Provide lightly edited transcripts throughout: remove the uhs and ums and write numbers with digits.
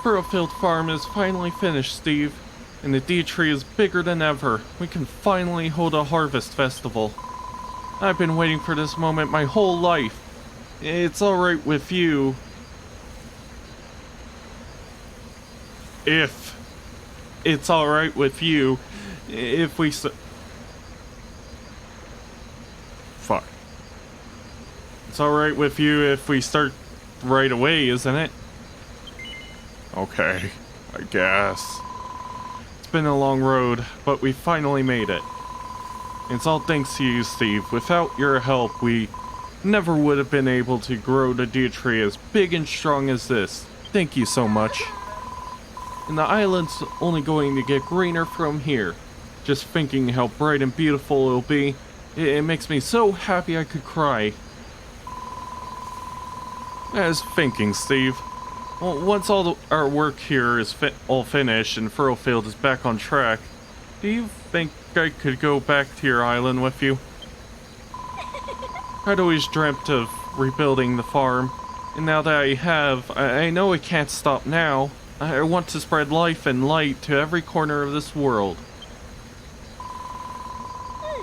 Furrowfield Farm is finally finished, Steve. And the D tree is bigger than ever. We can finally hold a harvest festival. I've been waiting for this moment my whole life. It's alright with you. If it's alright with you, if we Fuck. It's alright with you if we start right away, isn't it? Okay, I guess. It's been a long road, but we finally made it. It's all thanks to you, Steve. Without your help, we never would have been able to grow the deer tree as big and strong as this. Thank you so much. And the island's only going to get greener from here. Just thinking how bright and beautiful it'll be, it makes me so happy I could cry. As thinking, Steve. Well, once our work here is all finished and Furrowfield is back on track, do you think I could go back to your island with you? I'd always dreamt of rebuilding the farm, and now that I have, I know it can't stop now. I want to spread life and light to every corner of this world.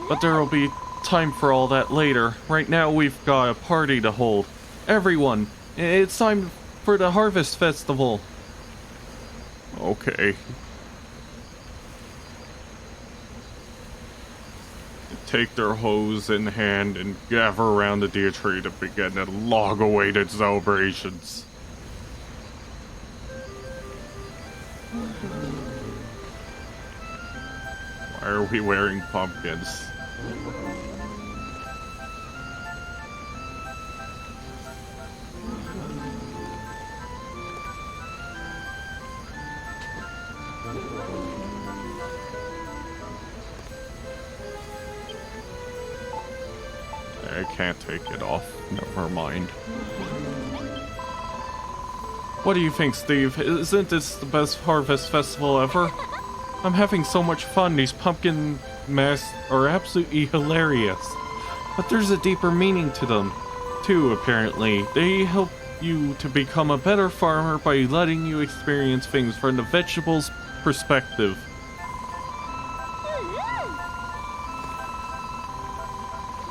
But there will be time for all that later. Right now we've got a party to hold. Everyone, it's time for the Harvest Festival. Okay. Take their hoes in hand and gather around the deer tree to begin the long-awaited celebrations. Why are we wearing pumpkins? I can't take it off. Never mind. What do you think, Steve? Isn't this the best harvest festival ever? I'm having so much fun. These pumpkin masks are absolutely hilarious. But there's a deeper meaning to them, too, apparently. They help you to become a better farmer by letting you experience things from the vegetable's perspective.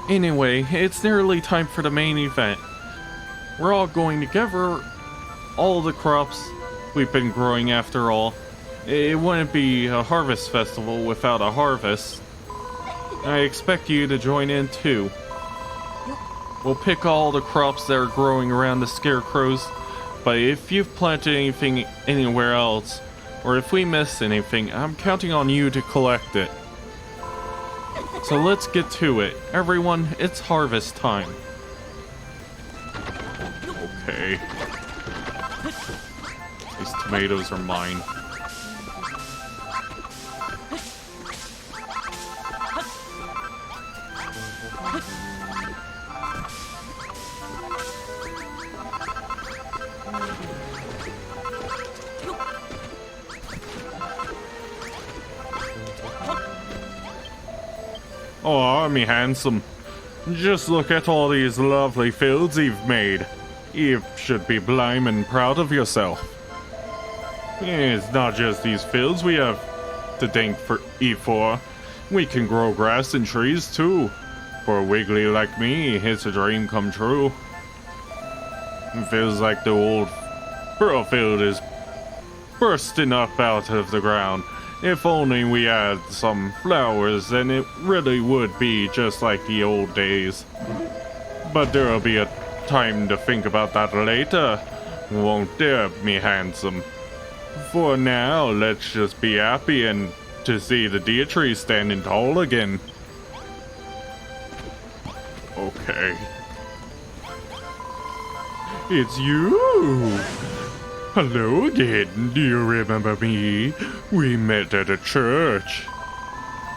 Anyway, it's nearly time for the main event. We're all going to gather all the crops we've been growing after all. It wouldn't be a harvest festival without a harvest. I expect you to join in too. We'll pick all the crops that are growing around the scarecrows, but if you've planted anything anywhere else, or if we miss anything, I'm counting on you to collect it. So let's get to it. Everyone, it's harvest time. Okay. These tomatoes are mine. Oh, me handsome. Just look at all these lovely fields you've made. You should be blimmin' proud of yourself. It's not just these fields we have to eat for. We can grow grass and trees too. For a wiggly like me, it's a dream come true. It feels like the old Furrowfield is bursting up out of the ground. If only we had some flowers, then it really would be just like the old days. But there'll be a time to think about that later, won't there, me handsome? For now, let's just be happy and to see the deer tree standing tall again. Okay. It's you! Hello again, do you remember me? We met at a church.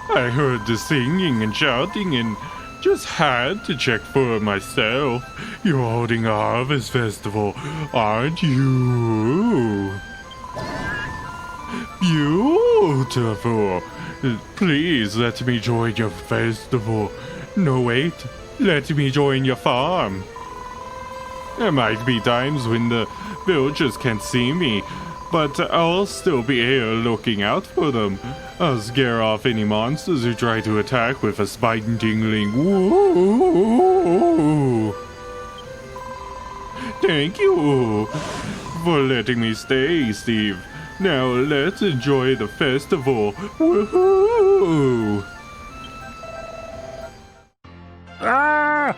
I heard the singing and shouting and just had to check for myself. You're holding a harvest festival, aren't you? Beautiful. Please let me join your festival. No, wait. Let me join your farm. There might be times when the villagers can't see me, but I'll still be here looking out for them. I'll scare off any monsters who try to attack with a spine-tingling woo. Thank you for letting me stay, Steve. Now let's enjoy the festival. Woohoo! Ah!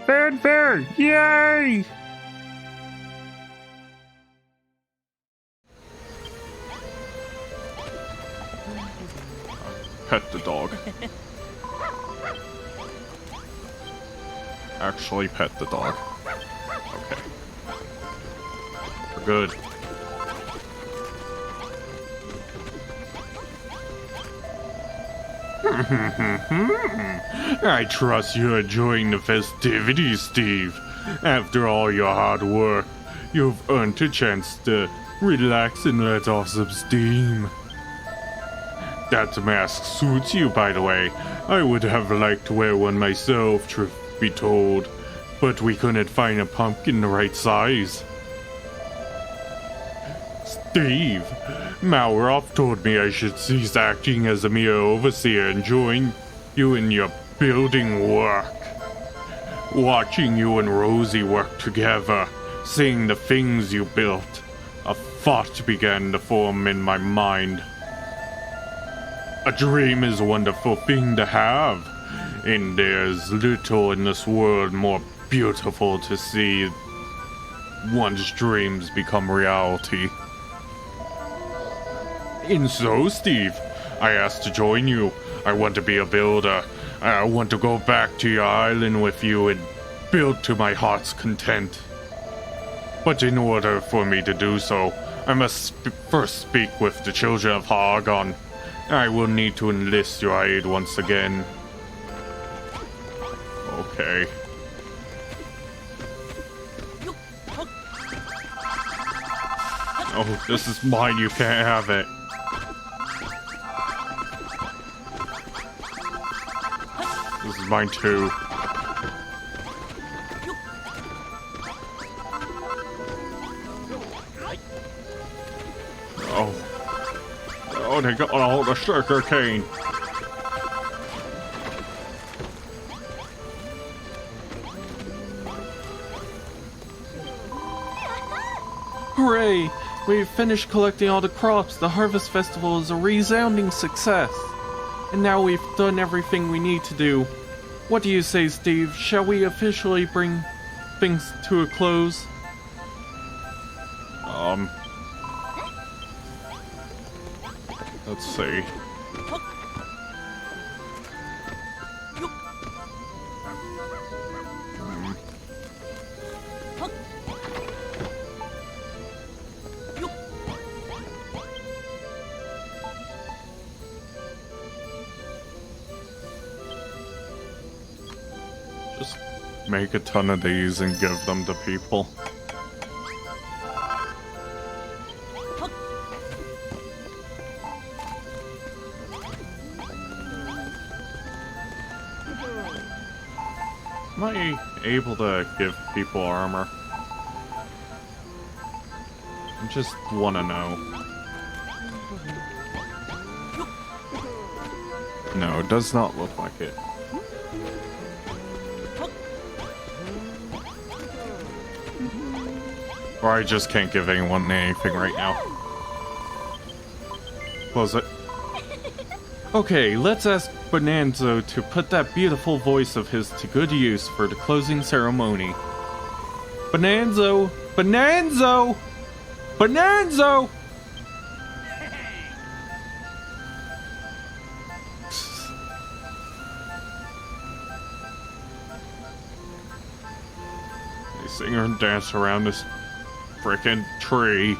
Fanfare! Yay! Pet the dog. Actually pet the dog. Okay. We're good. I trust you're enjoying the festivities, Steve. After all your hard work, you've earned a chance to relax and let off some steam. That mask suits you, by the way. I would have liked to wear one myself, truth be told, but we couldn't find a pumpkin the right size. Steve, Malroth told me I should cease acting as a mere overseer and join you in your building work. Watching you and Rosie work together, seeing the things you built, a thought began to form in my mind. A dream is a wonderful thing to have, and there's little in this world more beautiful to see one's dreams become reality. And so, Steve, I asked to join you. I want to be a builder. I want to go back to your island with you and build to my heart's content. But in order for me to do so, I must first speak with the children of Hargon. I will need to enlist your aid once again. Okay. Oh, this is mine. You can't have it. This is mine too. Oh. Oh, they got all the sugar cane. Hooray! We've finished collecting all the crops. The Harvest Festival is a resounding success. And now we've done everything we need to do. What do you say, Steve? Shall we officially bring things to a close? Let's see. Just make a ton of these and give them to people. Am I able to give people armor? I just want to know. No, it does not look like it. Or I just can't give anyone anything right now. Close it. Okay, let's ask Bonanzo to put that beautiful voice of his to good use for the closing ceremony. Bonanzo! Bonanzo! Bonanzo! They sing and dance around this frickin' tree,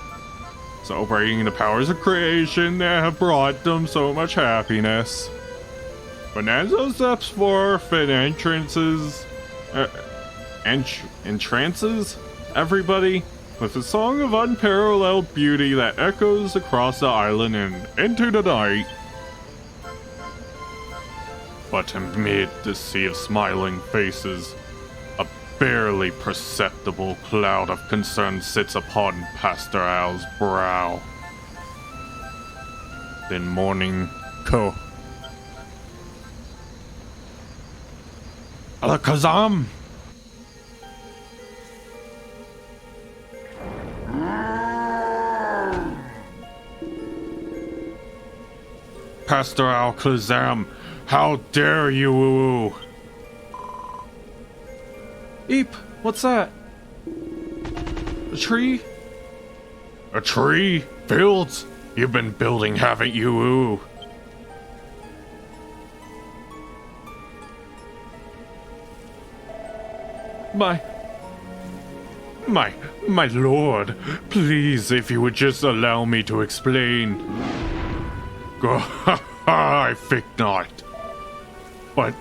celebrating the powers of creation that have brought them so much happiness. Bonanzo steps forth and entrances everybody with a song of unparalleled beauty that echoes across the island and into the night. But amid the sea of smiling faces, a barely perceptible cloud of concern sits upon Pastor Al's brow. Then morning co. Alakazam! Pastor Alakazam, how dare you! Eep, what's that? A tree? A tree? Fields? You've been building, haven't you? My lord, please, if you would just allow me to explain. I think not. But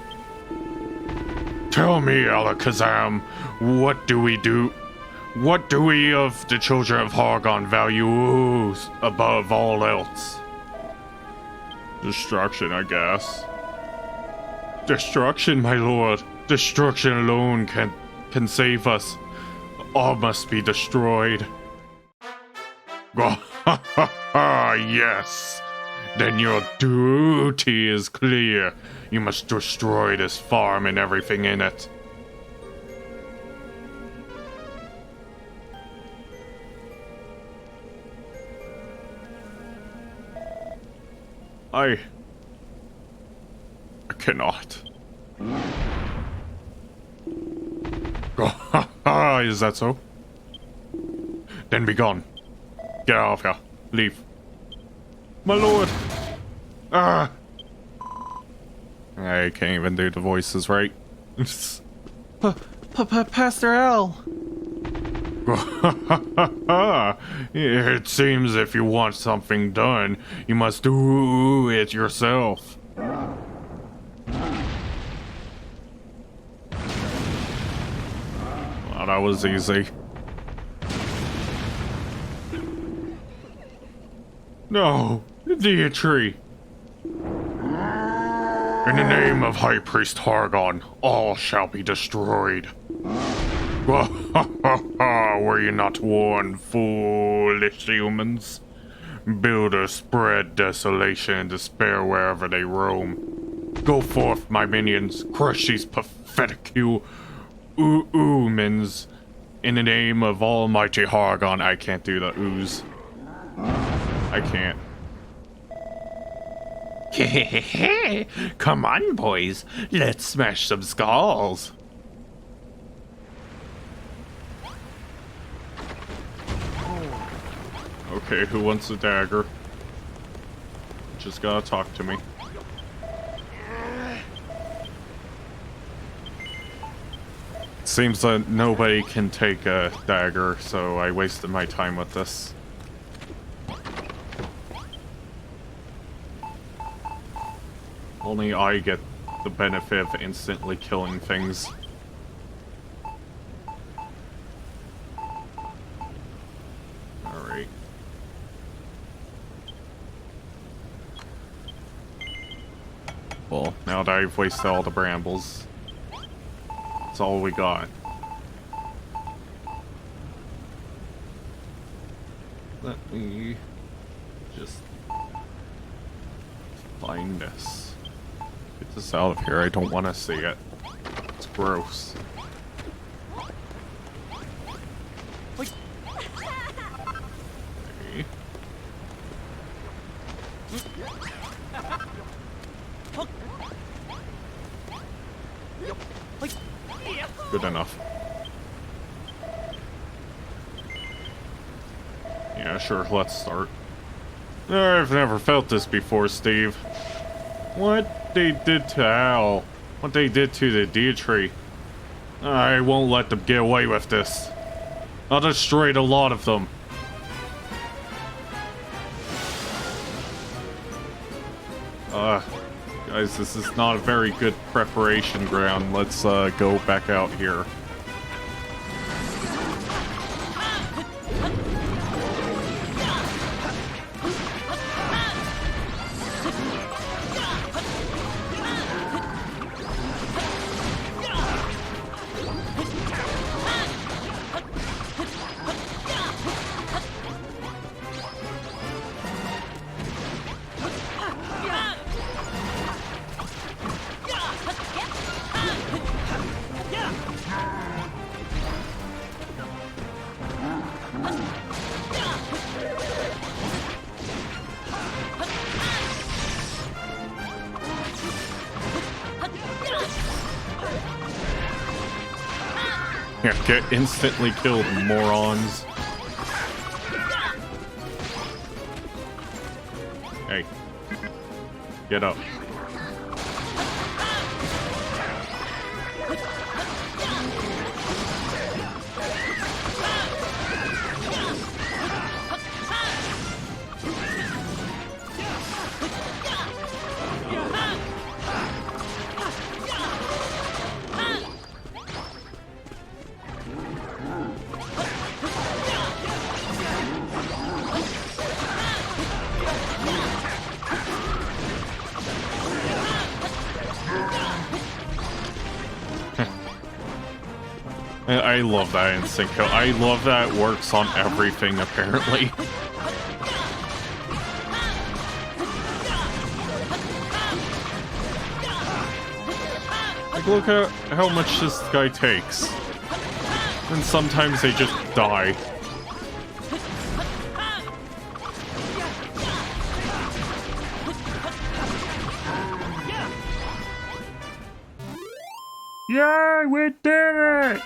tell me, Alakazam, what do we do? What do we of the children of Hargon value above all else? Destruction, I guess. Destruction, my lord. Destruction alone can save us. All must be destroyed. Yes. Then your duty is clear. You must destroy this farm and everything in it. I cannot. Is that so? Then be gone. Get out of here. Leave. My lord! I can't even do the voices right. Pastor Al! It seems if you want something done, you must do it yourself. Well, that was easy. No, Deitree. In the name of High Priest Hargon, all shall be destroyed. Were you not warned, foolish humans? Builders spread desolation and despair wherever they roam. Go forth, my minions, crush these pathetic humans. In the name of Almighty Hargon, I can't do the ooze. I can't. Come on, boys. Let's smash some skulls. Okay, who wants a dagger? Just gotta talk to me. Seems that nobody can take a dagger, so I wasted my time with this. Only I get the benefit of instantly killing things. Alright. Well, now that I've wasted all the brambles, that's all we got. Let me just find this. Get this out of here. I don't want to see it. It's gross. Okay. Good enough. Yeah, sure, let's start. I've never felt this before, Steve. What they did to Al, what they did to the Deitree. I won't let them get away with this. I'll destroy a lot of them. Guys, this is not a very good preparation ground. Let's go back out here. Yeah, get instantly killed, morons. Hey. Get up. I love that instant kill. I love that it works on everything, apparently. Like, look at how much this guy takes. And sometimes they just die. Yeah, we did it!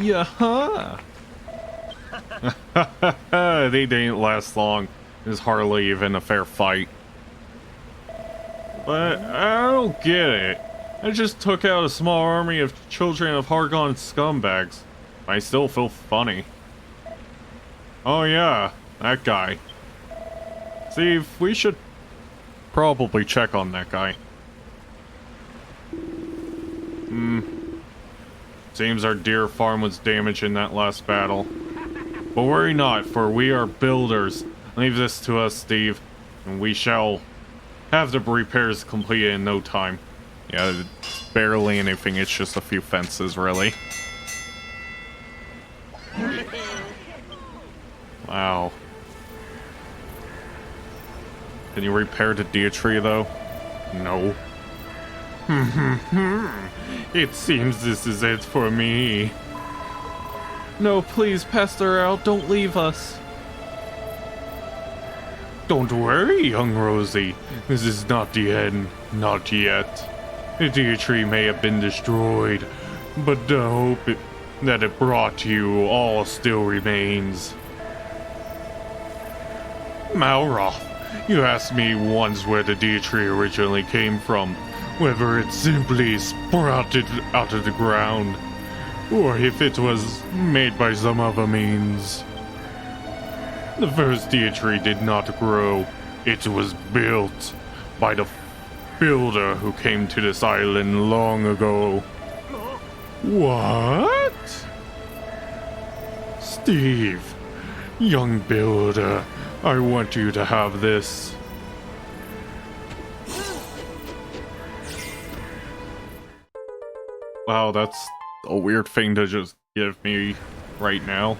Yeah. They didn't last long. It was hardly even a fair fight. But I don't get it. I just took out a small army of children of Hargon scumbags. I still feel funny. Oh yeah, that guy. Steve, we should probably check on that guy. Seems our deer farm was damaged in that last battle. But worry not, for we are builders. Leave this to us, Steve, and we shall have the repairs completed in no time. Yeah, it's barely anything, it's just a few fences, really. Wow. Can you repair the deer tree, though? No. It seems this is it for me. No, please, Pastor Al, don't leave us. Don't worry, young Rosie. This is not the end. Not yet. The deer tree may have been destroyed, but the hope that it brought you all still remains. Malroth, you asked me once where the deer tree originally came from. Whether it simply sprouted out of the ground, or if it was made by some other means. The first deer tree did not grow. It was built by the builder who came to this island long ago. What? Steve, young builder, I want you to have this. Wow, that's a weird thing to just give me right now.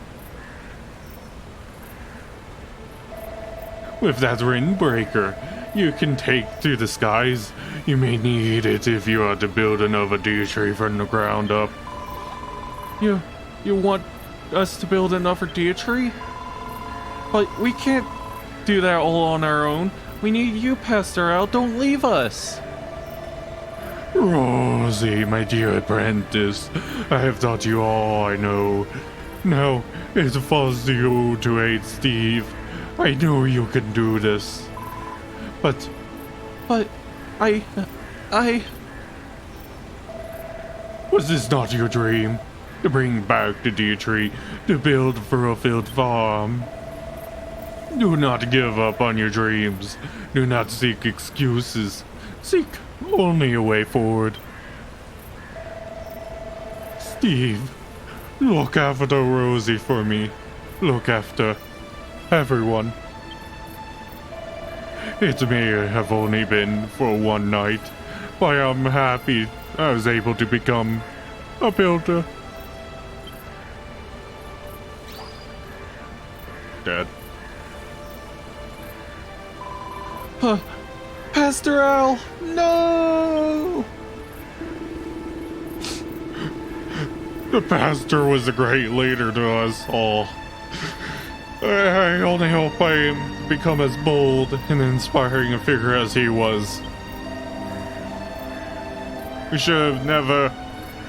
With that Windbreaker, you can take to the skies. You may need it if you are to build another deer tree from the ground up. You want us to build another deer tree? But we can't do that all on our own. We need you, Pastor Al. Don't leave us. Rosie, my dear apprentice, I have taught you all I know. Now, it falls to you to aid Steve. I know you can do this. But I... Was this not your dream? To bring back the deer tree, to build a furrow-filled farm? Do not give up on your dreams. Do not seek excuses. Seek only a way forward. Steve, look after Rosie for me. Look after everyone. It may have only been for one night, but I'm happy I was able to become a builder. Dead. Pastor Al, no! The pastor was a great leader to us all. I only hope I am become as bold and inspiring a figure as he was. We should have never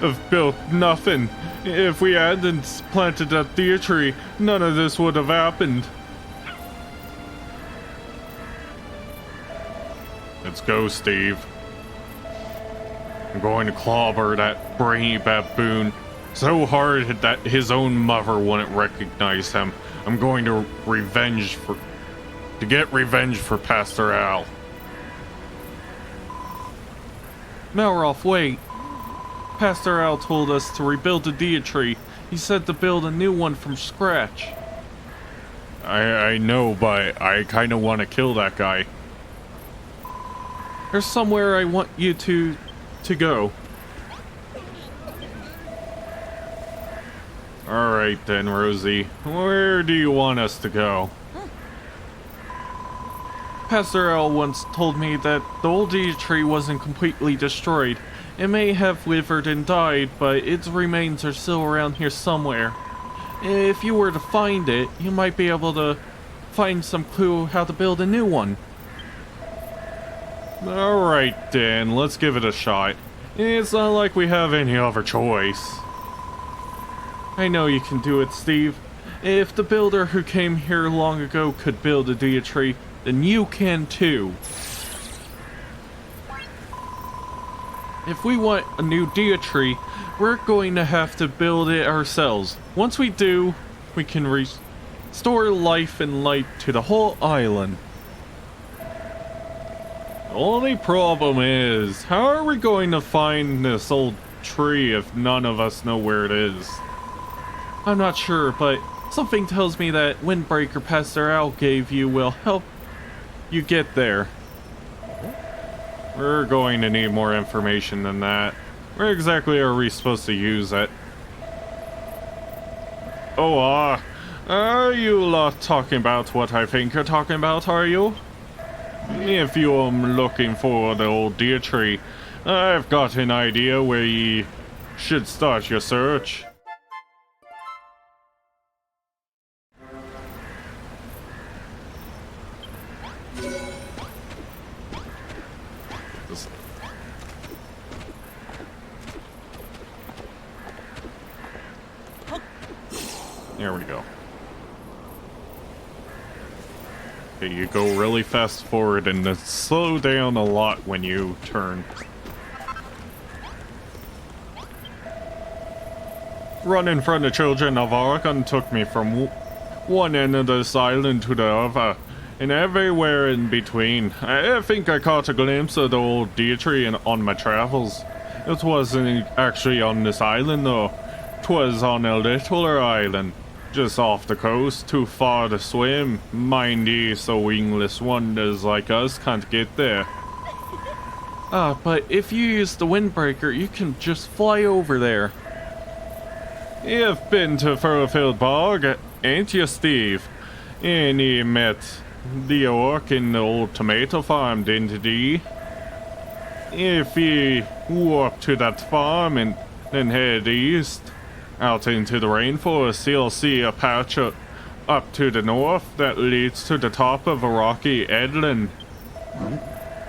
have built nothing. If we hadn't planted that deer tree, none of this would have happened. Let's go, Steve. I'm going to clobber that brainy baboon so hard that his own mother wouldn't recognize him. I'm going to get revenge for Pastor Al. Malroth, wait. Pastor Al told us to rebuild the deer tree. He said to build a new one from scratch. I know, but I kind of want to kill that guy. There's somewhere I want you to go. Alright then, Rosie. Where do you want us to go? Pastor Al once told me that the old deer tree wasn't completely destroyed. It may have withered and died, but its remains are still around here somewhere. If you were to find it, you might be able to find some clue how to build a new one. Alright then, let's give it a shot. It's not like we have any other choice. I know you can do it, Steve. If the builder who came here long ago could build a deer tree, then you can too. If we want a new deer tree, we're going to have to build it ourselves. Once we do, we can restore life and light to the whole island. The only problem is, how are we going to find this old tree if none of us know where it is? I'm not sure, but something tells me that Windbreaker Pastor Al gave you will help you get there. We're going to need more information than that. Where exactly are we supposed to use it? Oh, are you lot talking about what I think you're talking about, are you? If you're looking for the old deer tree, I've got an idea where you should start your search. There we go. Okay, you go really fast forward and then slow down a lot when you turn. Running from the children of Oregon took me from one end of this island to the other, and everywhere in between. I think I caught a glimpse of the old deer tree on my travels. It wasn't actually on this island though. 'Twas on a littler island, just off the coast, too far to swim. Mind ye, so wingless wonders like us can't get there. But if you use the Windbreaker, you can just fly over there. You've been to Furfield Bog, ain't you, Steve? And you met the orc in the old tomato farm, didn't ye? If you walk to that farm and then head east, out into the rainforest, you'll see a patch up to the north that leads to the top of a rocky headland.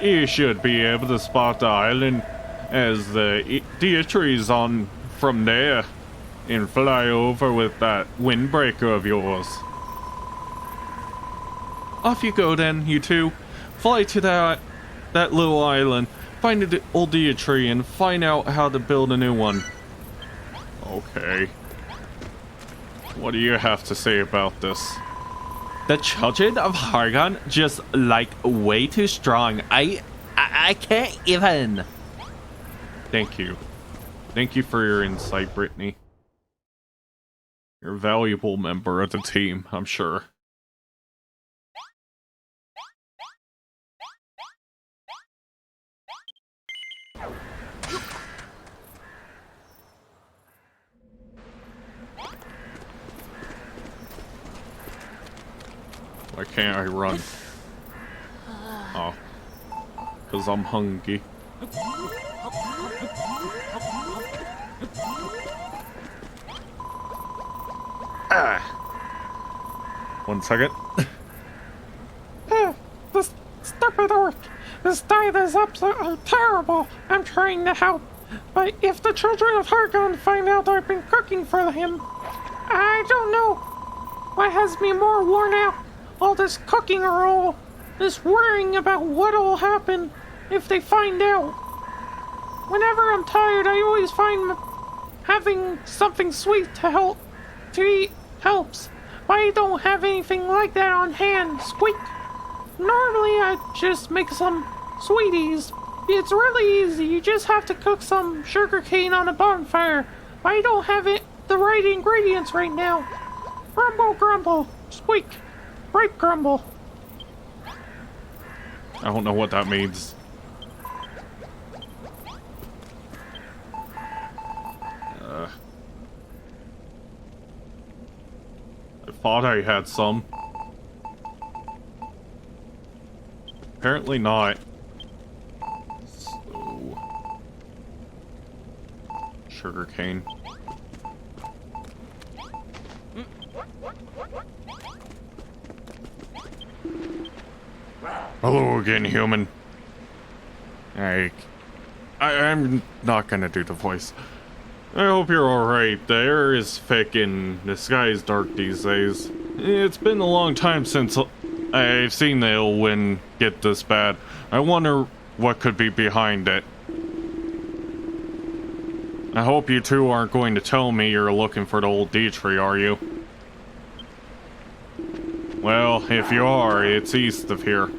You should be able to spot the island as the deer trees on from there and fly over with that windbreaker of yours. Off you go then, you two. Fly to that little island, find the old deer tree, and find out how to build a new one. Okay. What do you have to say about this? The children of Hargon just like way too strong. I can't even. Thank you. Thank you for your insight, Brittany. You're a valuable member of the team, I'm sure. Why can't I run? Oh. 'Cause I'm hungry. 1 second. This stupid orc. This diet is absolutely terrible. I'm trying to help. But if the children of Hargon find out I've been cooking for him, I don't know. What has me more worn out? All this cooking or all this worrying about what'll happen if they find out. Whenever I'm tired, I always find having something sweet to eat helps. I don't have anything like that on hand. Squeak. Normally, I just make some sweeties. It's really easy. You just have to cook some sugar cane on a bonfire. I don't have the right ingredients right now. Grumble, grumble. Squeak. Right, grumble. I don't know what that means. I thought I had some. Apparently not. So... sugarcane. Hello again, human. I'm not gonna do the voice. I hope you're alright. The air is thick and the sky is dark these days. It's been a long time since I've seen the ill wind get this bad. I wonder what could be behind it. I hope you two aren't going to tell me you're looking for the old Dietrich, are you? Well, if you are, it's east of here.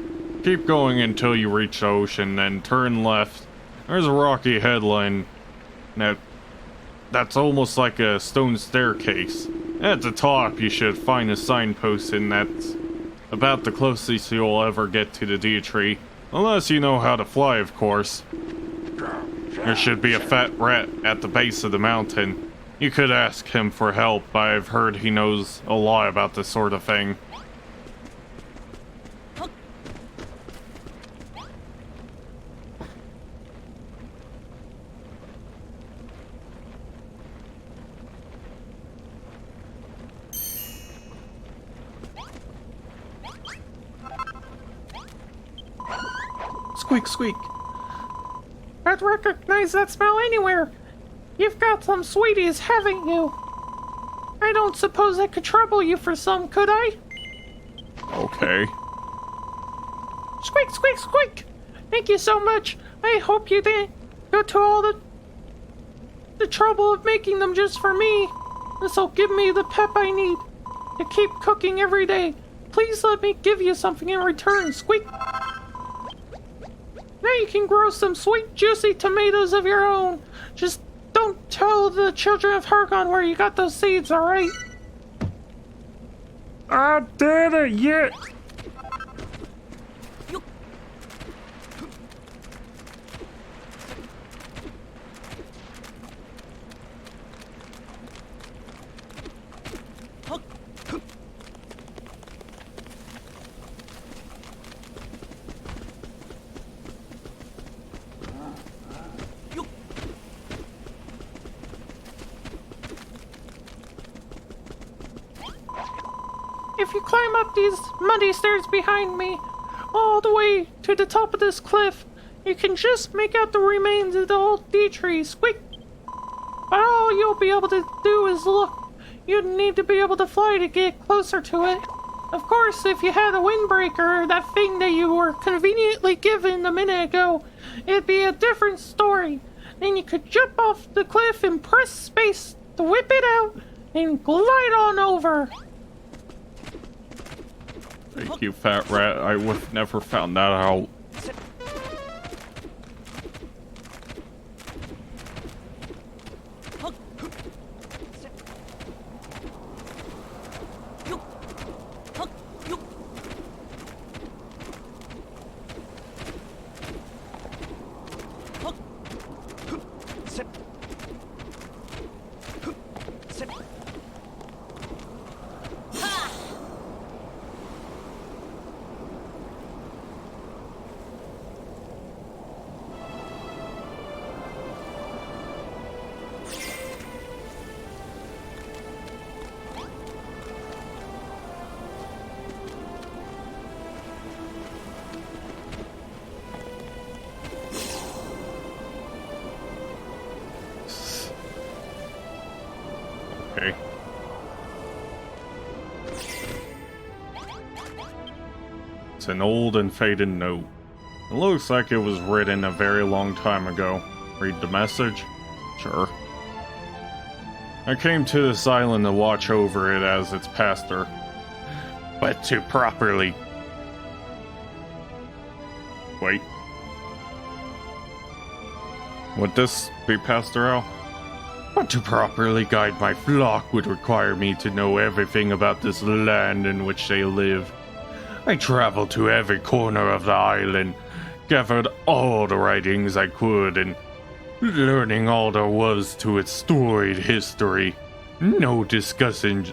Keep going until you reach the ocean, then turn left. There's a rocky headland that's almost like a stone staircase. At the top, you should find a signpost, and that's about the closest you'll ever get to the Dietrich. Unless you know how to fly, of course. There should be a fat rat at the base of the mountain. You could ask him for help. I've heard he knows a lot about this sort of thing. Squeak, squeak. I'd recognize that smell anywhere. You've got some sweeties, haven't you? I don't suppose I could trouble you for some, could I? Okay. Squeak, squeak, squeak! Thank you so much. I hope you didn't go to all the trouble of making them just for me. This'll give me the pep I need to keep cooking every day. Please let me give you something in return, Squeak. Now you can grow some sweet, juicy tomatoes of your own. Just don't tell the children of Hargon where you got those seeds, alright? I did it yet! If you climb up these muddy stairs behind me, all the way to the top of this cliff, you can just make out the remains of the old Dietrich, Squeak. But all you'll be able to do is look. You'd need to be able to fly to get closer to it. Of course, if you had a windbreaker, that thing that you were conveniently given a minute ago, it'd be a different story. Then you could jump off the cliff and press space to whip it out and glide on over. Thank you, fat rat. I would have never found that out. It's an old and faded note. It looks like it was written a very long time ago. Read the message? Sure. I came to this island to watch over it as its pastor. But to properly... Wait. Would this be Pastor Al? But to properly guide my flock would require me to know everything about this land in which they live. I traveled to every corner of the island, gathered all the writings I could, and learning all there was to its storied history. No discussion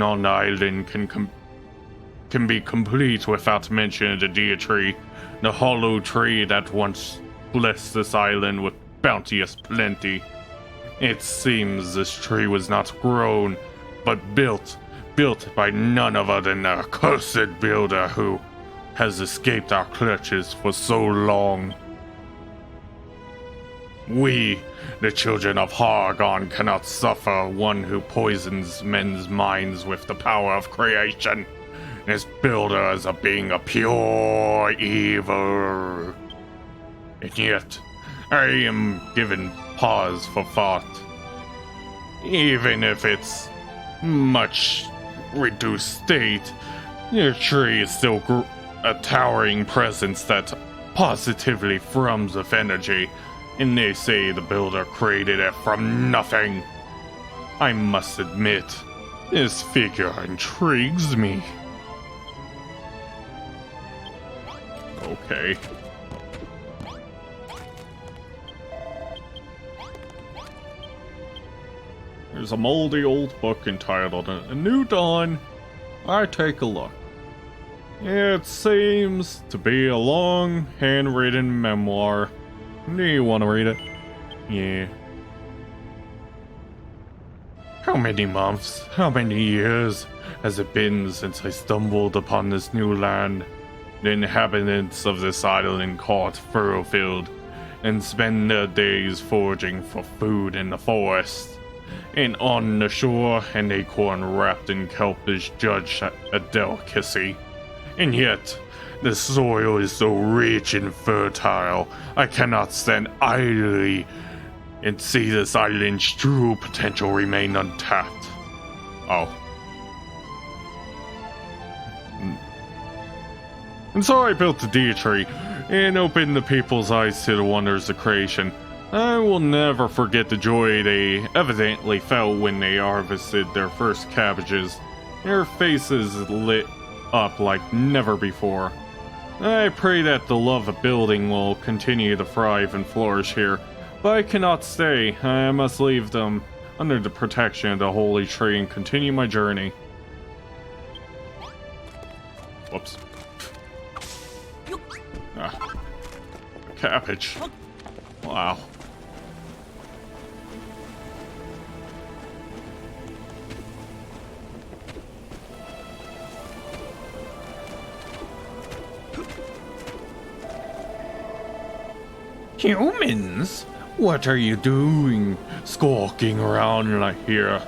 on the island can be complete without mentioning the Dia Tree, the hollow tree that once blessed this island with bounteous plenty. It seems this tree was not grown, but built by none other than the accursed builder who has escaped our clutches for so long. We, the children of Hargon, cannot suffer one who poisons men's minds with the power of creation. This builder is a being of pure evil. And yet, I am given pause for thought. Even if it's much reduced state, your tree is still a towering presence that positively thrums with energy, and they say the builder created it from nothing. I must admit, this figure intrigues me. Okay. There's a moldy old book entitled A New Dawn. I take a look. It seems to be a long, handwritten memoir. Do you want to read it? Yeah. How many months, how many years has it been since I stumbled upon this new land? The inhabitants of this island caught Furrowfield and spend their days foraging for food in the forest. And on the shore, an acorn wrapped in kelp is judged a delicacy. And yet, the soil is so rich and fertile, I cannot stand idly and see this island's true potential remain untapped. Oh. And so I built the Dia Tree and opened the people's eyes to the wonders of creation. I will never forget the joy they evidently felt when they harvested their first cabbages. Their faces lit up like never before. I pray that the love of building will continue to thrive and flourish here, but I cannot stay. I must leave them under the protection of the holy tree and continue my journey. Whoops. Cabbage. Wow. Humans? What are you doing, skulking around like here?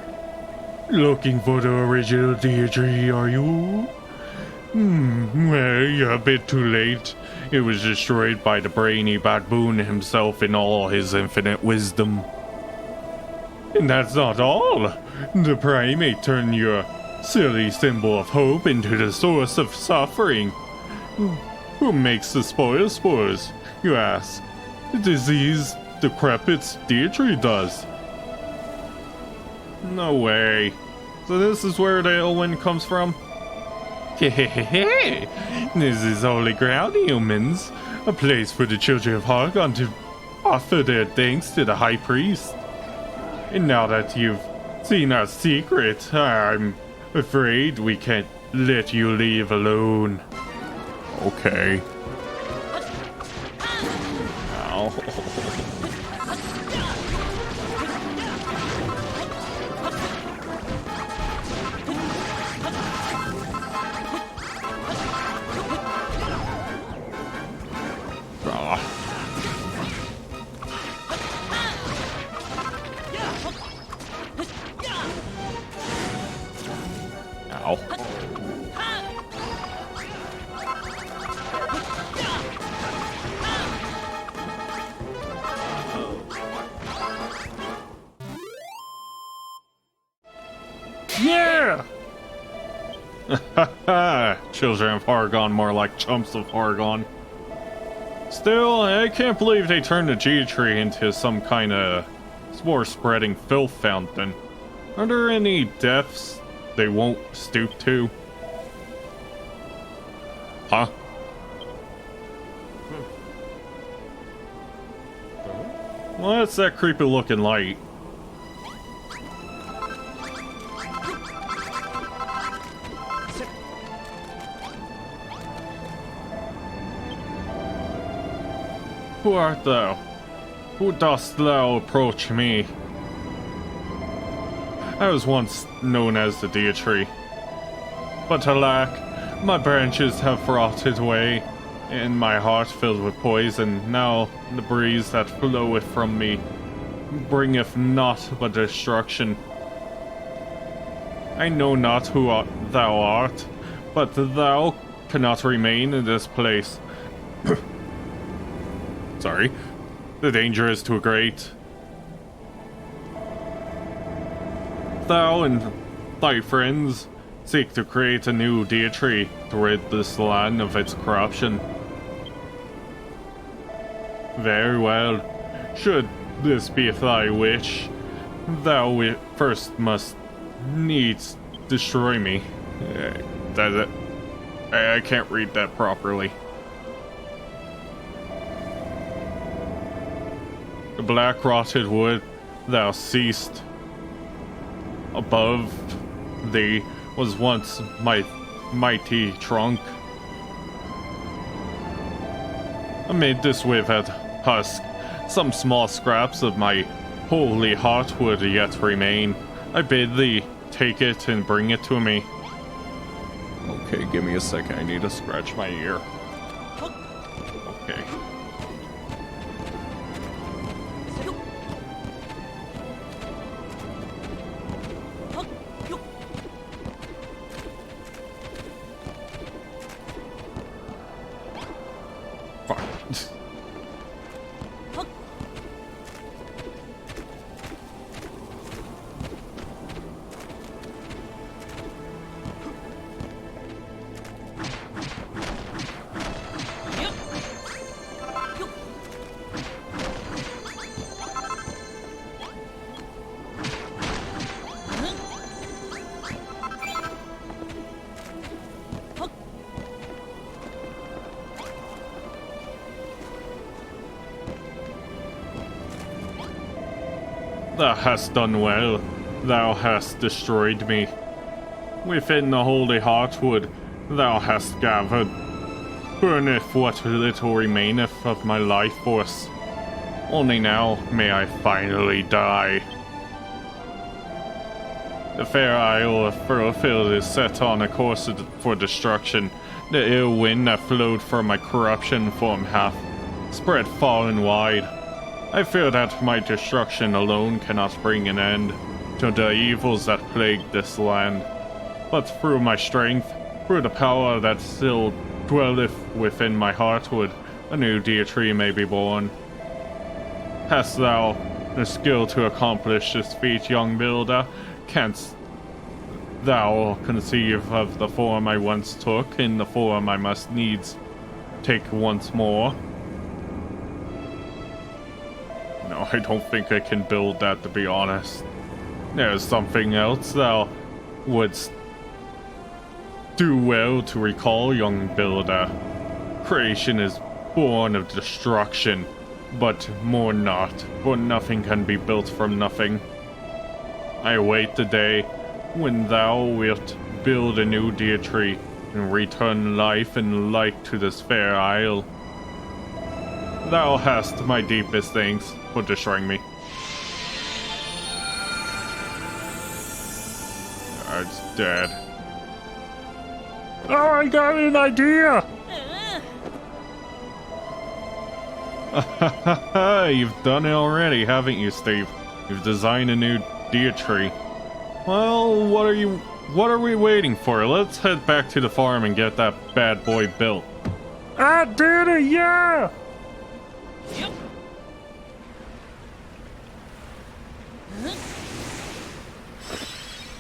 Looking for the original Dia Tree, are you? Well, you're a bit too late. It was destroyed by the brainy baboon himself in all his infinite wisdom. And that's not all. The primate turned your silly symbol of hope into the source of suffering. Who makes the spoil spores, you ask? The disease decrepit Dia Tree does. No way. So this is where the ill wind comes from? Hehehe. This is holy ground, humans. A place for the children of Hargon to offer their thanks to the high priest. And now that you've seen our secret, I'm afraid we can't let you leave alone. Okay. Ow. Ow. Yeah! Haha, children of Hargon more like chumps of Hargon. Still, I can't believe they turned the G-Tree into some kind of spore-spreading filth fountain. Are there any depths they won't stoop to? Huh? What's that creepy looking light? Who art thou? Who dost thou approach me? I was once known as the Deitree, but alack, my branches have rotted away, and my heart filled with poison. Now the breeze that floweth from me bringeth naught but destruction. I know not who thou art, but thou cannot remain in this place. Sorry. The danger is too great. Thou and thy friends seek to create a new Deitree to rid this land of its corruption. Very well. Should this be thy wish, thou first must needs destroy me. I can't read that properly. The black rotted wood thou seest above thee was once my mighty trunk. Amid this withered husk, some small scraps of my holy heartwood yet remain. I bid thee take it and bring it to me. Okay, give me a second. I need to scratch my ear. Okay. Thou hast done well. Thou hast destroyed me. Within the holy heartwood thou hast gathered burneth what little remaineth of my life force. Only now may I finally die. The fair isle of Furlfield is set on a course for destruction. The ill wind that flowed from my corruption form hath spread far and wide. I fear that my destruction alone cannot bring an end to the evils that plague this land. But through my strength, through the power that still dwelleth within my heartwood, a new Deitree may be born. Hast thou the skill to accomplish this feat, young builder? Canst thou conceive of the form I once took, in the form I must needs take once more? No, I don't think I can build that, to be honest. There's something else thou wouldst do well to recall, young builder. Creation is born of destruction, but more not, for nothing can be built from nothing. I await the day when thou wilt build a new Deitree and return life and light to this fair isle. Thou hast my deepest thanks for destroying me. It's dead. Oh, I got an idea! You've done it already, haven't you, Steve? You've designed a new Deitree. Well, what are we waiting for? Let's head back to the farm and get that bad boy built. I did it, yeah! Yep.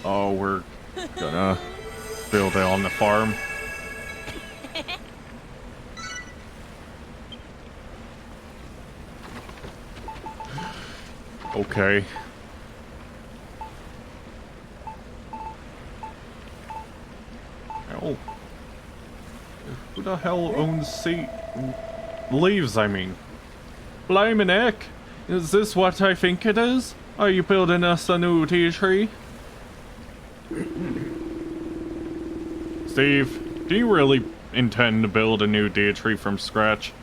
Oh, we're gonna build it on the farm. Okay. Oh. Who the hell owns leaves, I mean? Blimey heck! Is this what I think it is? Are you building us a new tea tree? Steve, do you really intend to build a new tea tree from scratch?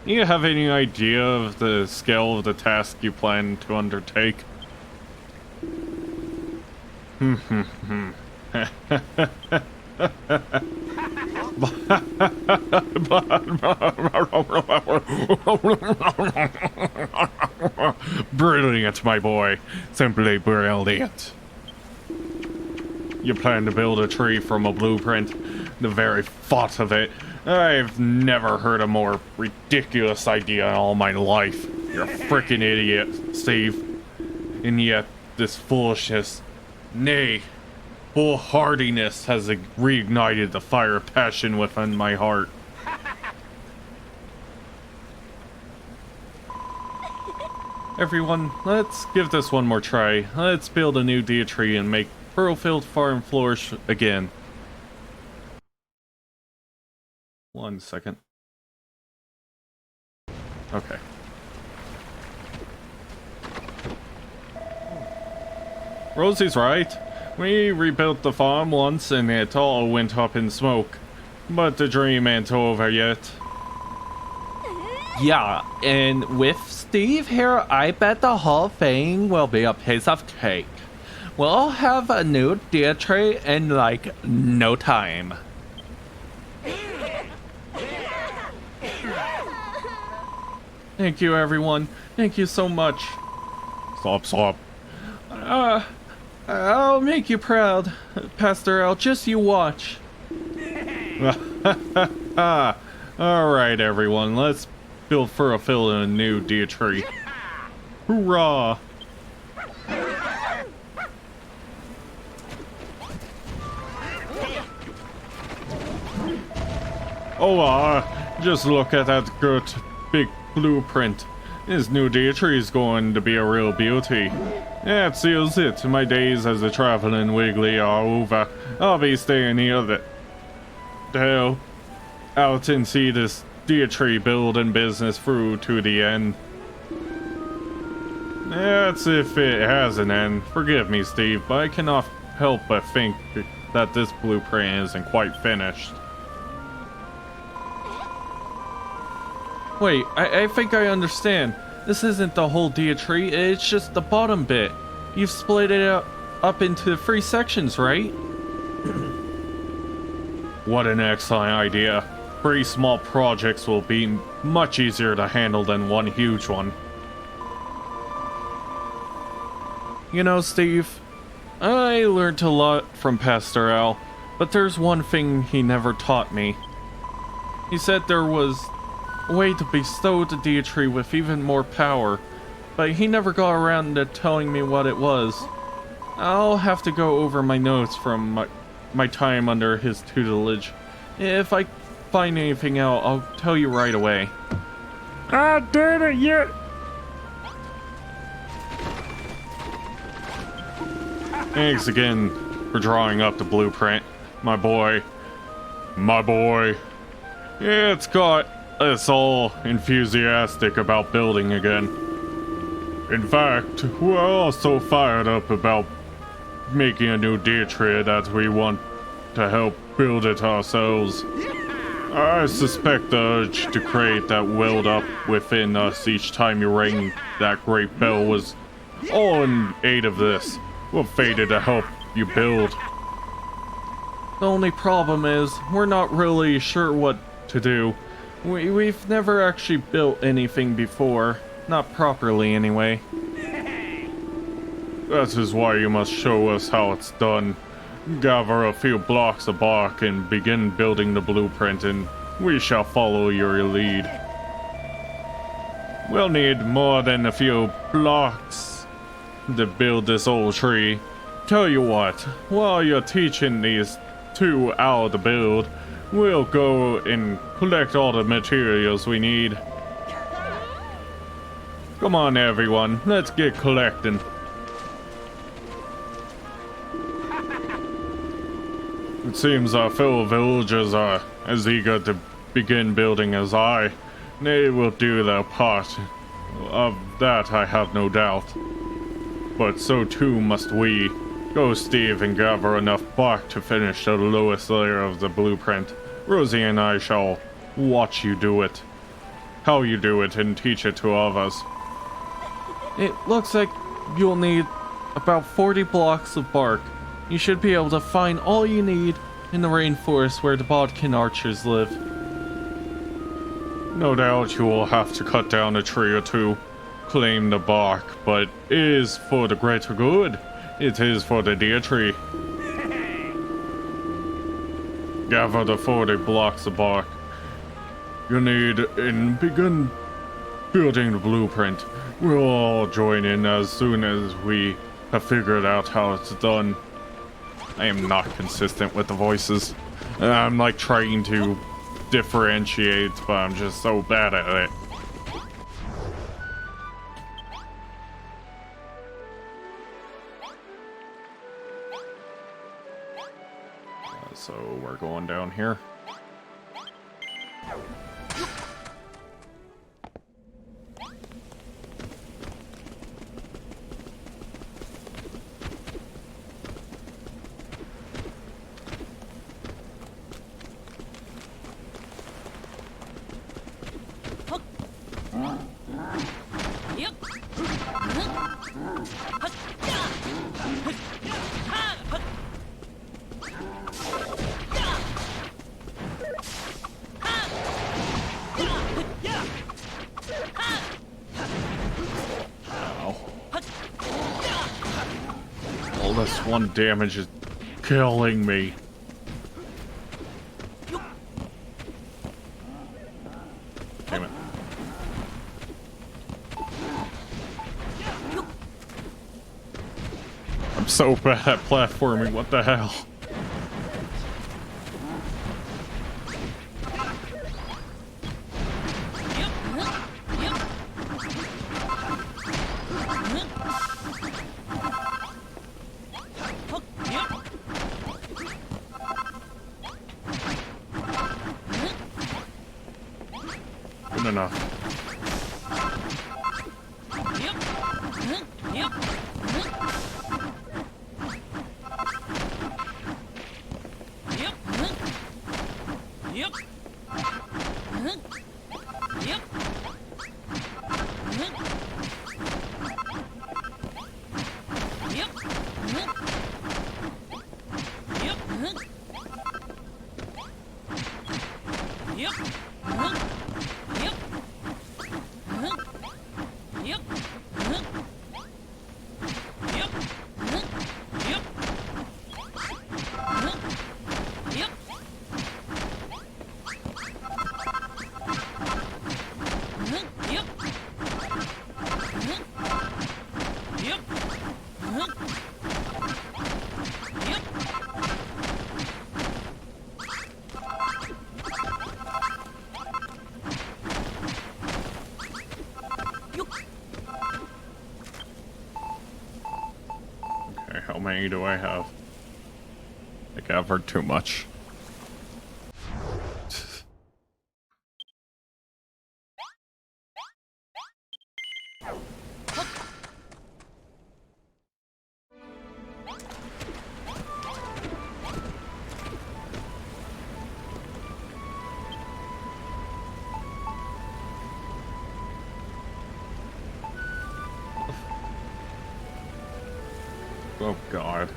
Do you have any idea of the scale of the task you plan to undertake? Brilliant, my boy. Simply brilliant. You plan to build a tree from a blueprint? The very thought of it. I've never heard a more ridiculous idea in all my life. You're a freaking idiot, Steve. And yet, this foolishness, nay, foolhardiness has reignited the fire of passion within my heart. Everyone, let's give this one more try. Let's build a new deer tree and make Pearlfield Farm flourish again. 1 second. Okay. Rosie's right. We rebuilt the farm once and it all went up in smoke. But the dream ain't over yet. Yeah, and with Steve here, I bet the whole thing will be a piece of cake. We'll have a new deer tree in like no time. Thank you, everyone. Thank you so much. Stop. I'll make you proud, Pastor Al. Just you watch. Alright, everyone, let's build for a new deer tree. Hoorah! Oh, just look at that good big blueprint. This new deer tree is going to be a real beauty. That seals it. My days as a traveling Wiggly are over. I'll be staying here the hell out and see this deer tree building business through to the end. That's if it has an end. Forgive me, Steve, but I cannot help but think that this blueprint isn't quite finished. Wait, I think I understand. This isn't the whole deer tree, it's just the bottom bit. You've split it up into 3 sections, right? What an excellent idea. 3 small projects will be much easier to handle than one huge one. You know, Steve, I learned a lot from Pastor Al, but there's one thing he never taught me. He said there was a way to bestow the deer tree with even more power, but he never got around to telling me what it was. I'll have to go over my notes from my time under his tutelage. If I find anything out, I'll tell you right away. I did it yet! Thanks again for drawing up the blueprint, my boy. My boy. Yeah, it's got us all enthusiastic about building again. In fact, we're all so fired up about making a new deer tree that we want to help build it ourselves. I suspect the urge to create that welled up within us each time you rang that great bell was all in aid of this. We're fated to help you build. The only problem is, we're not really sure what to do. We've never actually built anything before. Not properly, anyway. That is why you must show us how it's done. Gather a few blocks of bark and begin building the blueprint, and we shall follow your lead. We'll need more than a few blocks to build this old tree. Tell you what, while you're teaching these two how to build, we'll go and collect all the materials we need. Come on, everyone, let's get collecting. It seems our fellow villagers are as eager to begin building as I. They will do their part. Of that I have no doubt. But so too must we. Go, Steve, and gather enough bark to finish the lowest layer of the blueprint. Rosie and I shall watch you do it. How you do it and teach it to others. It looks like you'll need about 40 blocks of bark. You should be able to find all you need in the rainforest where the Bodkin archers live. No doubt you will have to cut down a tree or two, claim the bark, but it is for the greater good. It is for the deer tree. Gather the 40 blocks of bark you need and begin building the blueprint. We'll all join in as soon as we have figured out how it's done. I am not consistent with the voices. I'm like trying to differentiate, but I'm just so bad at it. So we're going down here. All this one damage is killing me. Damn it. I'm so bad at platforming, what the hell? Good enough. How many do I have? I think I've heard too much. Oh God.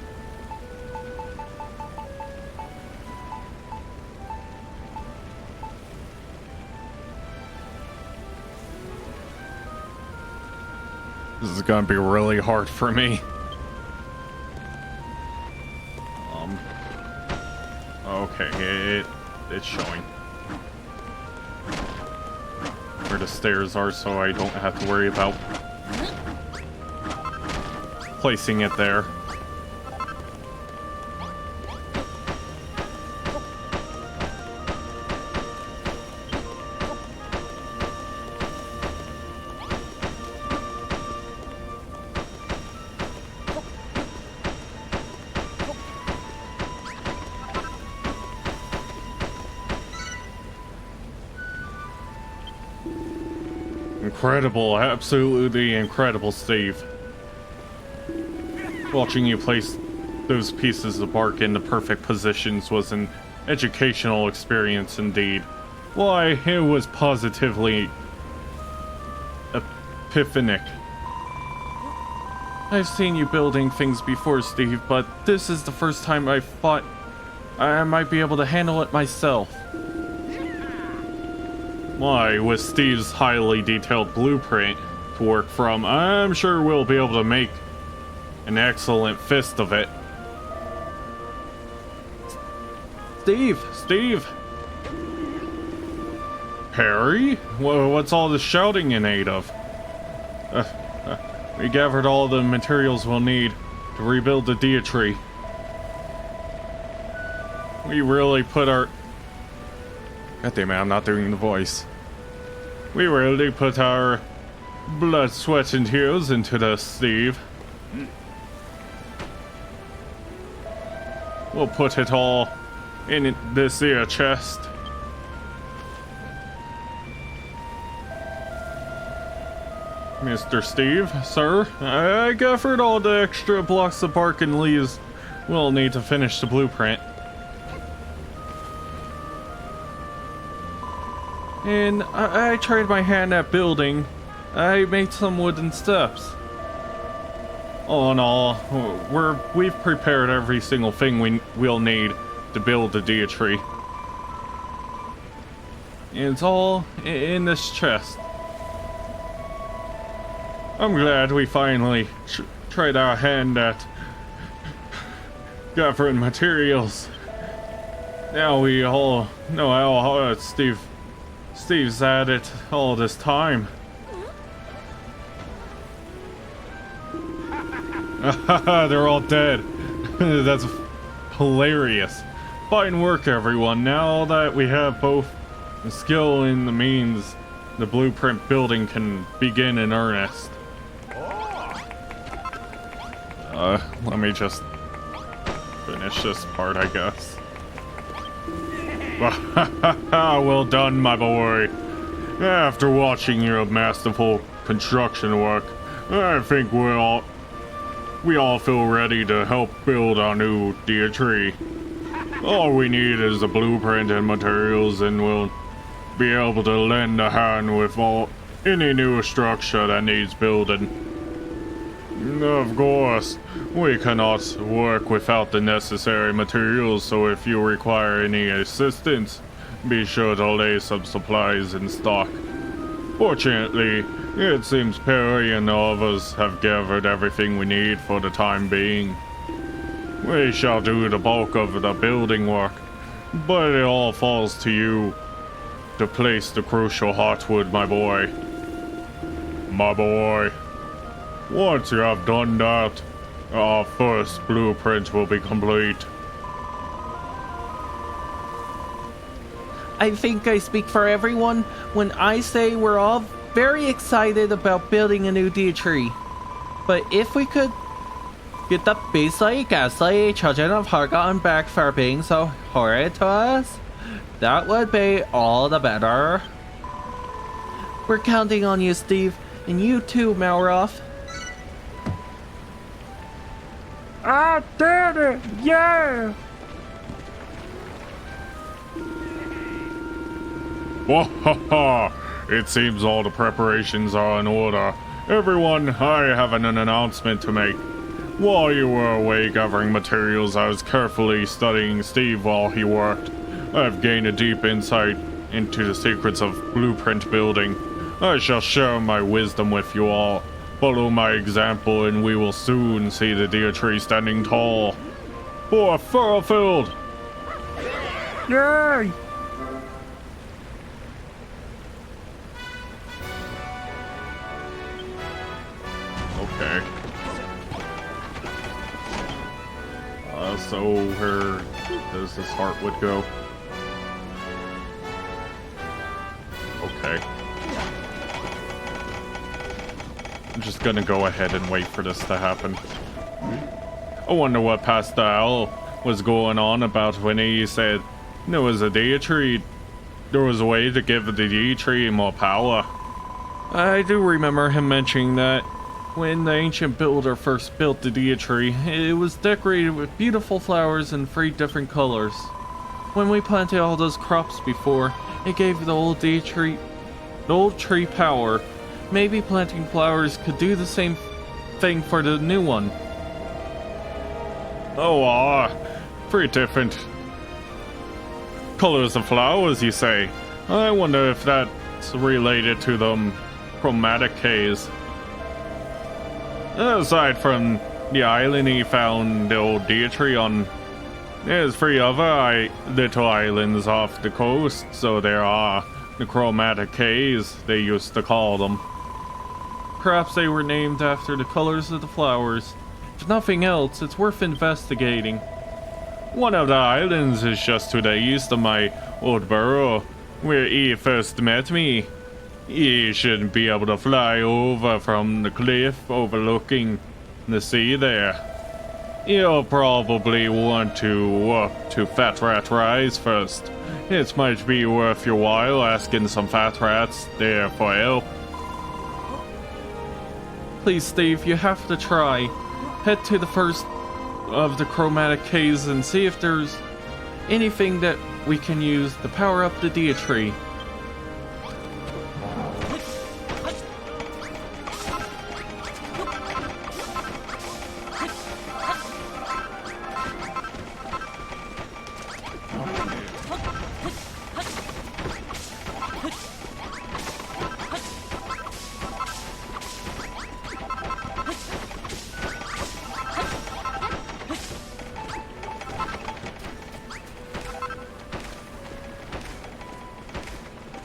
This is gonna be really hard for me. Okay, it's showing where the stairs are, so I don't have to worry about placing it there. Incredible, absolutely incredible, Steve. Watching you place those pieces of bark into perfect positions was an educational experience indeed. Why, it was positively epiphanic. I've seen you building things before, Steve, but this is the first time I thought I might be able to handle it myself. Why, with Steve's highly detailed blueprint to work from, I'm sure we'll be able to make an excellent fist of it. Steve! Harry? What's all this shouting in aid of? We gathered all the materials we'll need to rebuild the Dia Tree. We really put our... God damn it, I'm not doing the voice. We really put our blood, sweat, and tears into this, Steve. We'll put it all in this here chest. Mr. Steve, sir, I gathered all the extra blocks of bark and leaves we'll need to finish the blueprint. And I tried my hand at building. I made some wooden steps. All in all, we've prepared every single thing we'll need to build the Dia Tree. It's all in this chest. I'm glad we finally tried our hand at gathering materials. Now we all know how hard Steve's at it all this time. They're all dead. That's hilarious. Fine work, everyone. Now that we have both the skill and the means, the blueprint building can begin in earnest. Let me just finish this part, I guess. Well done, my boy. After watching your masterful construction work, I think we all feel ready to help build our new Dia Tree. All we need is a blueprint and materials, and we'll be able to lend a hand with any new structure that needs building. Of course, we cannot work without the necessary materials, so if you require any assistance, be sure to lay some supplies in stock. Fortunately, it seems Perry and the others have gathered everything we need for the time being. We shall do the bulk of the building work, but it all falls to you to place the crucial heartwood, my boy. My boy. Once you have done that, our first blueprint will be complete. I think I speak for everyone when I say we're all very excited about building a new Dia Tree. But if we could get the baseline gaslight children of Hargon back for being so horrid to us, that would be all the better. We're counting on you, Steve, and you too, Malroth. I did it! Yeah! Wahaha! It seems all the preparations are in order. Everyone, I have an announcement to make. While you were away gathering materials, I was carefully studying Steve while he worked. I've gained a deep insight into the secrets of blueprint building. I shall share my wisdom with you all. Follow my example and we will soon see the Dia Tree standing tall. For Furrowfield! Yay! Okay. So where does this heartwood go? Okay. I'm just gonna go ahead and wait for this to happen. I wonder what Pastel was going on about when he said there was a Dia Tree. There was a way to give the Dia Tree more power. I do remember him mentioning that when the ancient builder first built the Dia tree, it was decorated with beautiful flowers in 3 different colors. When we planted all those crops before, it gave the old tree power. Maybe planting flowers could do the same thing for the new one. Oh, 3 different colors of flowers, you say? I wonder if that's related to the chromatic haze. Aside from the island he found the old Dia tree on, there's 3 other little islands off the coast, so there are the chromatic haze, they used to call them. Perhaps they were named after the colors of the flowers. If nothing else, it's worth investigating. One of the islands is just to the east of my old burrow, where he first met me. He should be able to fly over from the cliff overlooking the sea there. You'll probably want to walk to Fat Rat Rise first. It might be worth your while asking some fat rats there for help. Please, Steve, you have to try. Head to the first of the chromatic haze and see if there's anything that we can use to power up the Dia tree.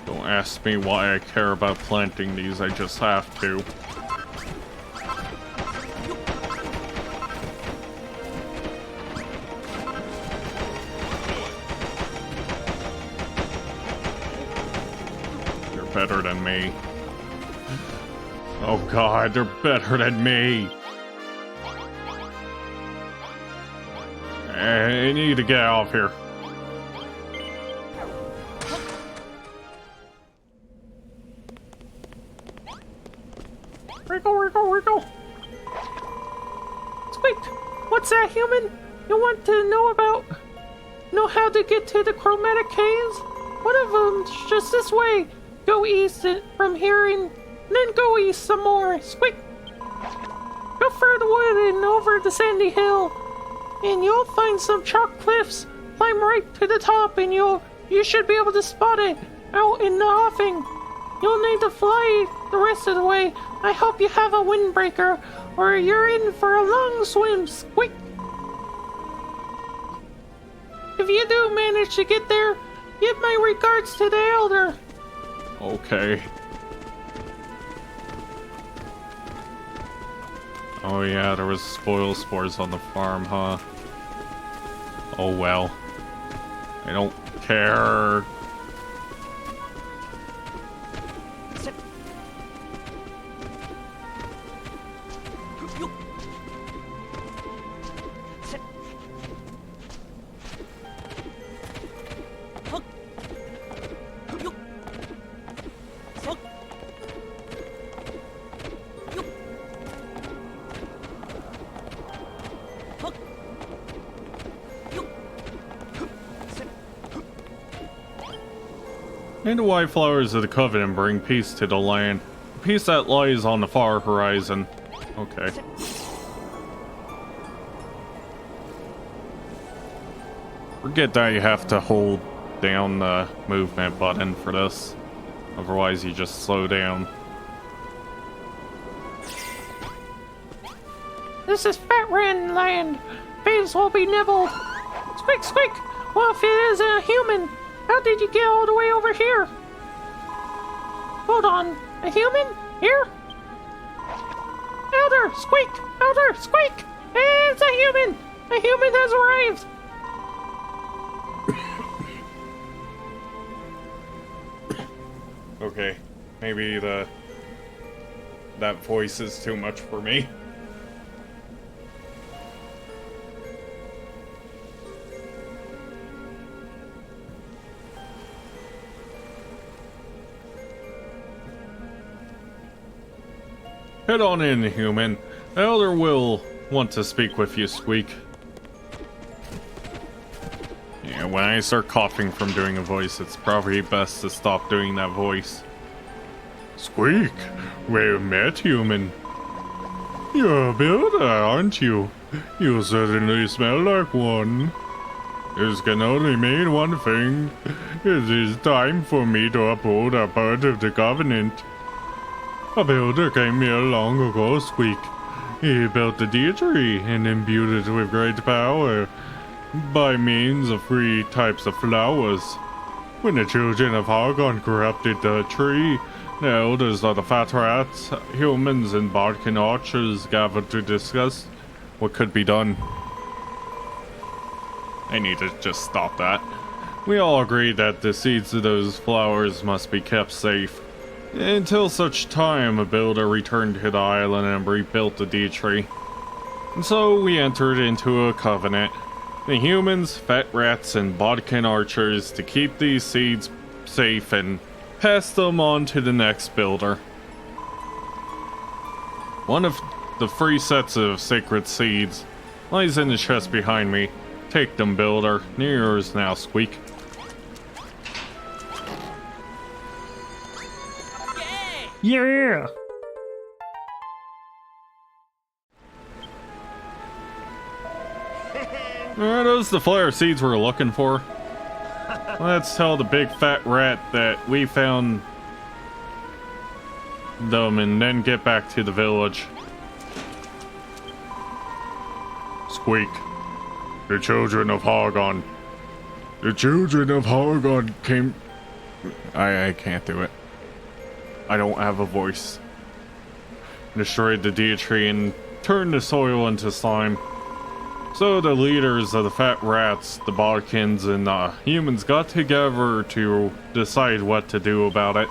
Don't ask me why I care about planting these, I just have to. You're better than me. Oh god, they're better than me! I need to get off here. Wriggle. Squeak, what's that, human? You want to know how to get to the chromatic haze? One of them's just this way. Go east from here and then go east some more. Squeak. Go through the wood and over the sandy hill, and you'll find some chalk cliffs. Climb right to the top, and you should be able to spot it out in the offing. You'll need to fly the rest of the way. I hope you have a windbreaker, or you're in for a long swim. Squeak! If you do manage to get there, give my regards to the elder. Okay. Oh yeah, there was spoil spores on the farm, huh? Oh well. I don't care. May the white flowers of the Covenant bring peace to the land. Peace that lies on the far horizon. Okay. Forget that you have to hold down the movement button for this. Otherwise you just slow down. This is Fat Ran land. Faves will be nibbled. Squeak, squeak. Well, if it is a human, how did you get all the way over here? Hold on. A human? Here? Elder, squeak! Elder, squeak! It's a human! A human has arrived! Okay. Maybe that voice is too much for me. Head on in, human. Elder will want to speak with you, Squeak. Yeah, when I start coughing from doing a voice, it's probably best to stop doing that voice. Squeak, well met, human. You're a builder, aren't you? You certainly smell like one. This can only mean one thing. It is time for me to uphold our part of the covenant. A builder came here long ago, Squeak. He built the Dia Tree and imbued it with great power by means of 3 types of flowers. When the children of Hargon corrupted the tree, the elders of the Fat Rats, humans, and Bodkin archers gathered to discuss what could be done. I need to just stop that. We all agreed that the seeds of those flowers must be kept safe. Until such time, a builder returned to the island and rebuilt the Dia Tree. And so we entered into a covenant. The humans, Fat Rats, and Bodkin archers to keep these seeds safe and pass them on to the next builder. One of the 3 sets of sacred seeds lies in the chest behind me. Take them, builder. They're yours now, Squeak. Yeah! Are those the flower seeds we're looking for? Let's tell the big fat rat that we found them and then get back to the village. Squeak. The children of Hargon. The children of Hargon came... I can't do it. I don't have a voice. Destroyed the Dia Tree and turned the soil into slime. So the leaders of the Fat Rats, the Bodkins, and the humans got together to decide what to do about it.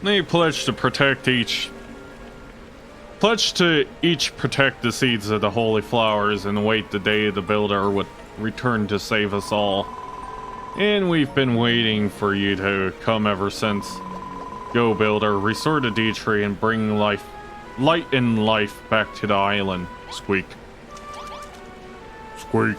They pledged to protect each protect the seeds of the holy flowers and wait the day the builder would return to save us all. And we've been waiting for you to come ever since. Go, builder, restore the Dia Tree and bring light and life back to the island. Squeak. Squeak.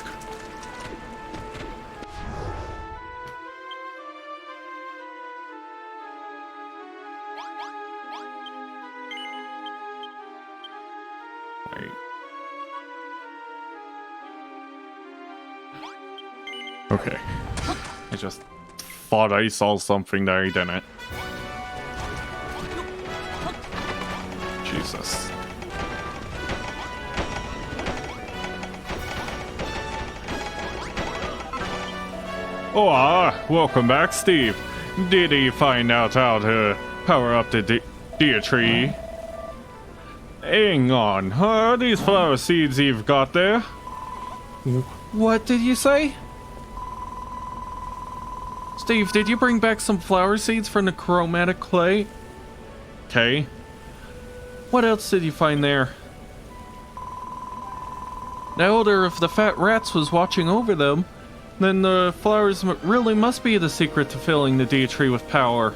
Wait. Okay. I just thought I saw something that I didn't. Jesus. Oh, welcome back, Steve. Did he find out how to power up the Dia Tree? Hang on, are these flower seeds you've got there? What did you say? Steve, did you bring back some flower seeds from the chromatic clay? Okay. What else did you find there? The elder of the Fat Rats was watching over them. Then the flowers really must be the secret to filling the Dia Tree with power.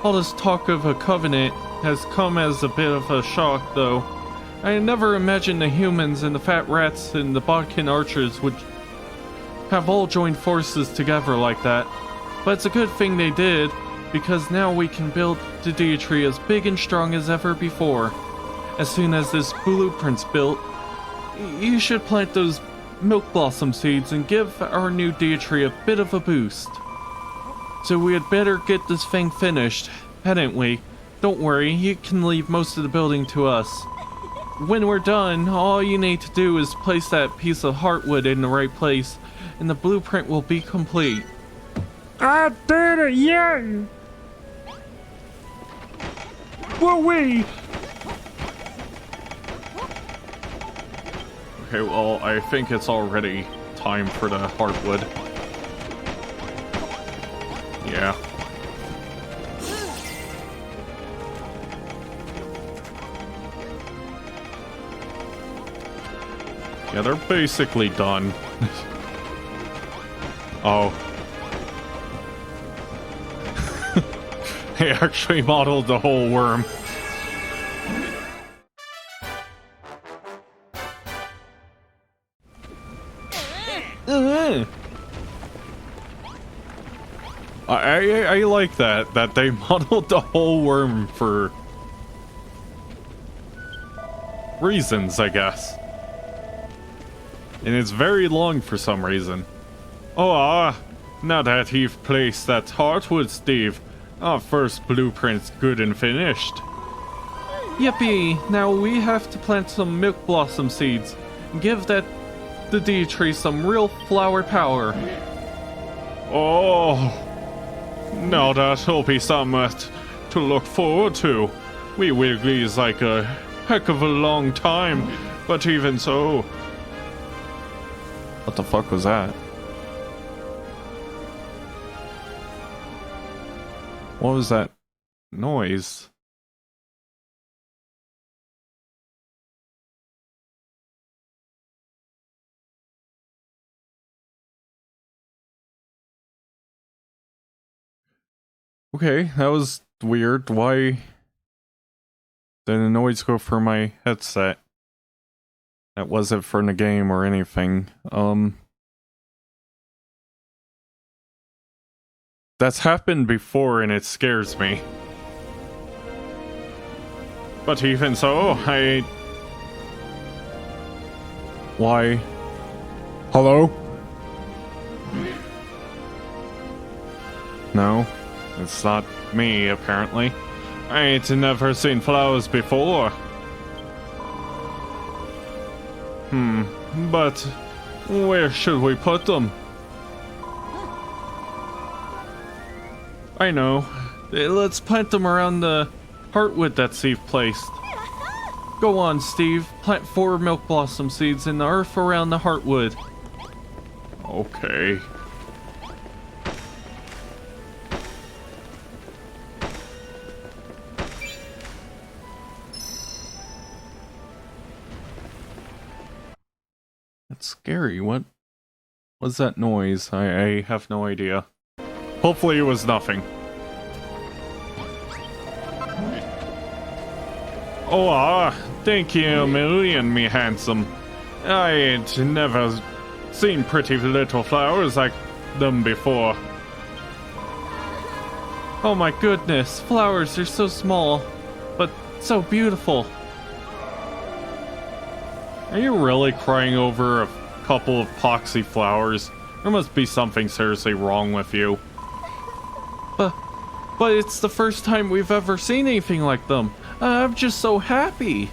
All this talk of a covenant has come as a bit of a shock, though. I never imagined the humans and the Fat Rats and the Bodkin archers would have all joined forces together like that. But it's a good thing they did, because now we can build the Dia Tree as big and strong as ever before. As soon as this blueprint's built, you should plant those milk blossom seeds and give our new Dia Tree a bit of a boost. So we had better get this thing finished, hadn't we? Don't worry, you can leave most of the building to us. When we're done, all you need to do is place that piece of heartwood in the right place, and the blueprint will be complete. I did it, yeah! Woo-wee! Okay, well, I think it's already time for the heartwood. Yeah. Yeah, they're basically done. Oh. They actually modeled the whole worm. I like that they modeled the whole worm for reasons, I guess. And it's very long for some reason. Oh, now that you've placed that heartwood, Steve, our first blueprint's good and finished. Yippee! Now we have to plant some milk blossom seeds and give the D tree some real flower power. Oh, now that'll be something to look forward to. We Wigglies like a heck of a long time, but even so. What the fuck was that? What was that noise? Okay, that was weird. Why did the noise go for my headset? That wasn't for the game or anything. That's happened before and it scares me. But even so, Why? Hello? No, it's not me, apparently. I ain't never seen flowers before. But where should we put them? I know. Let's plant them around the heartwood that Steve placed. Go on, Steve. Plant 4 milk blossom seeds in the earth around the heartwood. Okay. That's scary. What was that noise? I have no idea. Hopefully it was nothing. Oh, thank you a million, me handsome. I ain't never seen pretty little flowers like them before. Oh my goodness, flowers are so small, but so beautiful. Are you really crying over a couple of poxy flowers? There must be something seriously wrong with you. But it's the first time we've ever seen anything like them. I'm just so happy.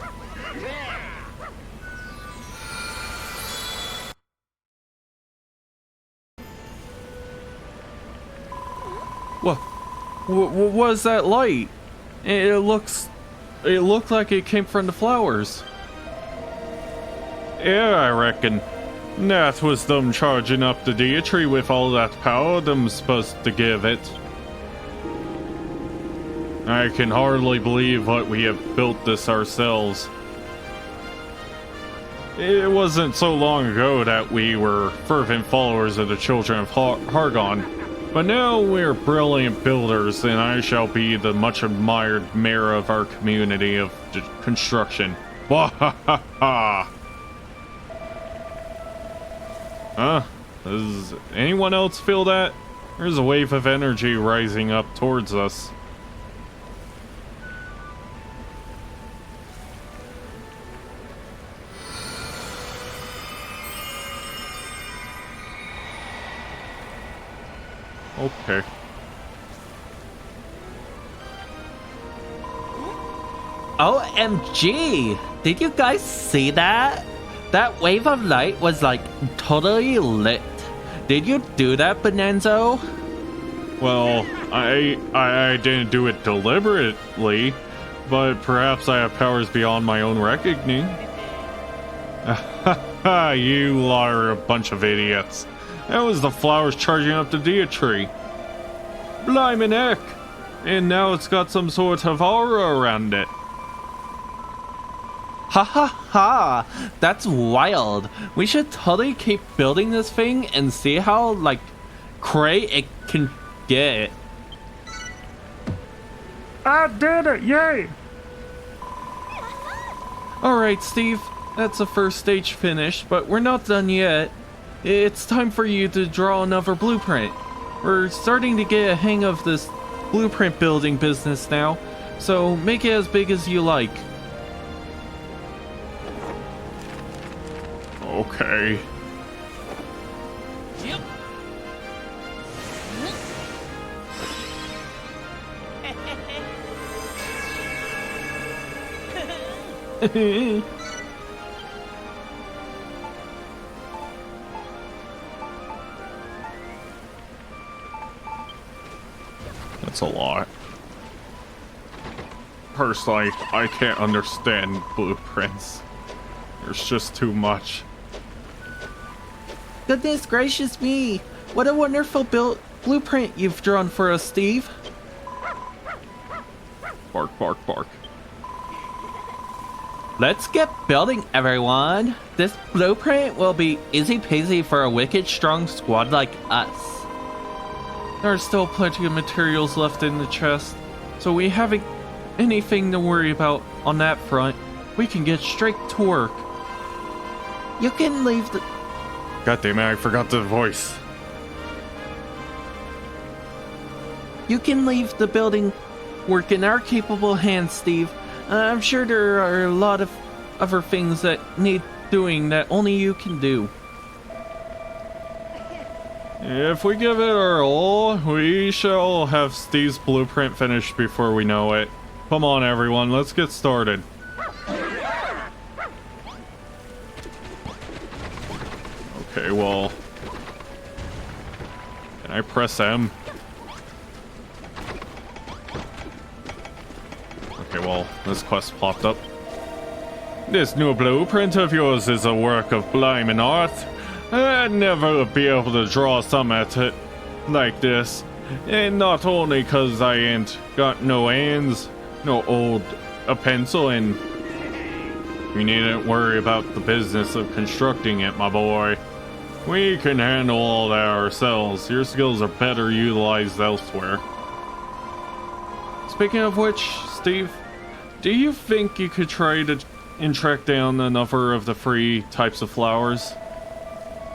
What was that light? It looked like it came from the flowers. Yeah, I reckon. That was them charging up the deity with all that power them supposed to give it. I can hardly believe what we have built this ourselves. It wasn't so long ago that we were fervent followers of the children of Hargon, but now we're brilliant builders, and I shall be the much admired mayor of our community of construction. Wahahaha! Huh? Does anyone else feel that? There's a wave of energy rising up towards us. Okay. OMG! Did you guys see that? That wave of light was like totally lit. Did you do that, Bonanzo? Well, I didn't do it deliberately, but perhaps I have powers beyond my own reckoning. You lot are a bunch of idiots. That was the flowers charging up the deity. Blimey heck! And now it's got some sort of aura around it. Ha ha ha! That's wild. We should totally keep building this thing and see how, like, cray it can get. I did it! Yay! Alright, Steve. That's the first stage finished, but we're not done yet. It's time for you to draw another blueprint. We're starting to get a hang of this blueprint building business now, so make it as big as you like. Okay. That's a lot. Personally, I can't understand blueprints. There's just too much. Goodness gracious me! What a wonderful blueprint you've drawn for us, Steve. Bark, bark, bark. Let's get building, everyone. This blueprint will be easy peasy for a wicked strong squad like us. There are still plenty of materials left in the chest, so we haven't anything to worry about on that front. We can get straight to work. You can leave the... God damn it, I forgot the voice. You can leave the building Work in our capable hands, Steve. I'm sure there are a lot of other things that need doing that only you can do. If we give it our all, we shall have Steve's blueprint finished before we know it. Come on, everyone, let's get started. Okay, well... Can I press M? Okay, well, this quest popped up. This new blueprint of yours is a work of blimey art. I'd never be able to draw some at it like this. And not only 'cause I ain't got no hands, no old a pencil, and you needn't worry about the business of constructing it, my boy. We can handle all that ourselves. Your skills are better utilized elsewhere. Speaking of which, Steve, do you think you could try to track down another of the free types of flowers?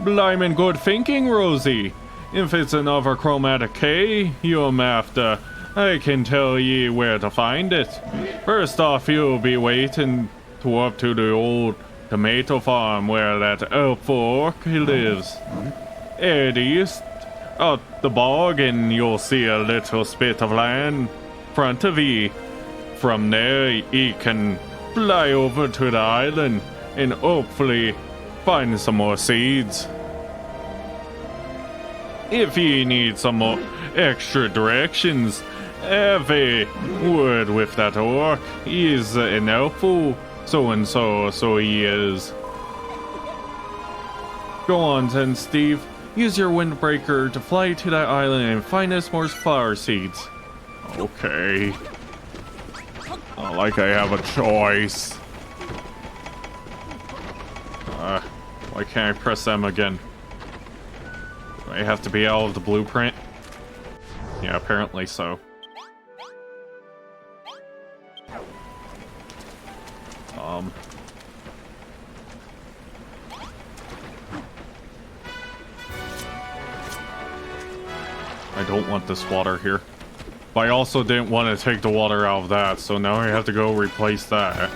Blimey good thinking, Rosie. If it's another chromatic K you're after, I can tell ye where to find it. First off, you'll be waiting to up to the old tomato farm where that helpful orc lives. Head east, out the bog, and you'll see a little spit of land front of ye. From there, ye can fly over to the island and hopefully find some more seeds. If ye need some more extra directions, have a word with that orc. He's an helpful so-and-so, so he is. Go on then, Steve. Use your windbreaker to fly to that island and find us more flower seeds. Okay. Not like I have a choice. Why can't I press M again? Do I have to be out of the blueprint? Yeah, apparently so. I don't want this water here. But I also didn't want to take the water out of that, so now I have to go replace that.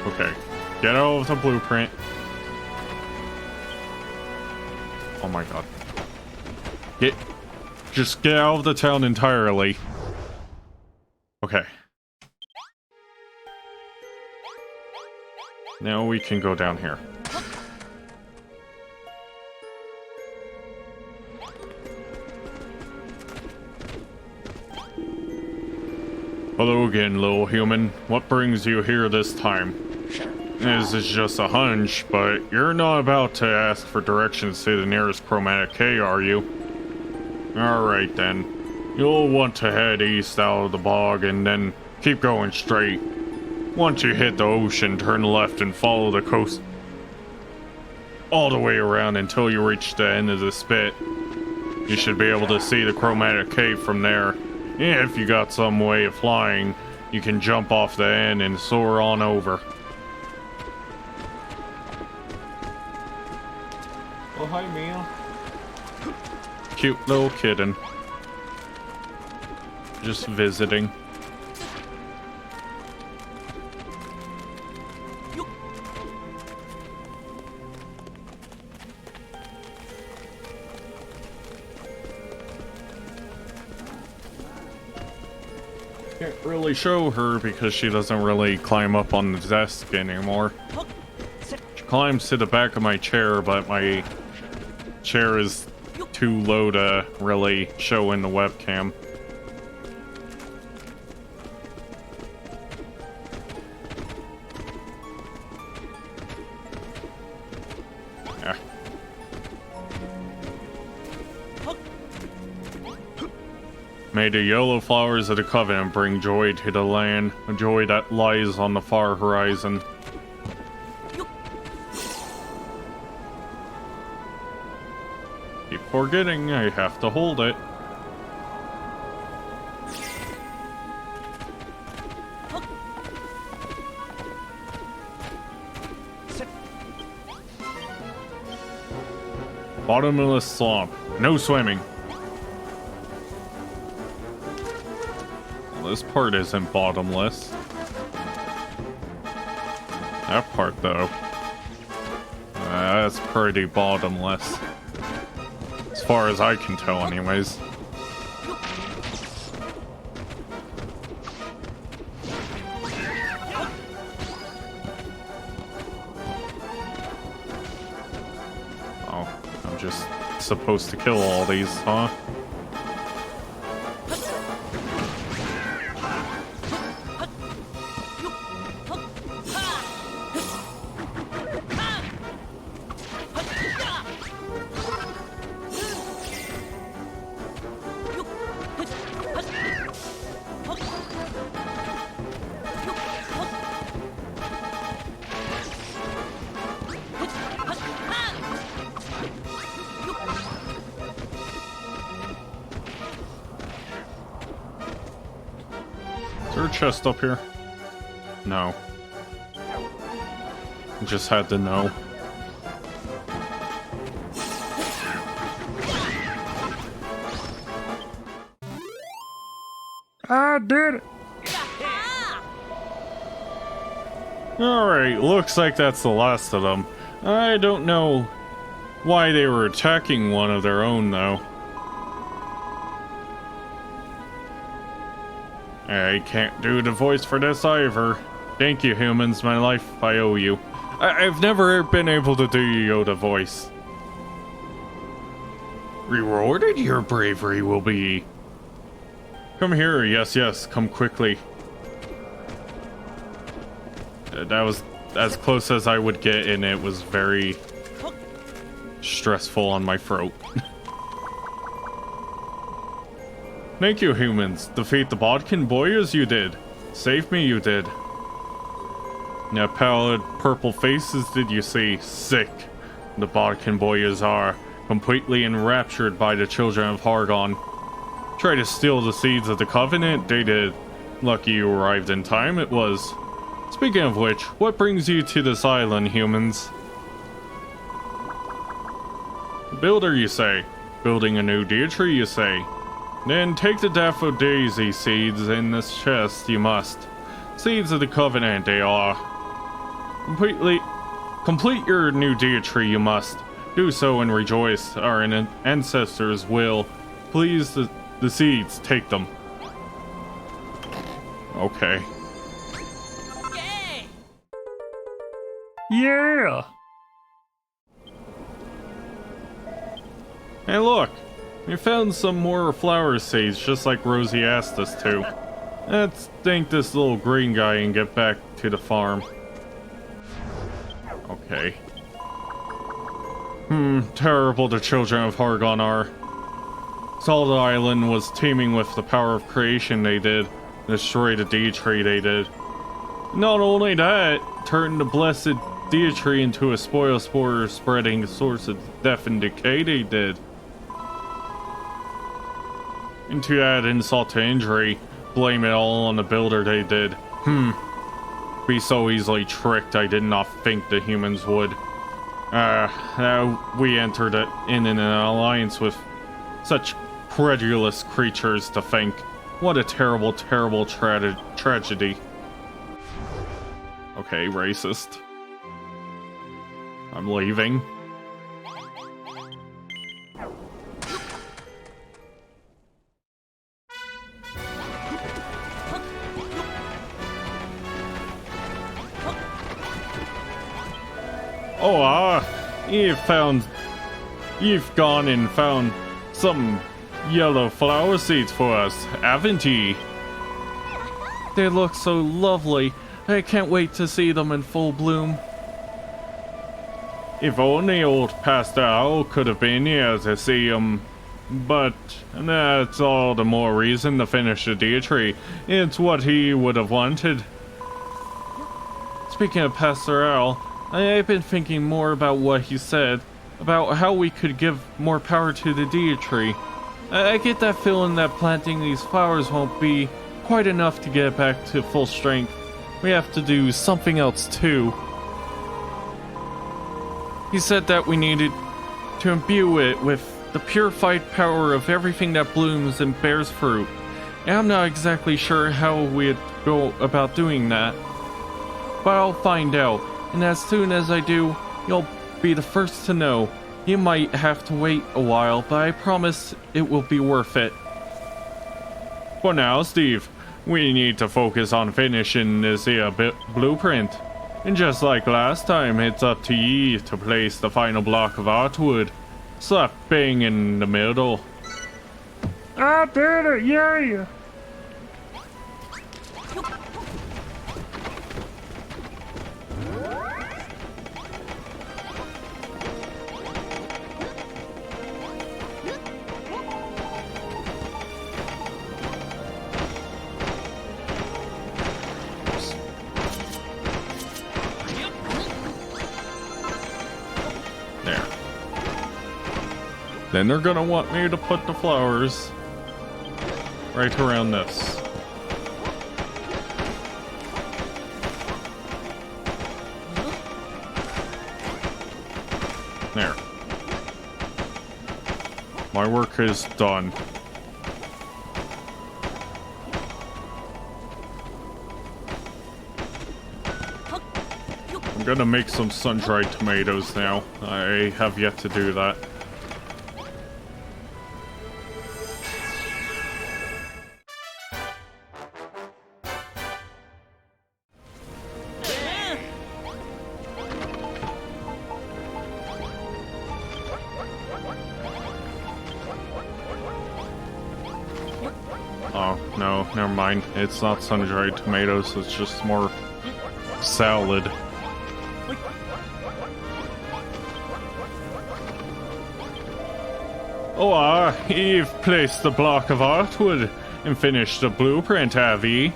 Okay, get out of the blueprint. Oh my god. Just get out of the town entirely. Okay. Now we can go down here. Hello again, little human. What brings you here this time? This is just a hunch, but you're not about to ask for directions to the nearest chromatic K, are you? Alright then. You'll want to head east out of the bog and then keep going straight. Once you hit the ocean, turn left and follow the coast all the way around until you reach the end of the spit. You should be able to see the chromatic cave from there. If you got some way of flying, You can jump off the end and soar on over. Oh, hi, Mia. Cute little kitten. Just visiting. Can't really show her because she doesn't really climb up on the desk anymore. She climbs to the back of my chair, but my chair is too low to really show in the webcam. Yeah. May the yellow flowers of the covenant bring joy to the land, a joy that lies on the far horizon. Keep forgetting I have to hold it. Bottomless swamp. No swimming. Well, this part isn't bottomless. That part, though. That's pretty bottomless. As far as I can tell, anyways. Oh, I'm just supposed to kill all these, huh? Is there a chest up here? No. Just had to know. I did it. Alright, looks like that's the last of them. I don't know why they were attacking one of their own, though. I can't do the voice for this either. Thank you, humans. My life I owe you. I've never been able to do Yoda voice. Rewarded your bravery will be. Come here, yes, yes, come quickly. That was as close as I would get, and it was very stressful on my throat. Thank you, humans. Defeat the Bodkin Boyers, you did. Save me, you did. Now, pallid purple faces did you see? Sick. The Bodkin Boyers are completely enraptured by the children of Hargon. Try to steal the seeds of the Covenant? They did. Lucky you arrived in time, it was. Speaking of which, what brings you to this island, humans? Builder, you say? Building a new Deitree, you say? Then take the Daffo Daisy seeds in this chest, you must. Seeds of the Covenant, they are. Complete your new Deitree, you must. Do so and rejoice. Our ancestors will. Please, the seeds, take them. Okay. Yeah. Hey, look! We found some more flower seeds, just like Rosie asked us to. Let's thank this little green guy and get back to the farm. Okay. Terrible the children of Hargon are. Solid Island was teeming with the power of creation they did. Destroy the Deitree they did. Not only that, turned the blessed Deitree into a spoil spore spreading source of death and decay they did. And to add insult to injury, blame it all on the builder they did. Be so easily tricked, I did not think the humans would. We entered in an alliance with such credulous creatures to think. What a terrible, terrible tragedy. Okay, racist. I'm leaving. Oh, you've gone and found some yellow flower seeds for us, haven't ye? They look so lovely. I can't wait to see them in full bloom. If only old Pastor Owl could have been here to see 'em. But that's all the more reason to finish the Deitree. It's what he would have wanted. Speaking of Pastor Owl, I've been thinking more about what he said, about how we could give more power to the Deitree. I get that feeling that planting these flowers won't be quite enough to get it back to full strength. We have to do something else too. He said that we needed to imbue it with the purified power of everything that blooms and bears fruit. And I'm not exactly sure how we'd go about doing that. But I'll find out, and as soon as I do, you'll be the first to know. You might have to wait a while, but I promise it will be worth it. For now, Steve, we need to focus on finishing this here blueprint. And just like last time, it's up to ye to place the final block of artwood. Slap bang in the middle. I did it, yay! There. Then they're gonna want me to put the flowers right around this. There. My work is done. I'm gonna make some sun-dried tomatoes now. I have yet to do that. Oh, no, never mind. It's not sun-dried tomatoes, it's just more salad. Oh, you've placed the block of artwood and finished the blueprint, have ye?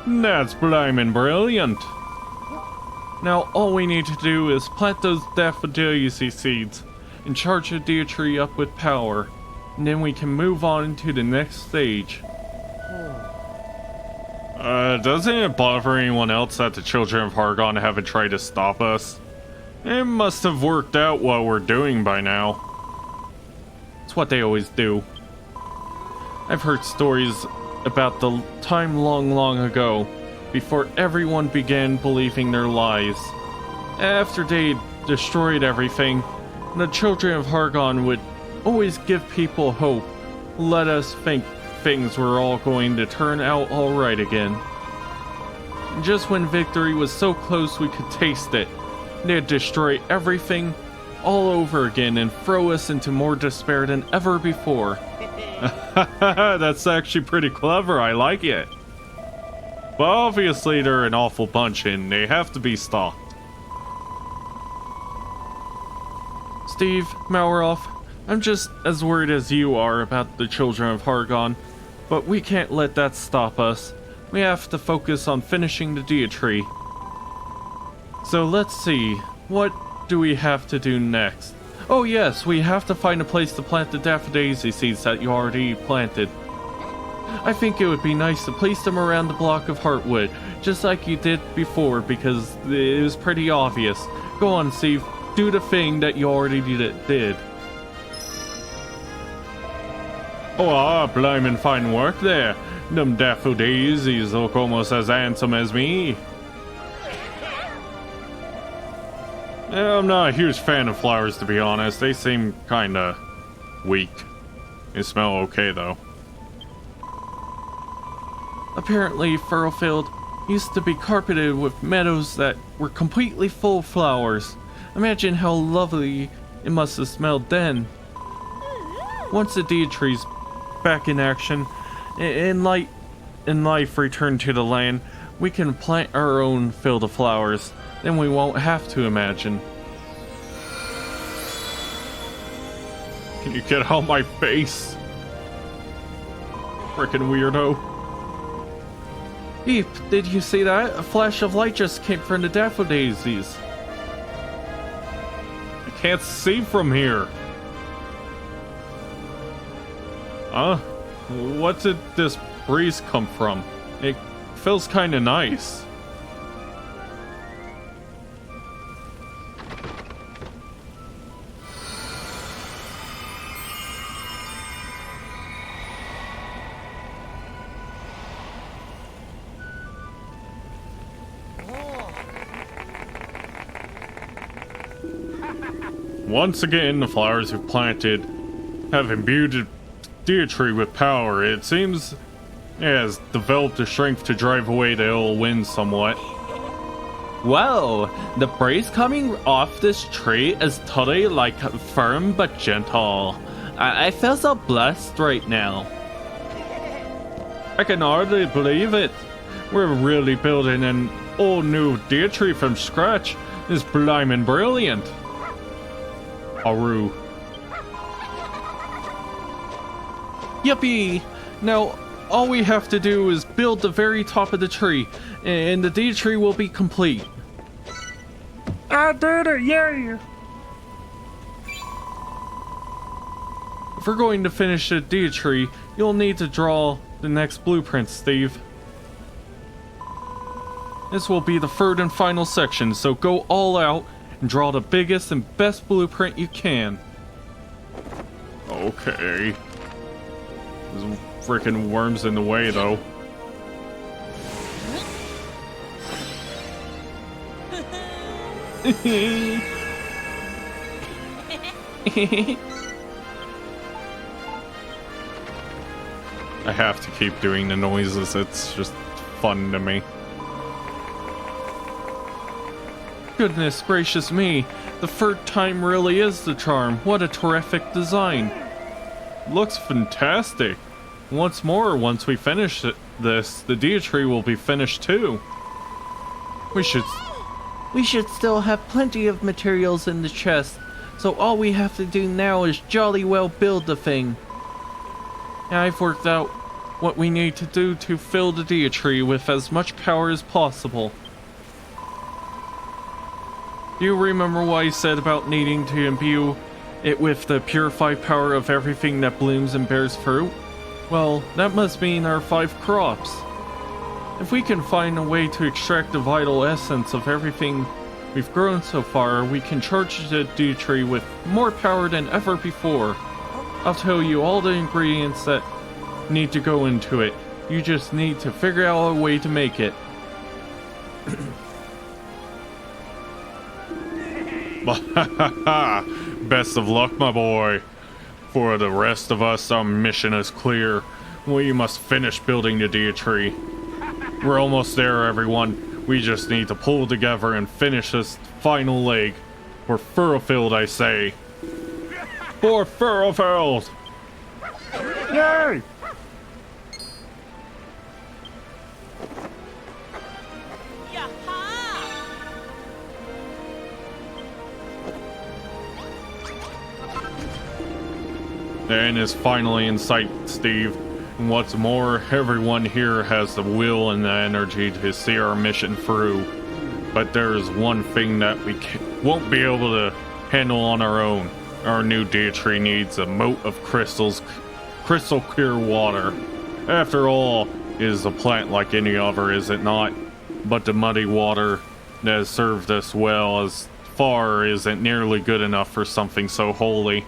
That's blimmin' brilliant. Now all we need to do is plant those daffodillias seeds and charge the Deitree up with power, and then we can move on to the next stage. Doesn't it bother anyone else that the children of Hargon haven't tried to stop us? It must have worked out what we're doing by now. It's what they always do. I've heard stories about the time long, long ago, before everyone began believing their lies. After they destroyed everything, the children of Hargon would always give people hope, let us think things were all going to turn out alright again. Just when victory was so close we could taste it, they'd destroy everything all over again and throw us into more despair than ever before. That's actually pretty clever, I like it. But obviously they're an awful bunch and they have to be stopped. Steve, Malroth, I'm just as worried as you are about the children of Hargon, but we can't let that stop us. We have to focus on finishing the Deitree. So let's see, what do we have to do next? Oh yes, we have to find a place to plant the daffodillias seeds that you already planted. I think it would be nice to place them around the block of Heartwood, just like you did before, because it was pretty obvious. Go on, Steve. Do the thing that you already did. Oh, blimey, fine work there. Them daffodils look almost as handsome as me. I'm not a huge fan of flowers, to be honest. They seem kinda weak. They smell okay, though. Apparently, Furrowfield used to be carpeted with meadows that were completely full of flowers. Imagine how lovely it must have smelled then. Once the deed tree's back in action, and life returned to the land, we can plant our own field of flowers. Then we won't have to imagine. Can you get out my face? Frickin' weirdo. Eep, did you see that? A flash of light just came from the daffodils. I can't see from here. Huh? What did this breeze come from? It feels kinda nice. Once again, the flowers we've planted have imbued the deer tree with power. It seems it has developed the strength to drive away the ill wind somewhat. Whoa, the breeze coming off this tree is totally like firm but gentle. I feel so blessed right now. I can hardly believe it. We're really building an all new deer tree from scratch. It's blimmin' brilliant. Aru. Yippee! Now, all we have to do is build the very top of the tree, and the deed tree will be complete. I did it, yay! If we're going to finish the deed tree, you'll need to draw the next blueprint, Steve. This will be the third and final section, so go all out and draw the biggest and best blueprint you can. Okay. There's frickin' worms in the way, though. I have to keep doing the noises. It's just fun to me. Goodness gracious me, the third time really is the charm. What a terrific design. Looks fantastic. Once we finish this, the deer tree will be finished too. We should still have plenty of materials in the chest, so all we have to do now is jolly well build the thing. I've worked out what we need to do to fill the deer tree with as much power as possible. Do you remember what I said about needing to imbue it with the purified power of everything that blooms and bears fruit? Well, that must mean our 5 crops. If we can find a way to extract the vital essence of everything we've grown so far, we can charge the deer tree with more power than ever before. I'll tell you all the ingredients that need to go into it. You just need to figure out a way to make it. Best of luck, my boy. For the rest of us, our mission is clear. We must finish building the deer tree. We're almost there, everyone. We just need to pull together and finish this final leg. For Furrowfield, I say. For Furrowfield! Yay! The end is finally in sight, Steve. And what's more, everyone here has the will and the energy to see our mission through. But there is one thing that we won't be able to handle on our own. Our new deer tree needs a moat of crystal clear water. After all, it is a plant like any other, is it not? But the muddy water that has served us well as far isn't nearly good enough for something so holy.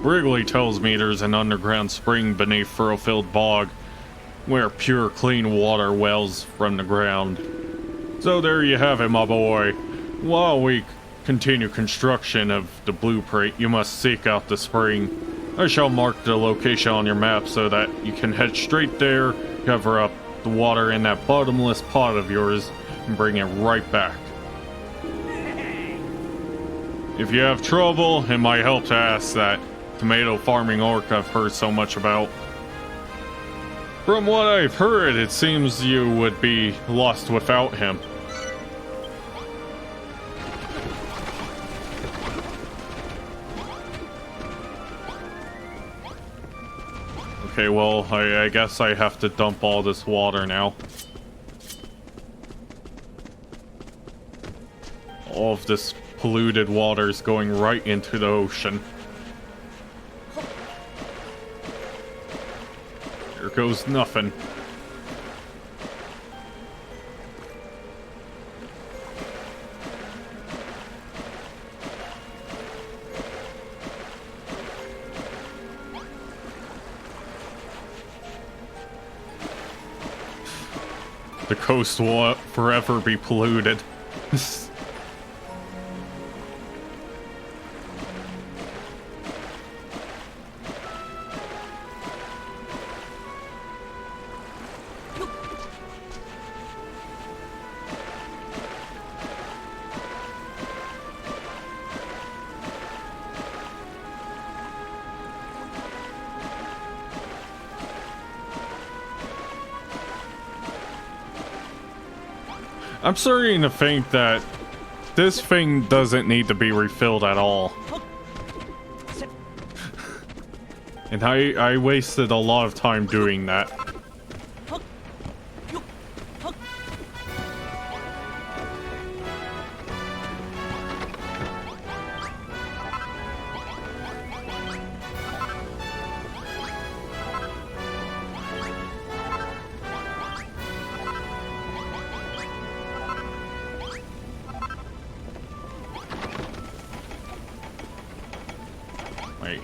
Wrigley tells me there's an underground spring beneath Furrowfield Bog where pure clean water wells from the ground. So there you have it, my boy. While we continue construction of the blueprint, you must seek out the spring. I shall mark the location on your map so that you can head straight there, cover up the water in that bottomless pot of yours, and bring it right back. If you have trouble, it might help to ask that tomato farming orc I've heard so much about. From what I've heard, it seems you would be lost without him. Okay, well, I guess I have to dump all this water now. All of this polluted water is going right into the ocean. Here goes nothing. The coast will forever be polluted. I'm starting to think that this thing doesn't need to be refilled at all. And I wasted a lot of time doing that. Wait.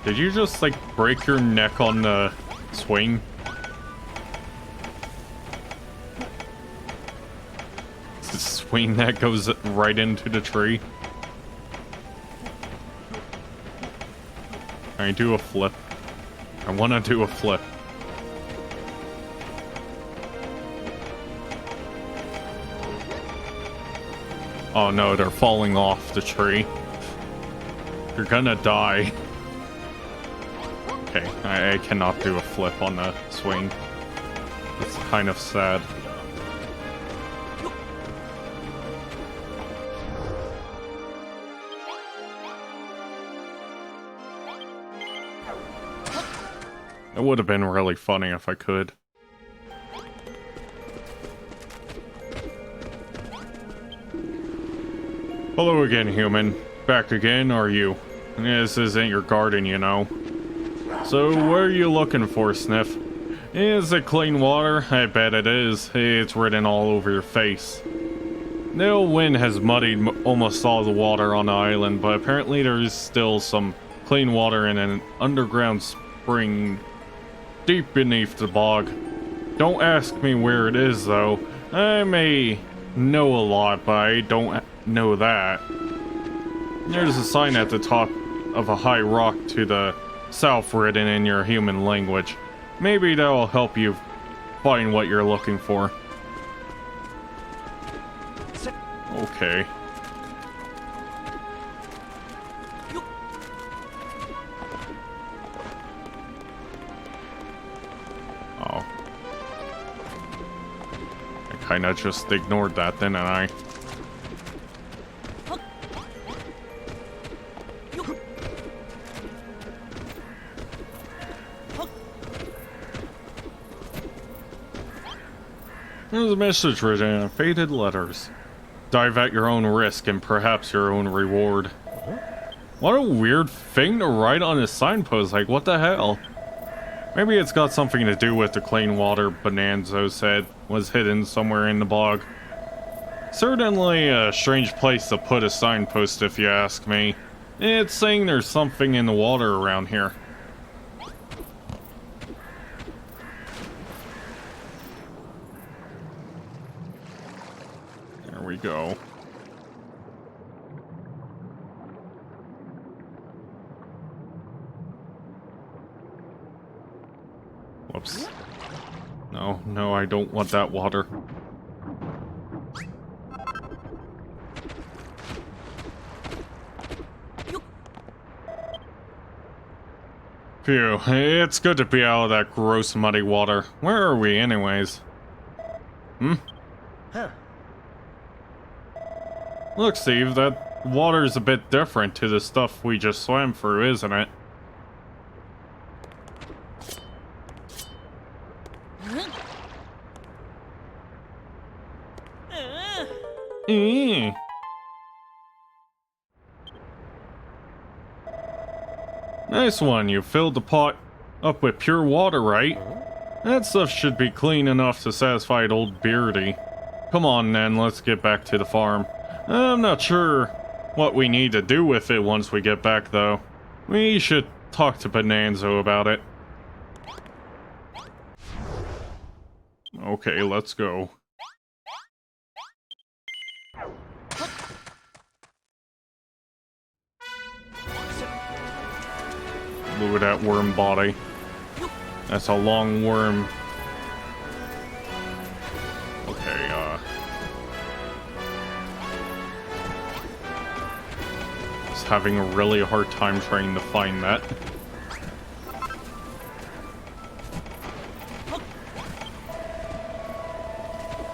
Did you just, like, break your neck on the swing? It's the swing that goes right into the tree. Alright, do a flip. I want to do a flip. Oh no, they're falling off the tree. You're gonna die. Okay, I cannot do a flip on the swing. It's kind of sad. It would have been really funny if I could. Hello again, human. Back again, are you? This isn't your garden, you know. So, what are you looking for, Sniff? Is it clean water? I bet it is. It's written all over your face. No wind has muddied almost all the water on the island, but apparently there is still some clean water in an underground spring deep beneath the bog. Don't ask me where it is, though. I may know a lot, but I don't know that. There's a sign at the top of a high rock to the south written in your human language. Maybe that'll help you find what you're looking for. Okay. Oh. I kinda just ignored that, didn't I? There's a message written in faded letters. Dive at your own risk and perhaps your own reward. What a weird thing to write on a signpost, like what the hell? Maybe it's got something to do with the clean water Bonanzo said was hidden somewhere in the bog. Certainly a strange place to put a signpost if you ask me. It's saying there's something in the water around here. There we go. Whoops. No, no, I don't want that water. Phew, it's good to be out of that gross muddy water. Where are we anyways? Huh. Look, Steve, that water's a bit different to the stuff we just swam through, isn't it? Eh. Nice one, you filled the pot up with pure water, right? That stuff should be clean enough to satisfy old Beardy. Come on then, let's get back to the farm. I'm not sure what we need to do with it once we get back, though. We should talk to Bonanzo about it. Okay, let's go. Look at that worm body. That's a long worm. Okay, just having a really hard time trying to find that.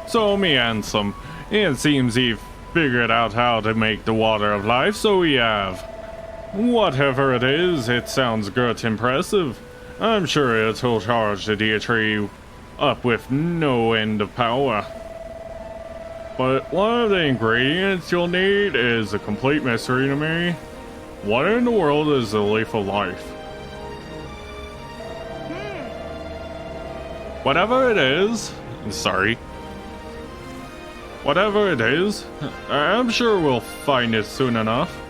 So, me handsome, it seems you've figured out how to make the water of life, so we have. Whatever it is, it sounds good impressive. I'm sure it'll charge the Deitree up with no end of power. But one of the ingredients you'll need is a complete mystery to me. What in the world is the leaf of life? Whatever it is, sorry. Whatever it is, I'm sure we'll find it soon enough.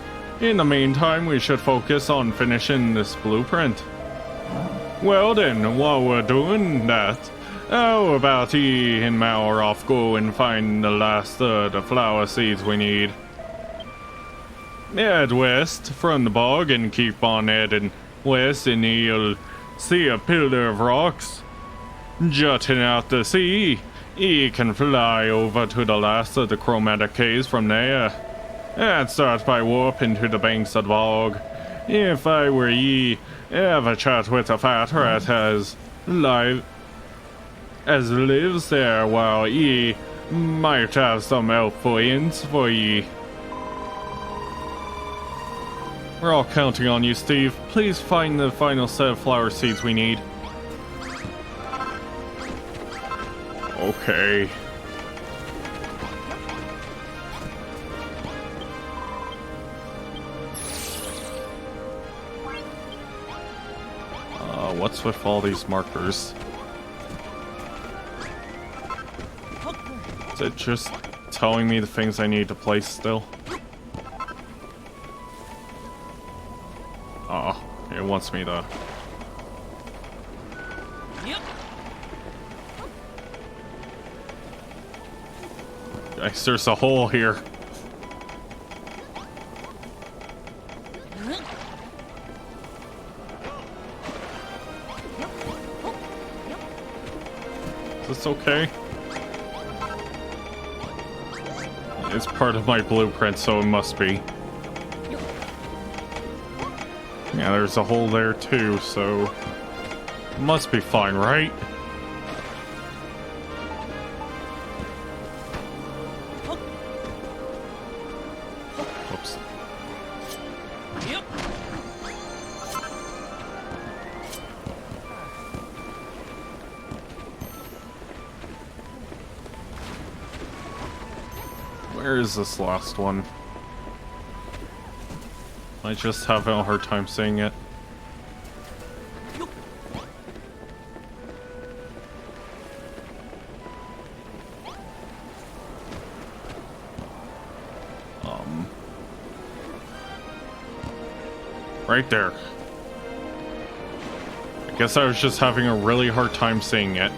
In the meantime, we should focus on finishing this blueprint. Well then, while we're doing that, how about he and Malroth go and find the last of the flower seeds we need? Head west from the bog and keep on heading west and you'll see a pillar of rocks jutting out the sea. He can fly over to the last of the chromatic caves from there. And start by warping to the banks of the bog. If I were ye, have a chat with a fat rat as lives there, while ye might have some helpful hints for ye. We're all counting on you, Steve. Please find the final set of flower seeds we need. Okay. What's with all these markers? Is it just telling me the things I need to place still? Oh, it wants me to... Yikes, there's a hole here. Is this okay? It's part of my blueprint, so it must be. Yeah, there's a hole there too, so... it must be fine, right? Whoops. Where is this last one? I just have a hard time saying it. Right there. I guess I was just having a really hard time saying it.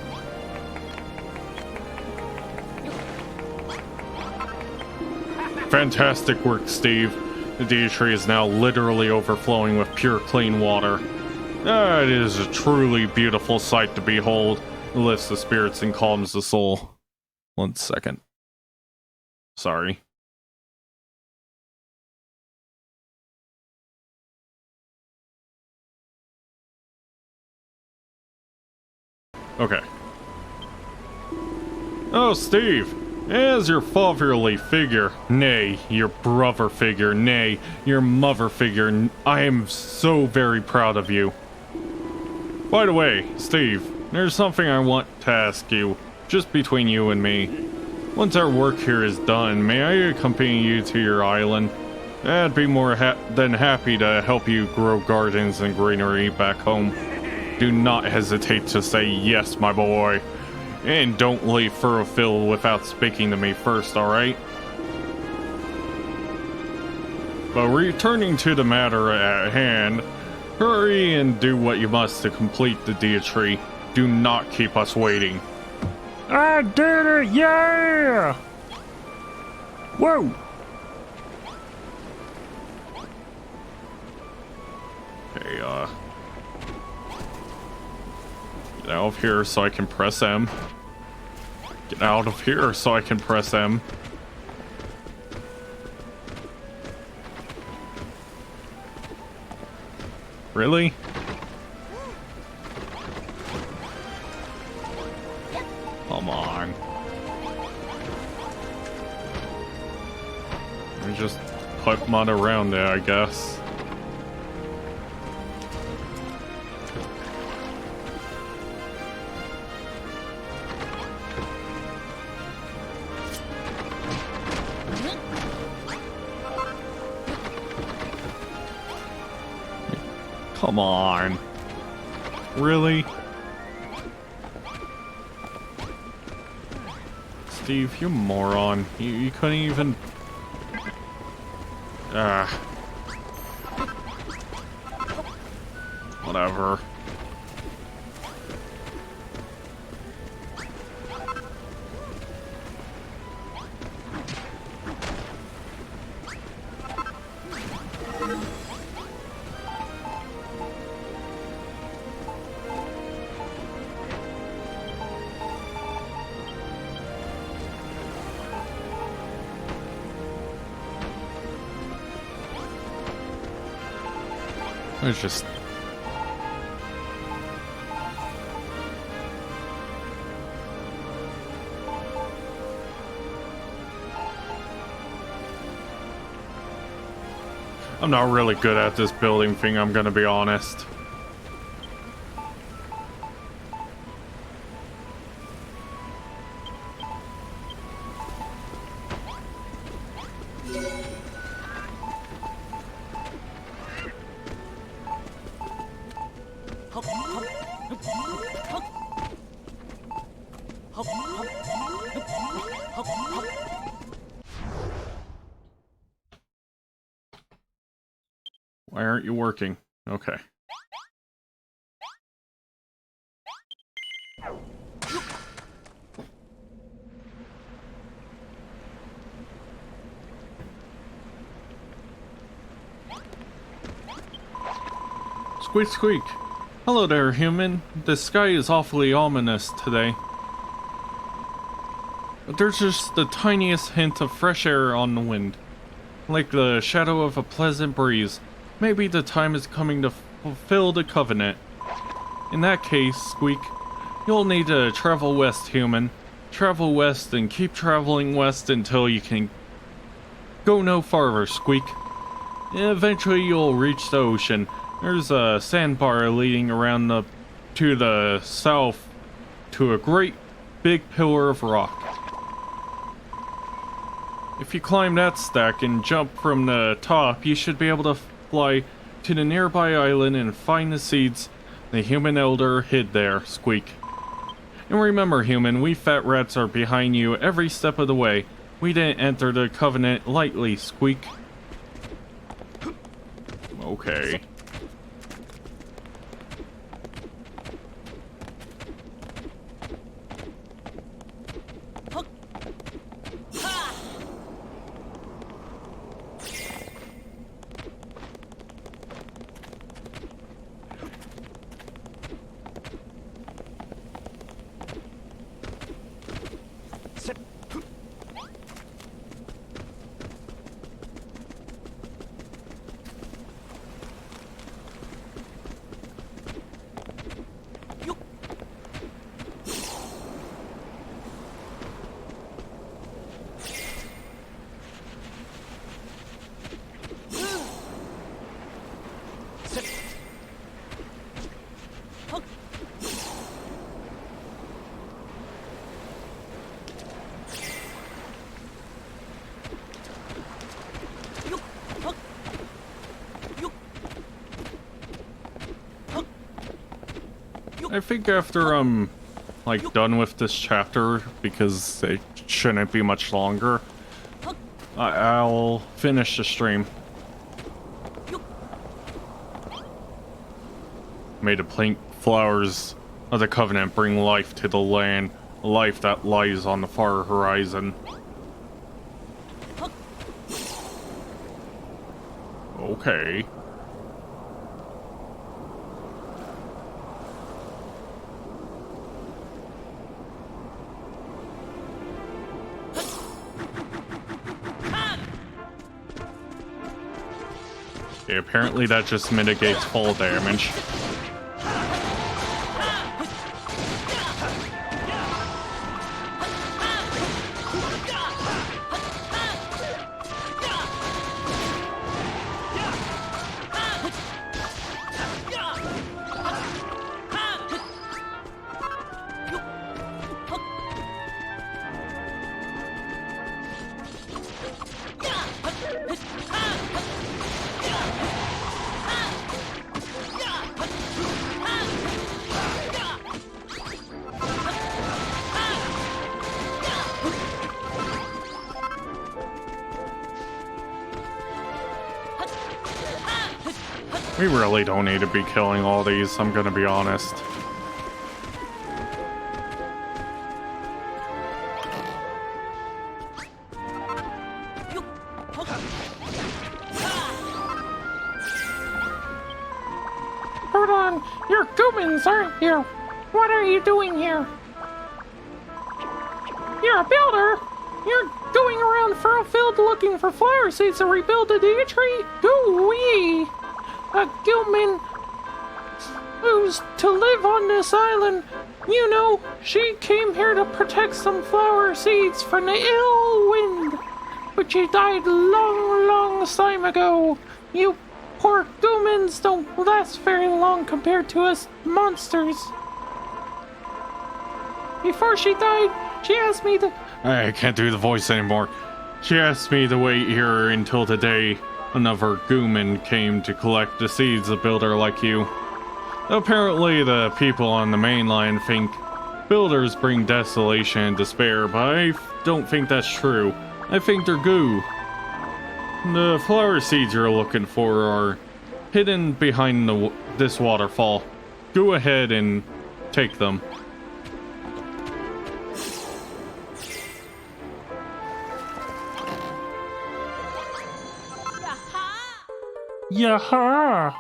Fantastic work, Steve. The Deity is now literally overflowing with pure clean water. It is a truly beautiful sight to behold. It lifts the spirits and calms the soul. 1 second. Sorry. Okay. Oh, Steve! As your fatherly figure, nay, your brother figure, nay, your mother figure, I am so very proud of you. By the way, Steve, there's something I want to ask you, just between you and me. Once our work here is done, may I accompany you to your island? I'd be more than happy to help you grow gardens and greenery back home. Do not hesitate to say yes, my boy. And don't leave Furrowfield without speaking to me first, alright? But returning to the matter at hand, hurry and do what you must to complete the Deity. Do not keep us waiting. I did it, yeah! Whoa! Okay, get out of here so I can press M. Get out of here so I can press M. Really? Come on. Let me just put mud around it, I guess. Come on. Really? Steve, you moron. You couldn't even... Whatever. It's just... I'm not really good at this building thing, I'm gonna be honest. Why aren't you working? Okay. Squeak, squeak. Hello there, human. The sky is awfully ominous today. But there's just the tiniest hint of fresh air on the wind. Like the shadow of a pleasant breeze. Maybe the time is coming to fulfill the covenant. In that case, Squeak, you'll need to travel west, human. Travel west and keep traveling west until you can go no farther, Squeak. Eventually you'll reach the ocean. There's a sandbar leading around to the south to a great big pillar of rock. If you climb that stack and jump from the top, you should be able to fly to the nearby island and find the seeds the human elder hid there, Squeak. And remember, human, we fat rats are behind you every step of the way. We didn't enter the covenant lightly, Squeak. Okay. I think after I'm like done with this chapter, because it shouldn't be much longer, I'll finish the stream. May the pink flowers of the covenant bring life to the land, life that lies on the far horizon. Okay. Okay, apparently that just mitigates fall damage. We really don't need to be killing all these, I'm gonna be honest. Hold on, you're Goomans, aren't you? What are you doing here? You're a builder? You're going around Furrowfield looking for flower seeds to rebuild the Dea tree? Goo-wee! A Gooman who's to live on this island. You know, she came here to protect some flower seeds from the ill wind. But she died long, long time ago. You poor Goomans don't last very long compared to us monsters. Before she died, she asked me to... I can't do the voice anymore. She asked me to wait here until today another Gooman came to collect the seeds of builder like you. Apparently the people on the main line think builders bring desolation and despair, but I don't think that's true. I think they're goo. The flower seeds you're looking for are hidden behind this waterfall. Go ahead and take them. Yaha!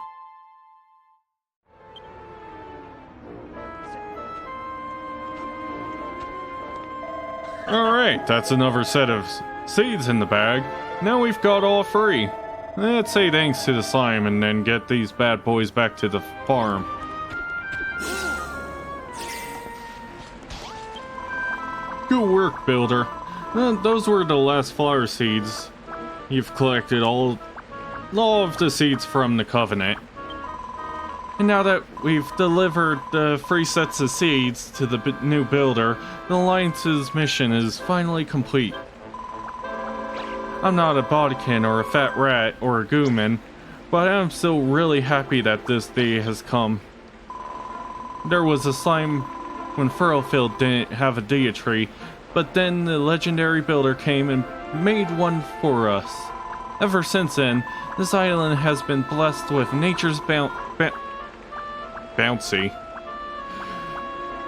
Alright, that's another set of seeds in the bag. Now we've got all three. Let's say thanks to the slime and then get these bad boys back to the farm. Good work, builder. Those were the last flower seeds. You've collected all of the seeds from the Covenant. And now that we've delivered the 3 sets of seeds to the new builder, the Alliance's mission is finally complete. I'm not a bodkin or a fat rat or a gooman. but I'm still really happy that this day has come. There was a time when Furlfield didn't have a Deity, but then the legendary builder came and made one for us. Ever since then, this island has been blessed with nature's bouncy.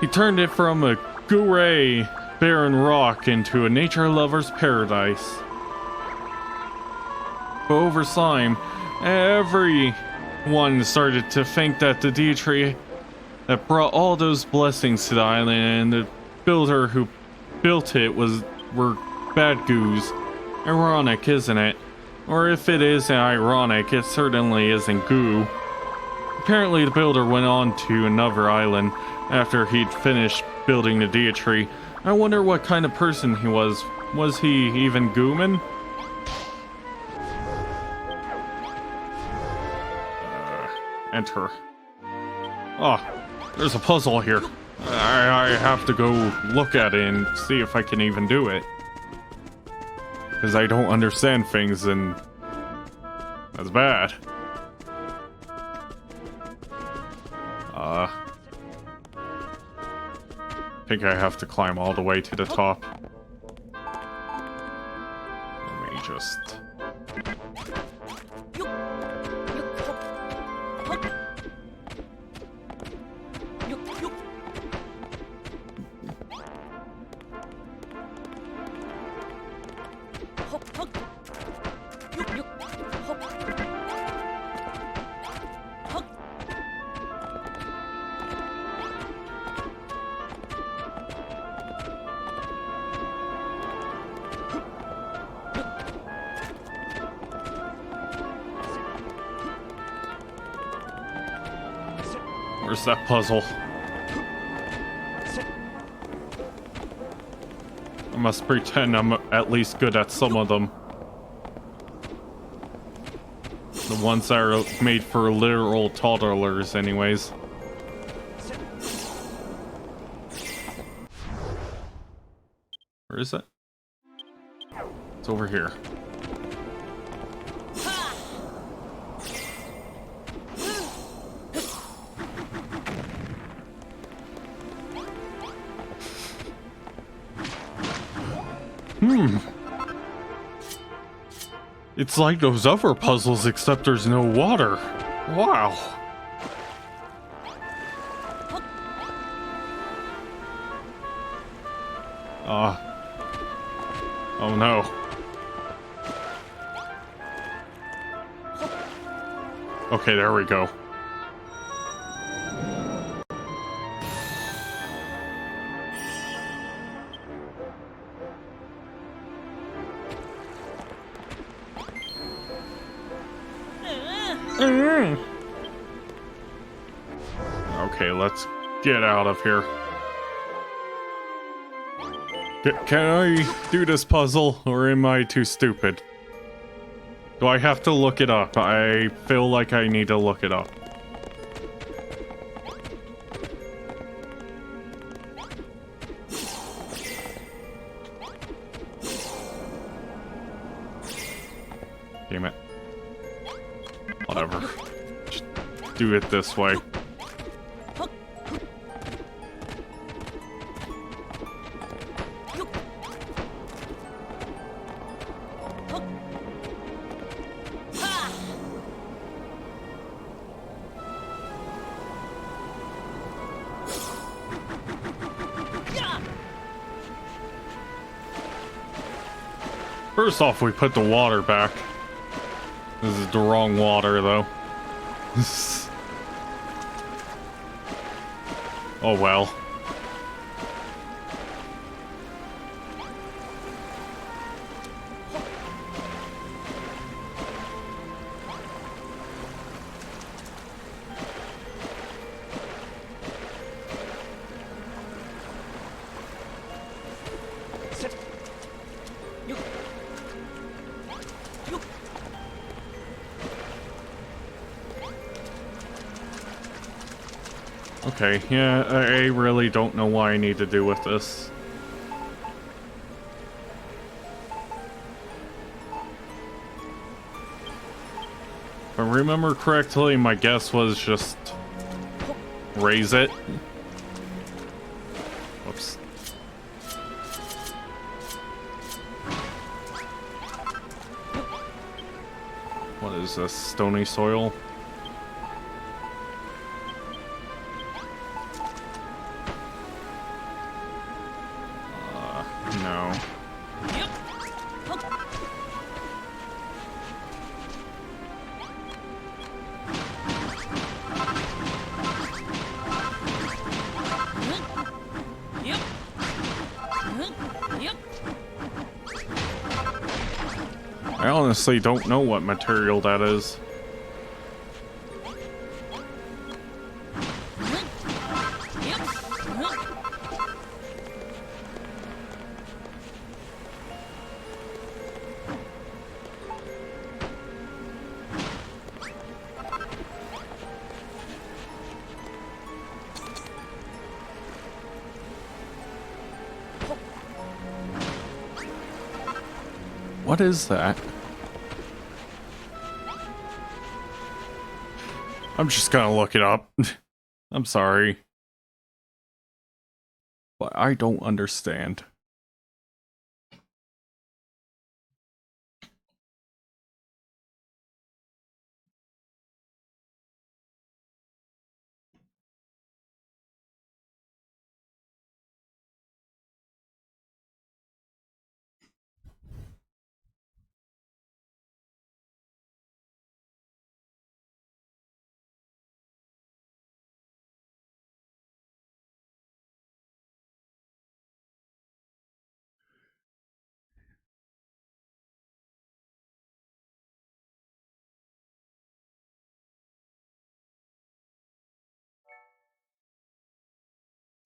He turned it from a gray, barren rock into a nature lover's paradise. But over time, everyone started to think that the Deity that brought all those blessings to the island and the builder who built it were bad goos. Ironic, isn't it? Or if it isn't ironic, it certainly isn't goo. Apparently the builder went on to another island after he'd finished building the Deity. I wonder what kind of person he was. Was he even gooman? Enter. Oh, there's a puzzle here. I have to go look at it and see if I can even do it. Because I don't understand things, and that's bad. I think I have to climb all the way to the top. Let me just... Where's that puzzle? I must pretend I'm at least good at some of them. The ones that are made for literal toddlers, anyways. Where is it? It's over here. It's like those other puzzles, except there's no water. Wow. Oh no. Okay, there we go. Okay, let's get out of here. Can I do this puzzle, or am I too stupid? Do I have to look it up? I feel like I need to look it up. Damn it. Whatever. Just do it this way. First off, we put the water back. This is the wrong water, though. Oh well. Okay, yeah, I really don't know what I need to do with this. If I remember correctly, my guess was just raise it. Whoops. What is this? Stony soil? No. I honestly don't know what material that is. What is that? I'm just gonna look it up. I'm sorry. But I don't understand.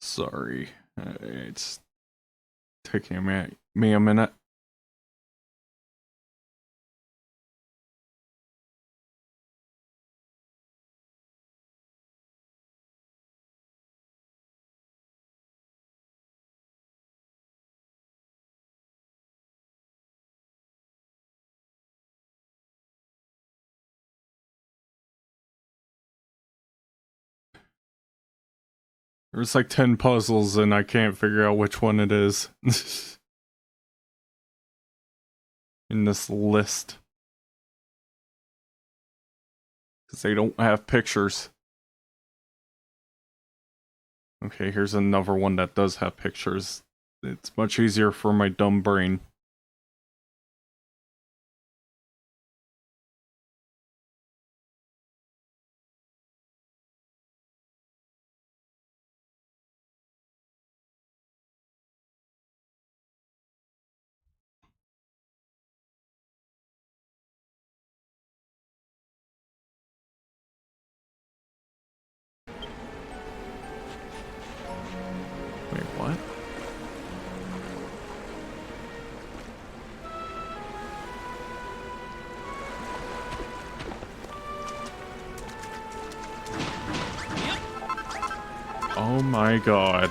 Sorry. It's taking me a minute. There's like 10 puzzles and I can't figure out which one it is. In this list. Because they don't have pictures. Okay, here's another one that does have pictures. It's much easier for my dumb brain. Wait, what? Oh my god.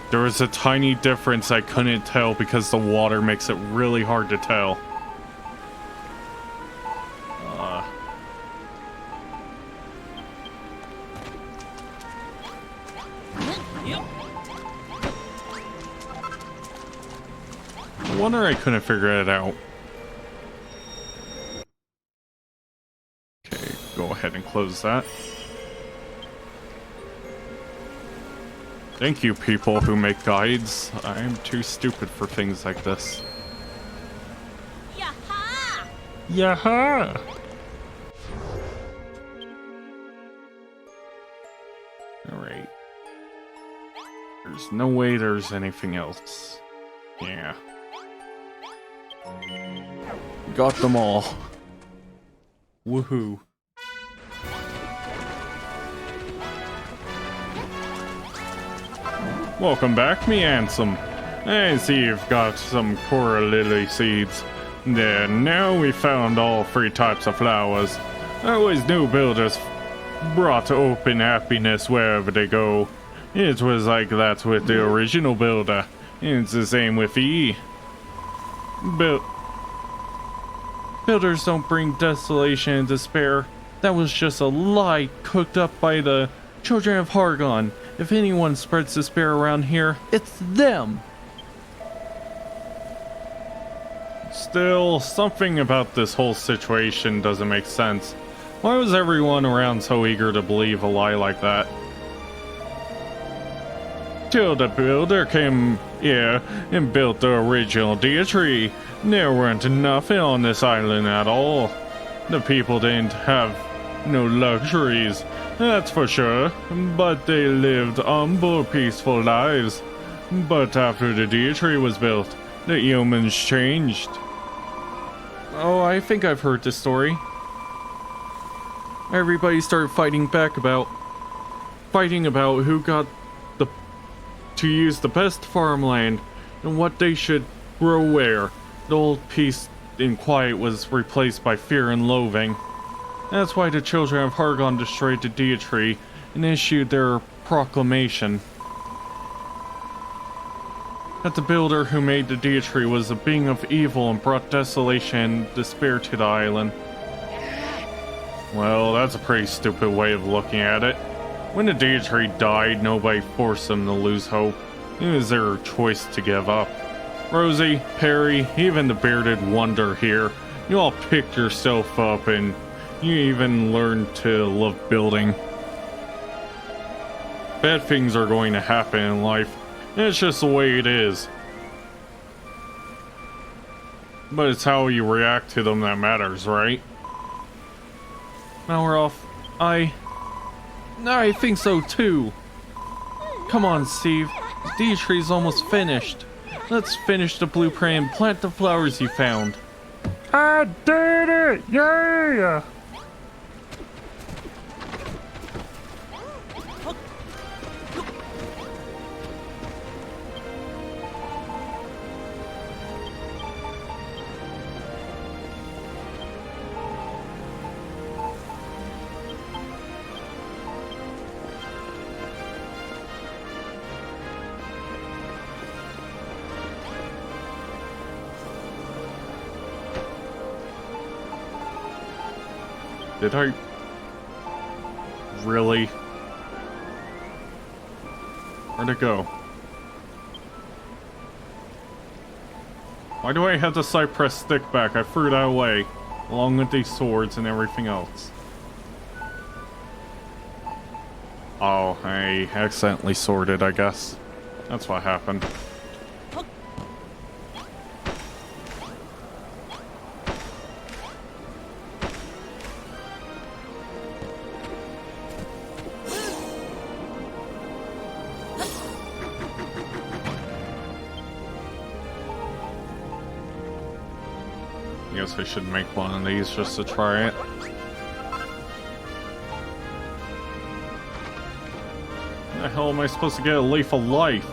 There was a tiny difference I couldn't tell because the water makes it really hard to tell. No wonder I couldn't figure it out. Okay, go ahead and close that. Thank you, people who make guides. I'm too stupid for things like this. Yaha! Yaha! Alright. There's no way there's anything else. Yeah. Got them all. Woohoo. Welcome back, me handsome. I see you've got some coral lily seeds. There, now we found all 3 types of flowers. I always knew builders brought open happiness wherever they go. It was like that with the original builder. It's the same with E. Builders don't bring desolation and despair. That was just a lie cooked up by the children of Hargon. If anyone spreads despair around here, it's them. Still, something about this whole situation doesn't make sense. Why was everyone around so eager to believe a lie like that? Till the builder came here and built the original Deitree, there weren't nothing on this island at all. The people didn't have no luxuries, that's for sure, but they lived humble, peaceful lives. But after the Deitree was built, the humans changed. Oh, I think I've heard this story. Everybody started fighting about who got to use the best farmland and what they should grow where. The old peace and quiet was replaced by fear and loathing. That's why the children of Hargon destroyed the Deitree and issued their proclamation that the builder who made the Deitree was a being of evil and brought desolation and despair to the island. Well, that's a pretty stupid way of looking at it. When the Deitree died, nobody forced them to lose hope. It was their choice to give up. Rosie, Perry, even the bearded wonder here, you all picked yourself up and you even learned to love building. Bad things are going to happen in life. It's just the way it is. But it's how you react to them that matters, right? Now we're off. I think so too. Come on, Steve. The Deitree's almost finished. Let's finish the blueprint and plant the flowers you found. I did it! Yeah! Did I really? Where'd it go? Why do I have the cypress stick back? I threw that away, along with these swords and everything else. Oh, I accidentally sorted, I guess. That's what happened. Guess I should make one of these just to try it. How the hell am I supposed to get a leaf of life?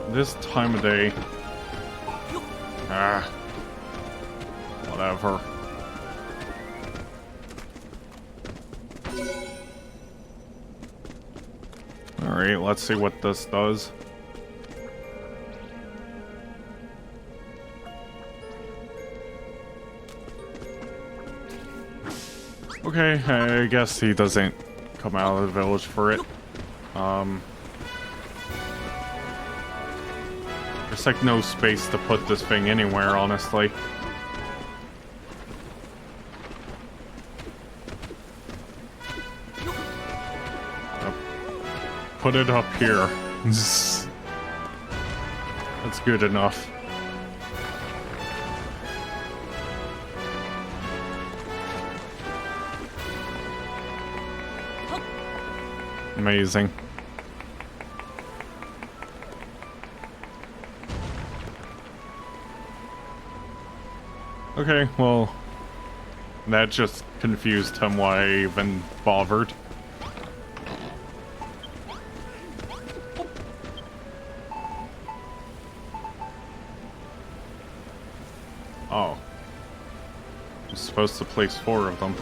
This time of day. Ah. Whatever. Alright, let's see what this does. Okay, I guess he doesn't come out of the village for it. There's like no space to put this thing anywhere, honestly. Put it up here. That's good enough. Amazing. Okay, well, that just confused him why I even bothered. Oh. I'm supposed to place 4 of them.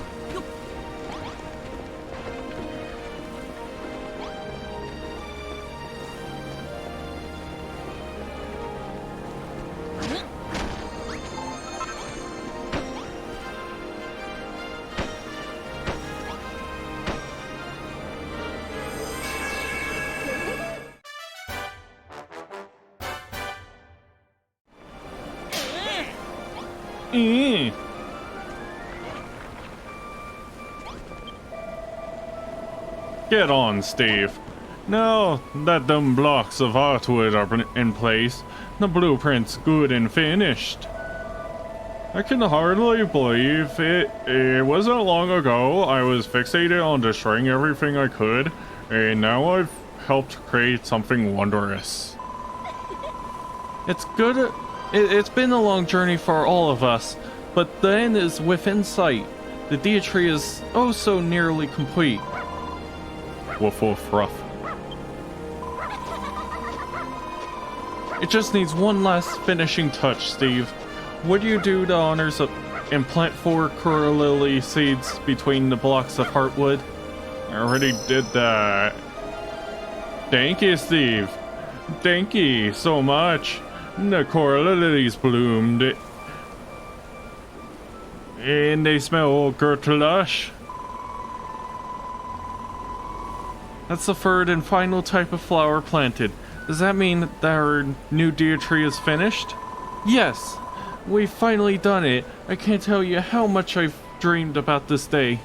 Eh. Get on, Steve. Now that them blocks of heartwood are in place, the blueprint's good and finished. I can hardly believe it. It wasn't long ago I was fixated on destroying everything I could, and now I've helped create something wondrous. It's good. It's been a long journey for all of us, but the end is within sight. The Dia Tree is oh so nearly complete. Woof woof rough. It just needs one last finishing touch, Steve. Would you do the honors of and plant 4 Kura Lily seeds between the blocks of heartwood? I already did that. Thank you, Steve. Thank you so much. The coral lilies bloomed. And they smell good lush. That's the third and final type of flower planted. Does that mean that our new Dia Tree is finished? Yes, we've finally done it. I can't tell you how much I've dreamed about this day.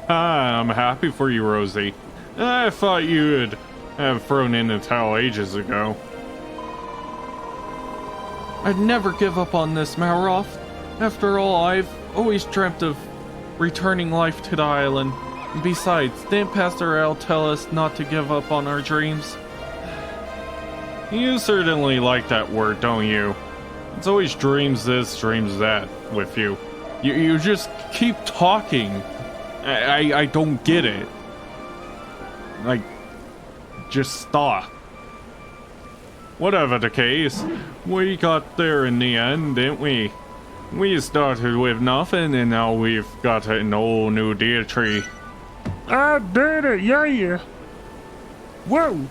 I'm happy for you, Rosie. I thought you'd have thrown in the towel ages ago. I'd never give up on this, Malroth. After all, I've always dreamt of returning life to the island. And besides, didn't Pastor Al tell us not to give up on our dreams? You certainly like that word, don't you? It's always dreams this, dreams that with you. You just keep talking. I don't get it. Like, just stop. Whatever the case, we got there in the end, didn't we? We started with nothing and now we've got an old new Dia Tree. I did it, yeah. Whoa.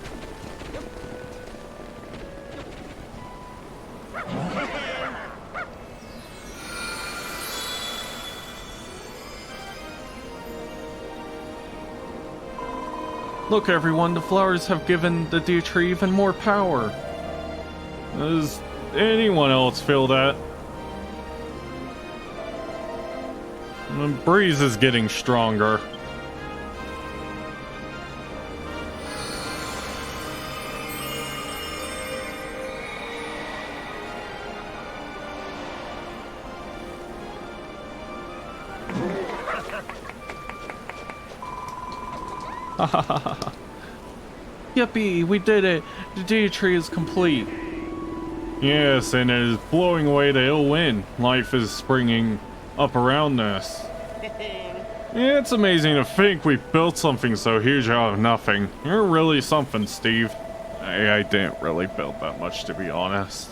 Look, everyone, the flowers have given the Dia Tree even more power. Does anyone else feel that? The breeze is getting stronger. Yippee, we did it! The Dia Tree is complete. Yes, and it is blowing away the ill wind. Life is springing up around us. It's amazing to think we built something so huge out of nothing. You're really something, Steve. I didn't really build that much, to be honest.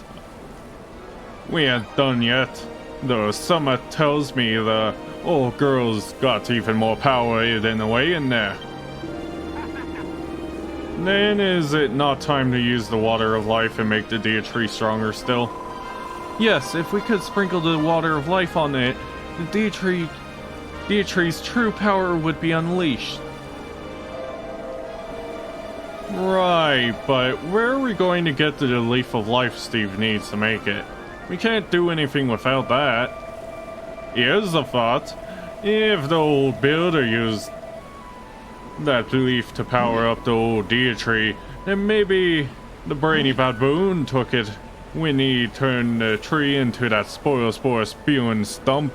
We ain't done yet. Though Summer tells me the old girl's got even more power hidden away in there. Then is it not time to use the water of life and make the Dia Tree stronger still? Yes, if we could sprinkle the water of life on it, the Dia Tree's true power would be unleashed. Right, but where are we going to get the leaf of life Steve needs to make it? We can't do anything without that. Here's a thought. If the old builder used that leaf to power up the old Dia Tree, then maybe the brainy baboon took it when he turned the tree into that spore spewing stump.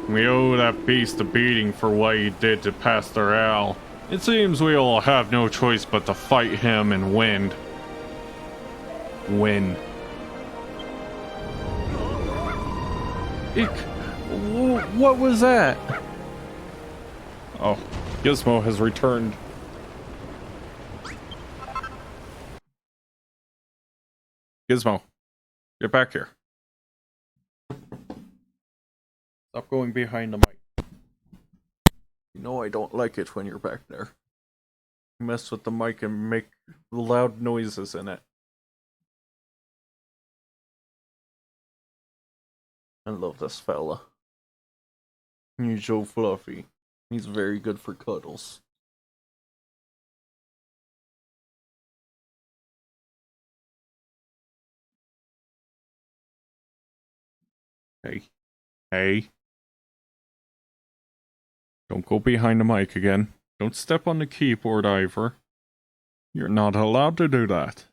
We owe that beast a beating for what he did to Pastor Al. It seems we all have no choice but to fight him and win. What was that? Oh, Gizmo has returned. Gizmo, get back here. Stop going behind the mic. You know I don't like it when you're back there. You mess with the mic and make loud noises in it. I love this fella. He's so fluffy. He's very good for cuddles. Hey. Hey. Don't go behind the mic again. Don't step on the keyboard, Ivor. You're not allowed to do that.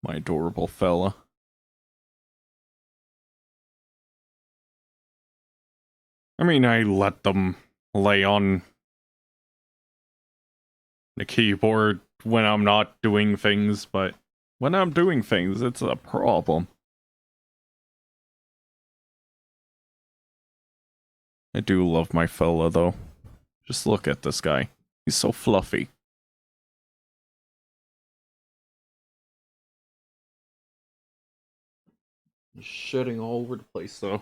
My adorable fella. I mean, I let them lay on the keyboard when I'm not doing things, but when I'm doing things, it's a problem. I do love my fella, though. Just look at this guy. He's so fluffy. He's shitting all over the place, though.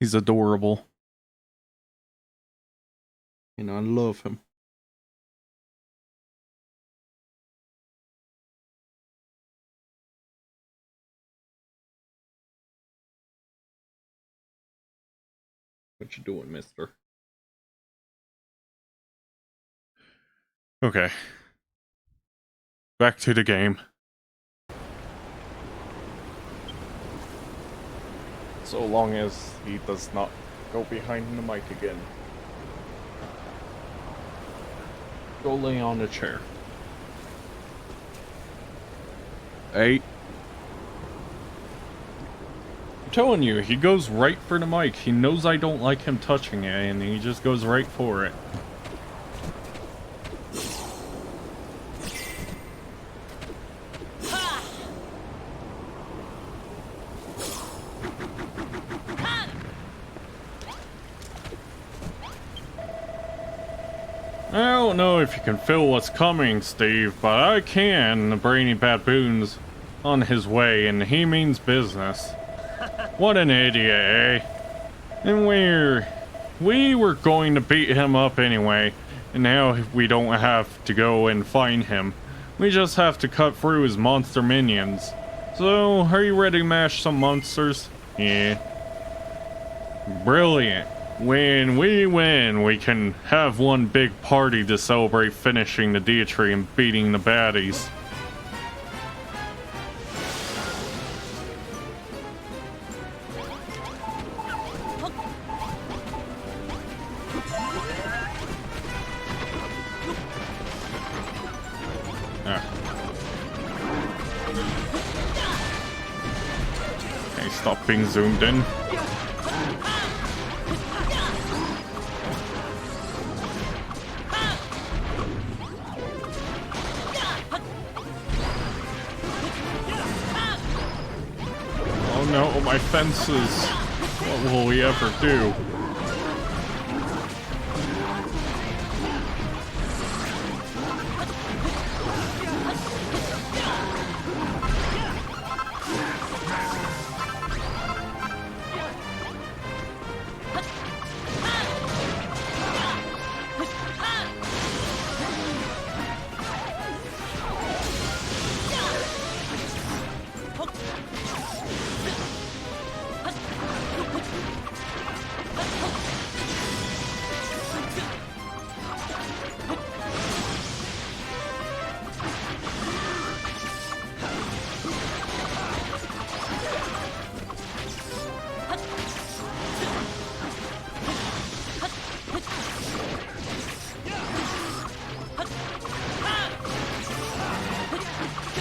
He's adorable. And I love him. What you doing, mister? Okay. Back to the game. So long as he does not go behind the mic again. Go lay on the chair. Hey. I'm telling you, he goes right for the mic. He knows I don't like him touching it, and he just goes right for it. I don't know if you can feel what's coming, Steve, but I can. The brainy baboon's on his way, and he means business. What an idiot, eh? And we were going to beat him up anyway, and now we don't have to go and find him. We just have to cut through his monster minions. So, are you ready to mash some monsters? Yeah. Brilliant. When we win, we can have one big party to celebrate finishing the Deitree and beating the baddies. Okay, stop being zoomed in. Oh no, my fences. What will we ever do?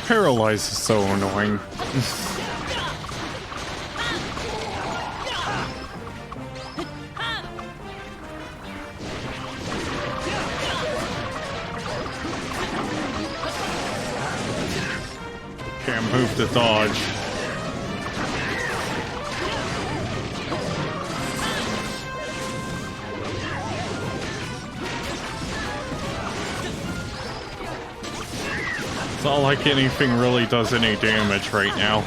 Paralyze is so annoying. Can't move to dodge. It's not like anything really does any damage right now.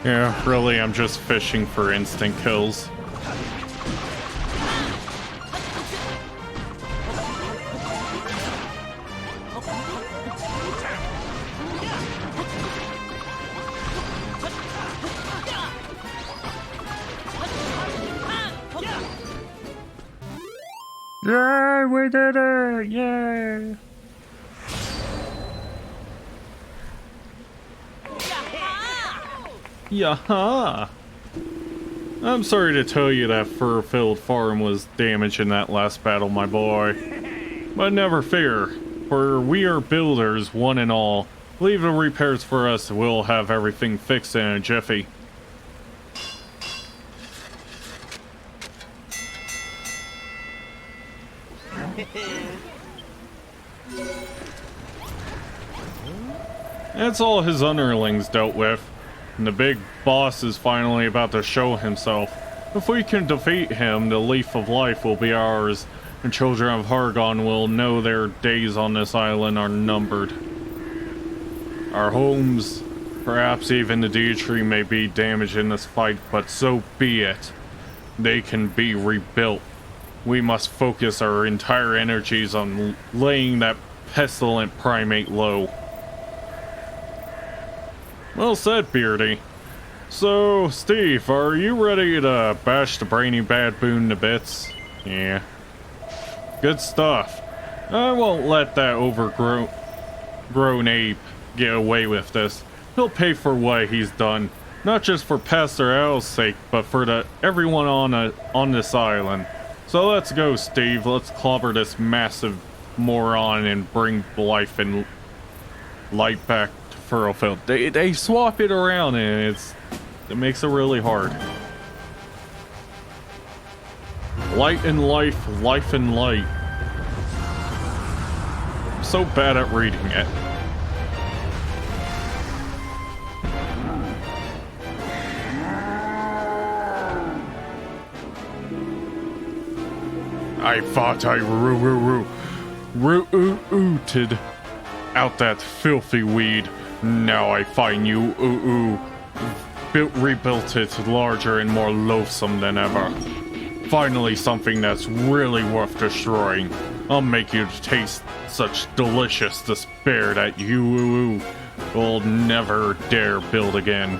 Yeah, really, I'm just fishing for instant kills. Yeah, we did it! Yay! Yaha! I'm sorry to tell you that fur-filled farm was damaged in that last battle, my boy. But never fear, for we are builders, one and all. Leave the repairs for us, we'll have everything fixed in a jiffy. That's all his underlings dealt with, and the big boss is finally about to show himself. If we can defeat him, the Leaf of Life will be ours, and children of Hargon will know their days on this island are numbered. Our homes, perhaps even the Deitree may be damaged in this fight, but so be it. They can be rebuilt. We must focus our entire energies on laying that pestilent primate low. Well said, Beardy. So, Steve, are you ready to bash the brainy baboon to bits? Yeah. Good stuff. I won't let that overgrown ape get away with this. He'll pay for what he's done, not just for Pastor Al's sake, but for everyone on this island. So let's go, Steve. Let's clobber this massive moron and bring life and light back to Furlfield. They swap it around, and it makes it really hard. Light and life, life and light. I'm so bad at reading it. I thought I rooted out that filthy weed. Now I find you, rebuilt it larger and more loathsome than ever. Finally, something that's really worth destroying. I'll make you taste such delicious despair that you will never dare build again.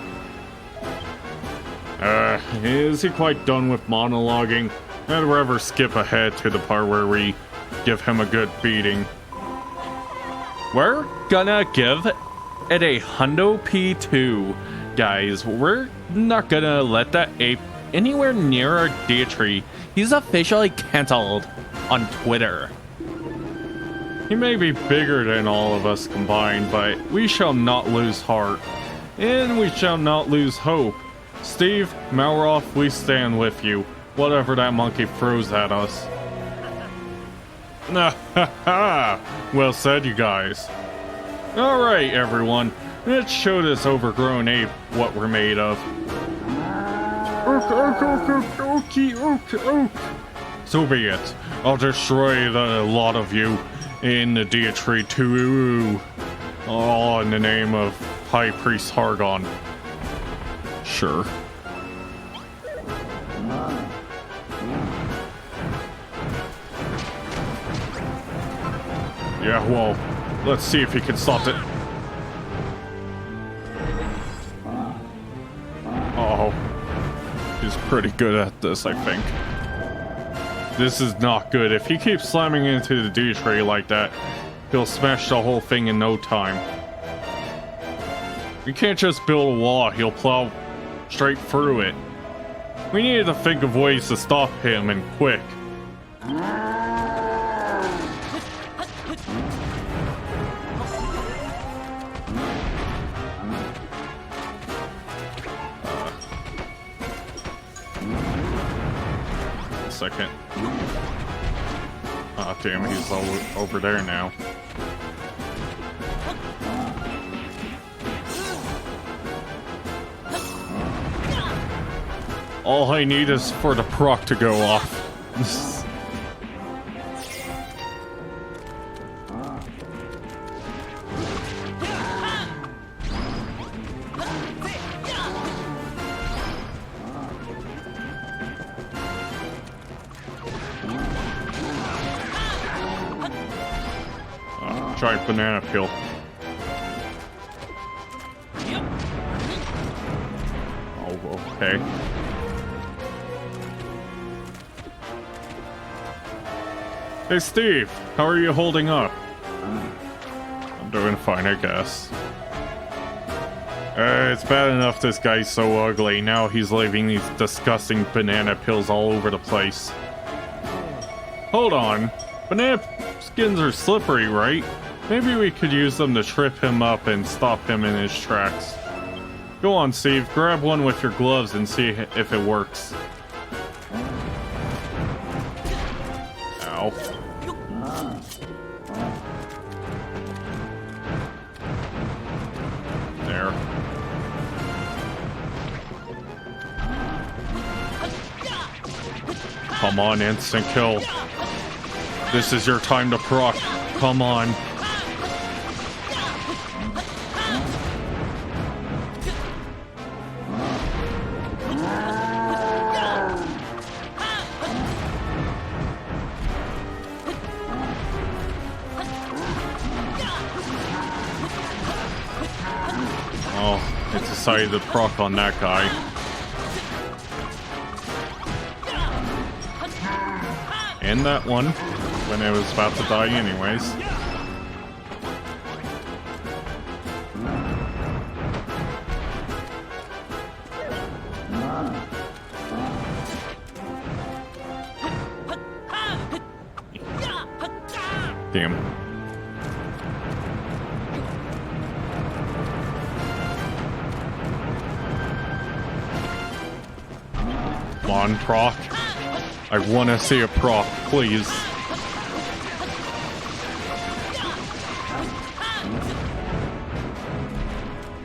Is he quite done with monologuing? I'd rather skip ahead to the part where we give him a good beating. We're gonna give it a hundo P2, guys. We're not gonna let that ape anywhere near our Deitree. He's officially cancelled on Twitter. He may be bigger than all of us combined, but we shall not lose heart. And we shall not lose hope. Steve, Malroth, we stand with you. Whatever that monkey throws at us. Well said, you guys. Alright, everyone. Let's show this overgrown ape what we're made of. So be it. I'll destroy the lot of you in the Deitree too. All in the name of High Priest Hargon. Sure. Yeah, well, let's see if he can stop it. Oh, he's pretty good at this, I think. This is not good. If he keeps slamming into the Deitree like that, he'll smash the whole thing in no time. We can't just build a wall, he'll plow straight through it. We need to think of ways to stop him, and quick. Second. Oh damn, he's over there now. All I need is for the proc to go off. Giant banana peel. Oh, okay. Hey Steve, how are you holding up? I'm doing fine, I guess. It's bad enough this guy's so ugly. Now he's leaving these disgusting banana peels all over the place. Hold on. Banana skins are slippery, right? Maybe we could use them to trip him up and stop him in his tracks. Go on, Steve. Grab one with your gloves and see if it works. Ow. There. Come on, instant kill. This is your time to proc. Come on. Oh, it decided to proc on that guy. And that one, when it was about to die anyways. Damn. Come on, proc. I want to see a proc, please.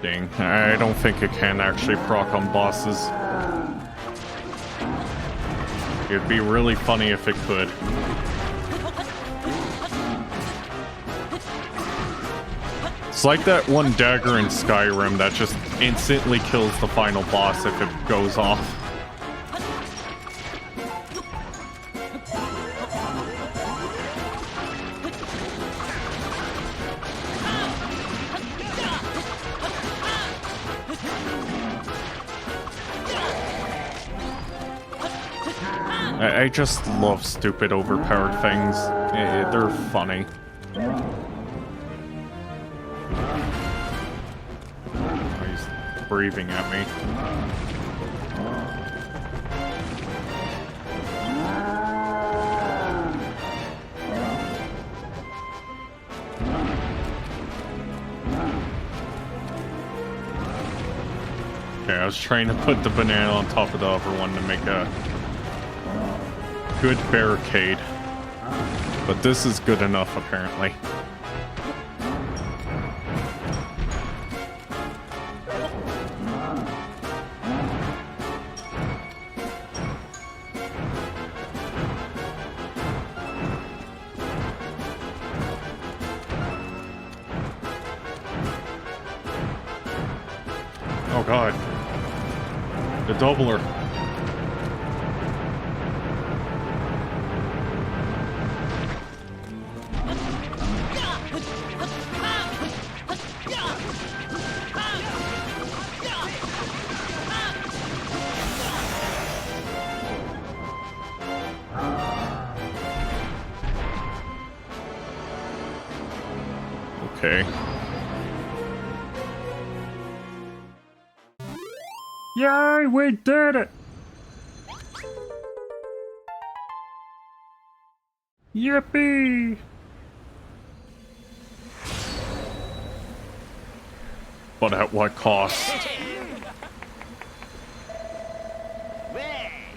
Dang, I don't think it can actually proc on bosses. It'd be really funny if it could. It's like that one dagger in Skyrim that just instantly kills the final boss if it goes off. I just love stupid, overpowered things. They're funny. Oh, he's breathing at me. Okay, I was trying to put the banana on top of the other one to make a good barricade, but this is good enough apparently. Oh god, the doubler. Okay. Yay, we did it! Yippee! But at what cost?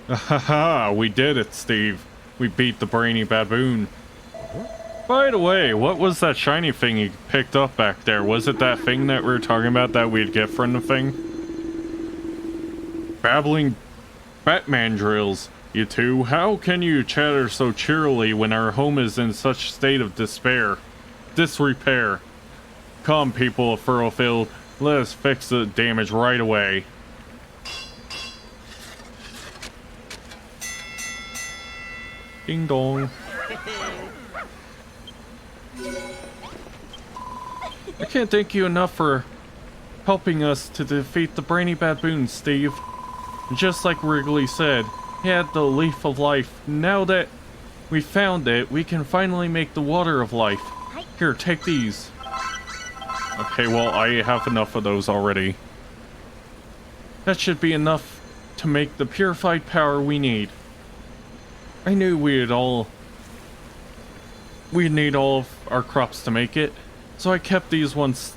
Haha, we did it, Steve. We beat the brainy baboon. By the way, what was that shiny thing you picked up back there? Was it that thing that we were talking about that we'd get from the thing? Babbling Batman drills. You two, how can you chatter so cheerily when our home is in such state of disrepair? Come, people of Furrowfield, let us fix the damage right away. Ding dong. I can't thank you enough for helping us to defeat the brainy baboons, Steve. Just like Wrigley said, he had the leaf of life. Now that we found it, we can finally make the water of life. Here, take these. Okay, well, I have enough of those already. That should be enough to make the purified power we need. I knew we'd need all of our crops to make it, so I kept these ones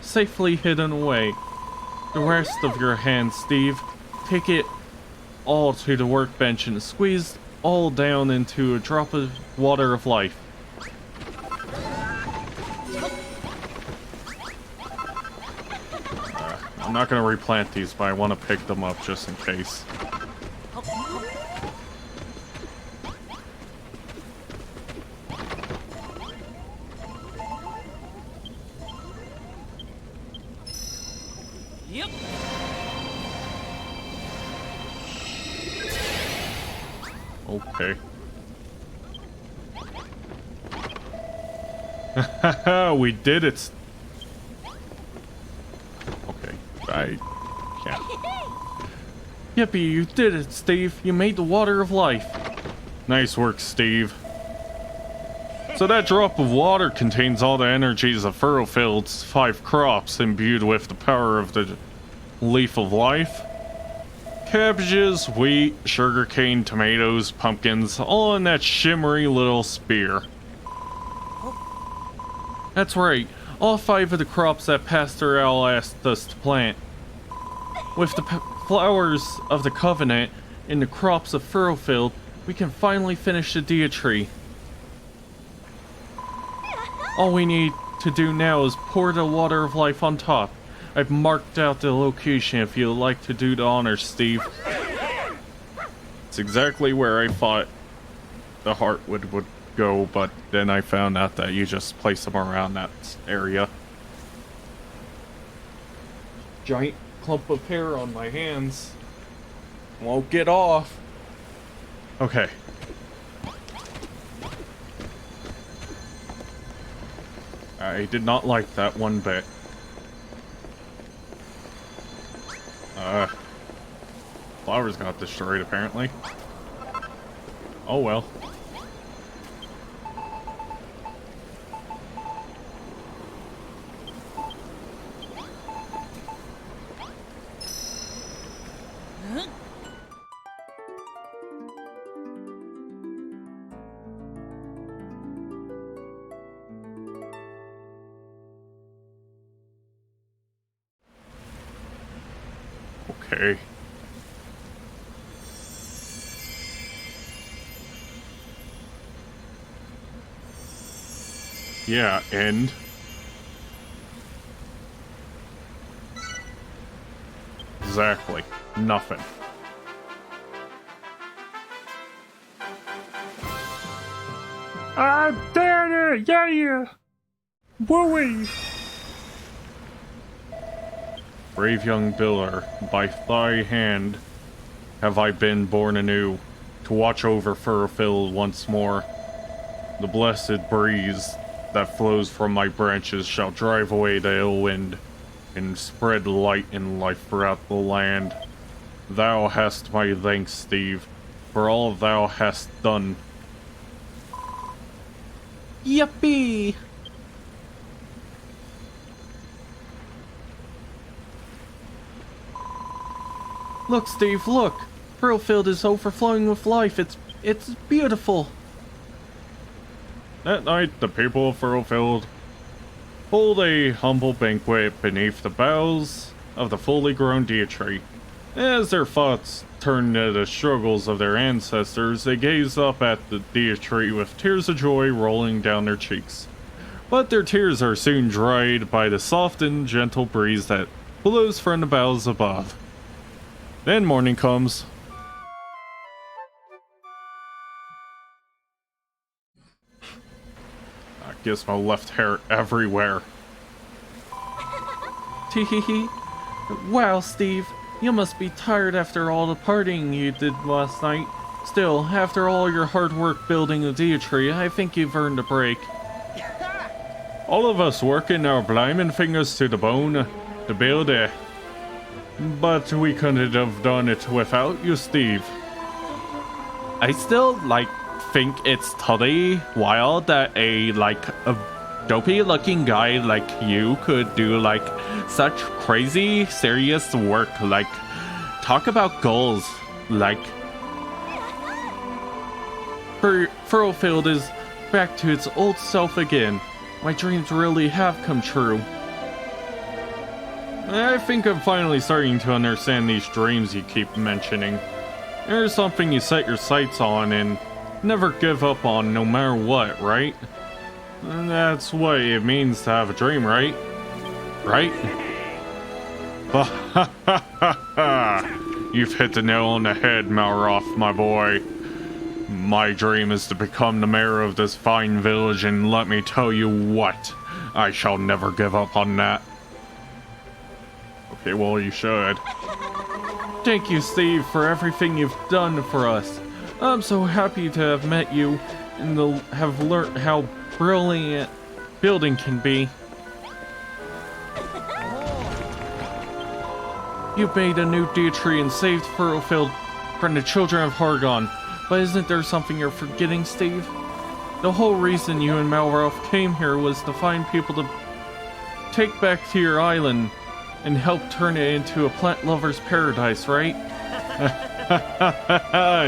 safely hidden away. The rest of your hand, Steve, take it all to the workbench and squeeze all down into a drop of water of life. I'm not gonna replant these, but I want to pick them up just in case. Yep. Okay. Haha, we did it. Okay, I can't. Yippee, you did it, Steve. You made the water of life. Nice work, Steve. So that drop of water contains all the energies of Furrowfield's 5 crops imbued with the power of the leaf of life. Cabbages, wheat, sugarcane, tomatoes, pumpkins, all in that shimmery little spear. That's right. All 5 of the crops that Pastor Owl asked us to plant. With the flowers of the Covenant and the crops of Furrowfield, we can finally finish the Dia tree. All we need to do now is pour the water of life on top. I've marked out the location if you'd like to do the honors, Steve. It's exactly where I thought the heart would go, but then I found out that you just place them around that area. Giant clump of hair on my hands. Won't get off. Okay. I did not like that one bit. Flowers got destroyed apparently. Oh well. Okay. Yeah, and exactly nothing. I did it! Yeah! Wooey! Brave young Biller, by thy hand have I been born anew, to watch over Furrowfield once more. The blessed breeze that flows from my branches shall drive away the ill wind, and spread light and life throughout the land. Thou hast my thanks, Steve, for all thou hast done. Yippee! Look, Steve, look! Furrowfield is overflowing with life. It's beautiful. That night, the people of Furrowfield hold a humble banquet beneath the boughs of the fully grown Dia tree. As their thoughts turn to the struggles of their ancestors, they gaze up at the Dia tree with tears of joy rolling down their cheeks. But their tears are soon dried by the soft and gentle breeze that blows from the boughs above. Then morning comes. Gizmo left hair everywhere. Teehee. Wow, Steve, you must be tired after all the partying you did last night. Still, after all your hard work building the Deitree, I think you've earned a break. All of us working our blimmin' fingers to the bone to build it. But we couldn't have done it without you, Steve. I still, think it's totally wild that a dopey looking guy like you could do, such crazy, serious work. Talk about goals. Furrowfield is back to its old self again. My dreams really have come true. I think I'm finally starting to understand these dreams you keep mentioning. There's something you set your sights on and never give up on no matter what, right? And that's what it means to have a dream, right? Right? You've hit the nail on the head, Malroth, my boy. My dream is to become the mayor of this fine village, and let me tell you what, I shall never give up on that. Okay, well, you should. Thank you, Steve, for everything you've done for us. I'm so happy to have met you and have learned how brilliant building can be. You've made a new Deitree and saved Furrowfield from the children of Hargon. But isn't there something you're forgetting, Steve? The whole reason you and Malroth came here was to find people to take back to your island and help turn it into a plant lover's paradise, right?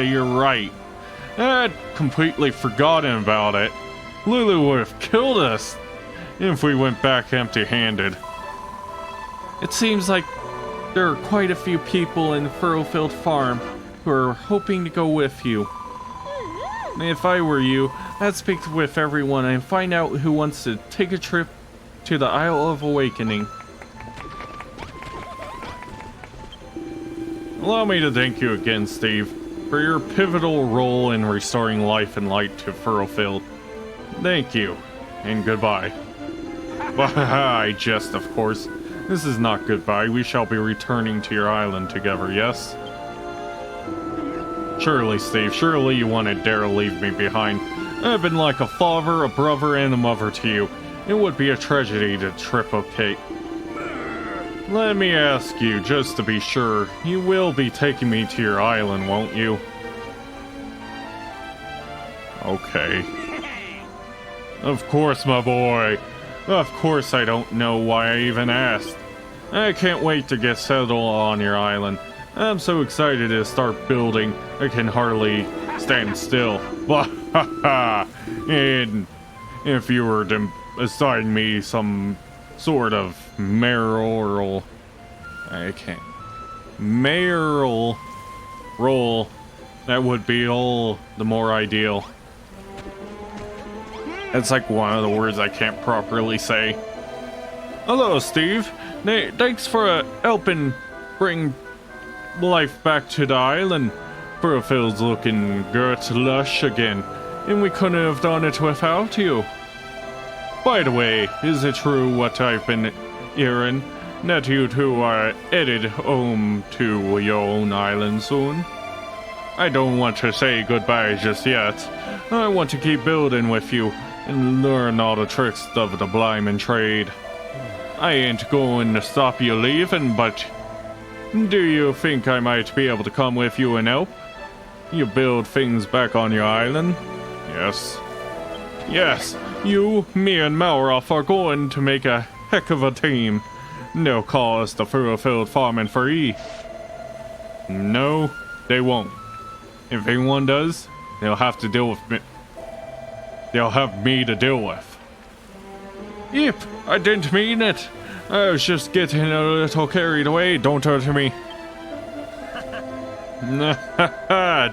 You're right. I'd completely forgotten about it. Lulu would have killed us if we went back empty-handed. It seems like there are quite a few people in Furrowfield Farm who are hoping to go with you. If I were you, I'd speak with everyone and find out who wants to take a trip to the Isle of Awakening. Allow me to thank you again, Steve, for your pivotal role in restoring life and light to Furrowfield. Thank you, and goodbye. I jest, of course. This is not goodbye. We shall be returning to your island together, yes? Surely, Steve, surely you wouldn't dare leave me behind. I've been like a father, a brother, and a mother to you. It would be a tragedy to triplicate. Let me ask you, just to be sure, you will be taking me to your island, won't you? Okay. Of course, my boy. Of course I don't know why I even asked. I can't wait to get settled on your island. I'm so excited to start building, I can hardly stand still. And if you were to assign me some sort of mayoral role, that would be all the more ideal. It's like one of the words I can't properly say. Hello, Steve. Thanks for helping bring life back to the island. Furrowfield's looking good, lush again, and we couldn't have done it without you. By the way, is it true what I've been hearing, that you two are headed home to your own island soon? I don't want to say goodbye just yet. I want to keep building with you and learn all the tricks of the Blyman trade. I ain't going to stop you leaving, but do you think I might be able to come with you and help? You build things back on your island? Yes. Yes, you, me, and Malroth are going to make a heck of a team. They'll call us the Furrowfield Farming Free. No, they won't. If anyone does, they'll have to deal with me. They'll have me to deal with. Yep, I didn't mean it. I was just getting a little carried away. Don't hurt me.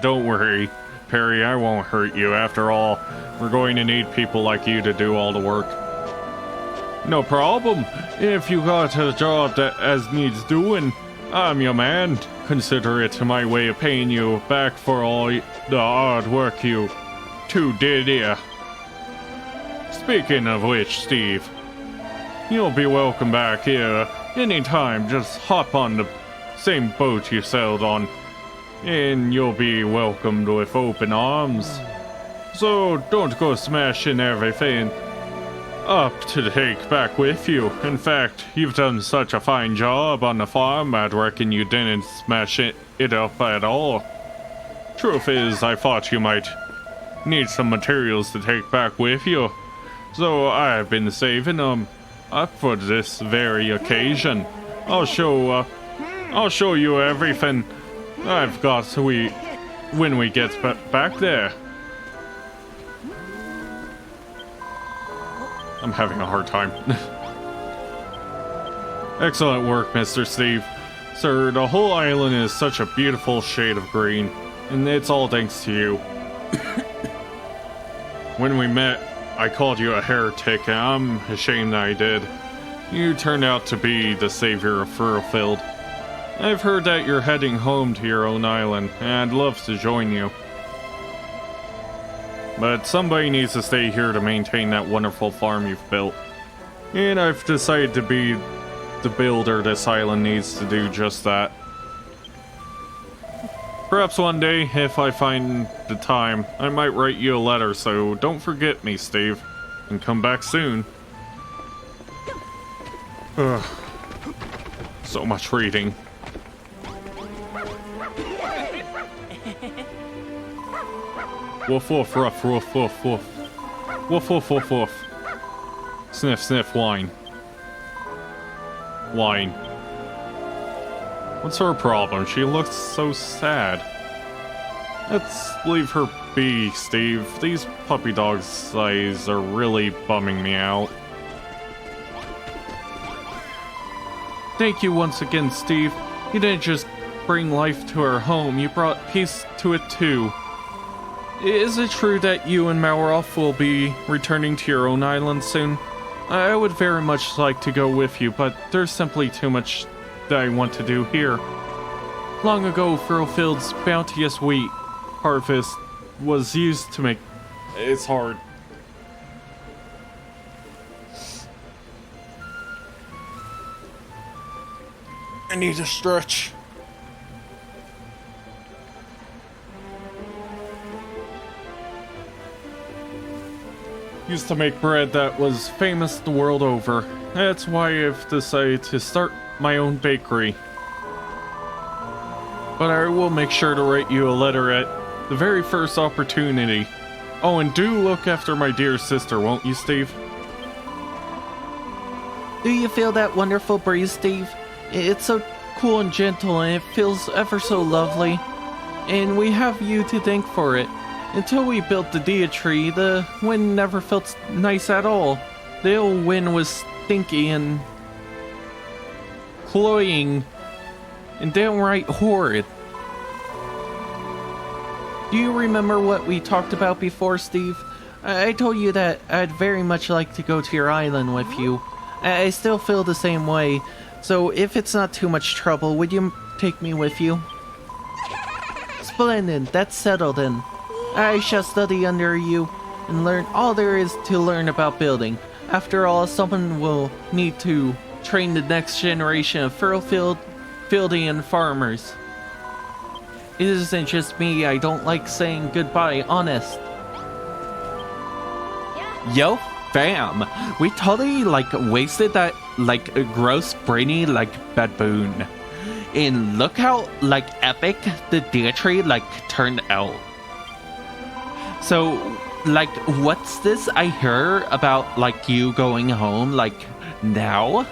Don't worry, Perry, I won't hurt you. After all, we're going to need people like you to do all the work. No problem. If you got a job that as needs doing, I'm your man. Consider it my way of paying you back for all the hard work you two did here. Speaking of which, Steve, you'll be welcome back here anytime. Just hop on the same boat you sailed on, and you'll be welcomed with open arms. So don't go smashing everything up to take back with you. In fact, you've done such a fine job on the farm, I'd reckon you didn't smash it up at all. Truth is, I thought you might need some materials to take back with you, so I've been saving them up for this very occasion. I'll show you everything I've got when we get back there. I'm having a hard time. Excellent work, Mr. Steve. Sir, the whole island is such a beautiful shade of green, and it's all thanks to you. When we met, I called you a heretic, and I'm ashamed I did. You turned out to be the savior of Furlfield. I've heard that you're heading home to your own island, and I'd love to join you. But somebody needs to stay here to maintain that wonderful farm you've built. And I've decided to be the builder this island needs to do just that. Perhaps one day, if I find the time, I might write you a letter, so don't forget me, Steve. And come back soon. Ugh. So much reading. Woof woof ruff woof woof woof. Woof woof woof woof. Sniff sniff whine. Whine. What's her problem? She looks so sad. Let's leave her be, Steve. These puppy dog's eyes are really bumming me out. Thank you once again, Steve. You didn't just bring life to our home, you brought peace to it too. Is it true that you and Malroth will be returning to your own island soon? I would very much like to go with you, but there's simply too much that I want to do here. Long ago, Furlfield's bounteous wheat harvest was used to make... It's hard. I need a stretch. Used to make bread that was famous the world over. That's why I've decided to start my own bakery. But I will make sure to write you a letter at the very first opportunity. Oh, and do look after my dear sister, won't you, Steve? Do you feel that wonderful breeze, Steve? It's so cool and gentle, and it feels ever so lovely. And we have you to thank for it. Until we built the Dia tree, the wind never felt nice at all. The old wind was stinky and cloying and downright horrid. Do you remember what we talked about before, Steve? I told you that I'd very much like to go to your island with you. I still feel the same way, so if it's not too much trouble, would you take me with you? Splendid, that's settled then. I shall study under you and learn all there is to learn about building. After all, someone will need to train the next generation of Furlfieldian farmers. It isn't just me, I don't like saying goodbye, honest. Yo, fam, we totally wasted that gross brainy baboon. And look how epic the Dia tree turned out. So, what's this I hear about, you going home, now?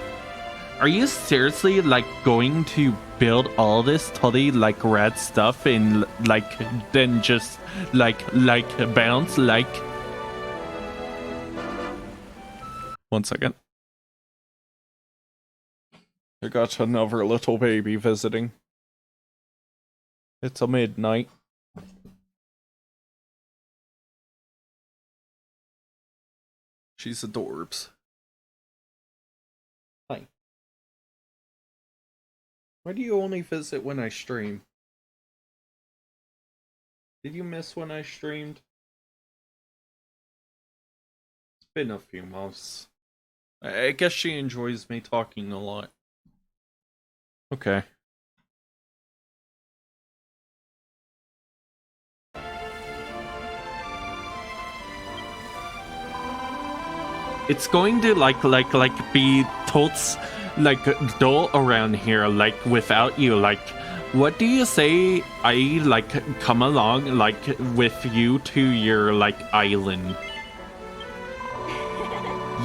Are you seriously, going to build all this totally, rad stuff and, then just, bounce, 1 second. I got another little baby visiting. It's a midnight. She's adorbs. Hi. Why do you only visit when I stream? Did you miss when I streamed? been a few months. I guess she enjoys me talking a lot. Okay. It's going to be totes like dull around here, like without you. Like, what do you say I like come along like with you to your like island?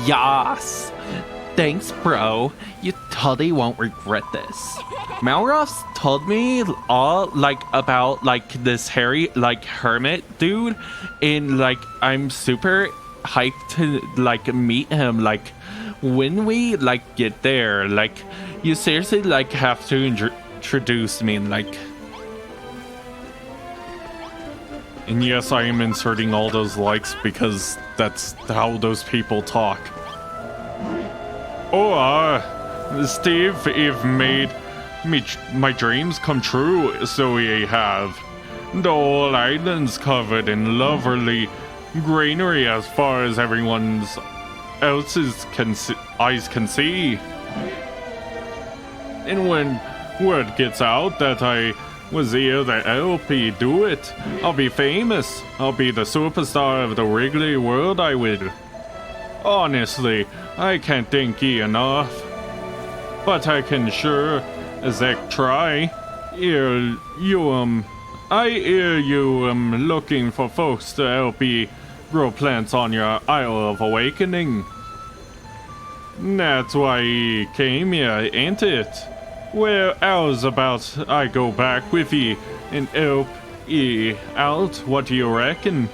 Yas. Thanks, bro. You totally won't regret this. Malroth's told me all like about like this hairy like hermit dude, and like I'm super hyped to like meet him. Like when we like get there, like you seriously like have to introduce me. Like, And yes, I am inserting all those likes because that's how those people talk. Oh, Steve, you've made me my dreams come true, so ye have. The whole island's covered in lovely greenery as far as everyone's else's eyes can see. And when word gets out that I was here to help you do it, I'll be famous. I'll be the superstar of the Wrigley world, I will. Honestly, I can't thank ye enough. But I can sure as heck try. I hear you looking for folks to help ye grow plants on your Isle of Awakening. That's why ye came here, ain't it? Well, how's about I go back with ye and help ye out? What do you reckon?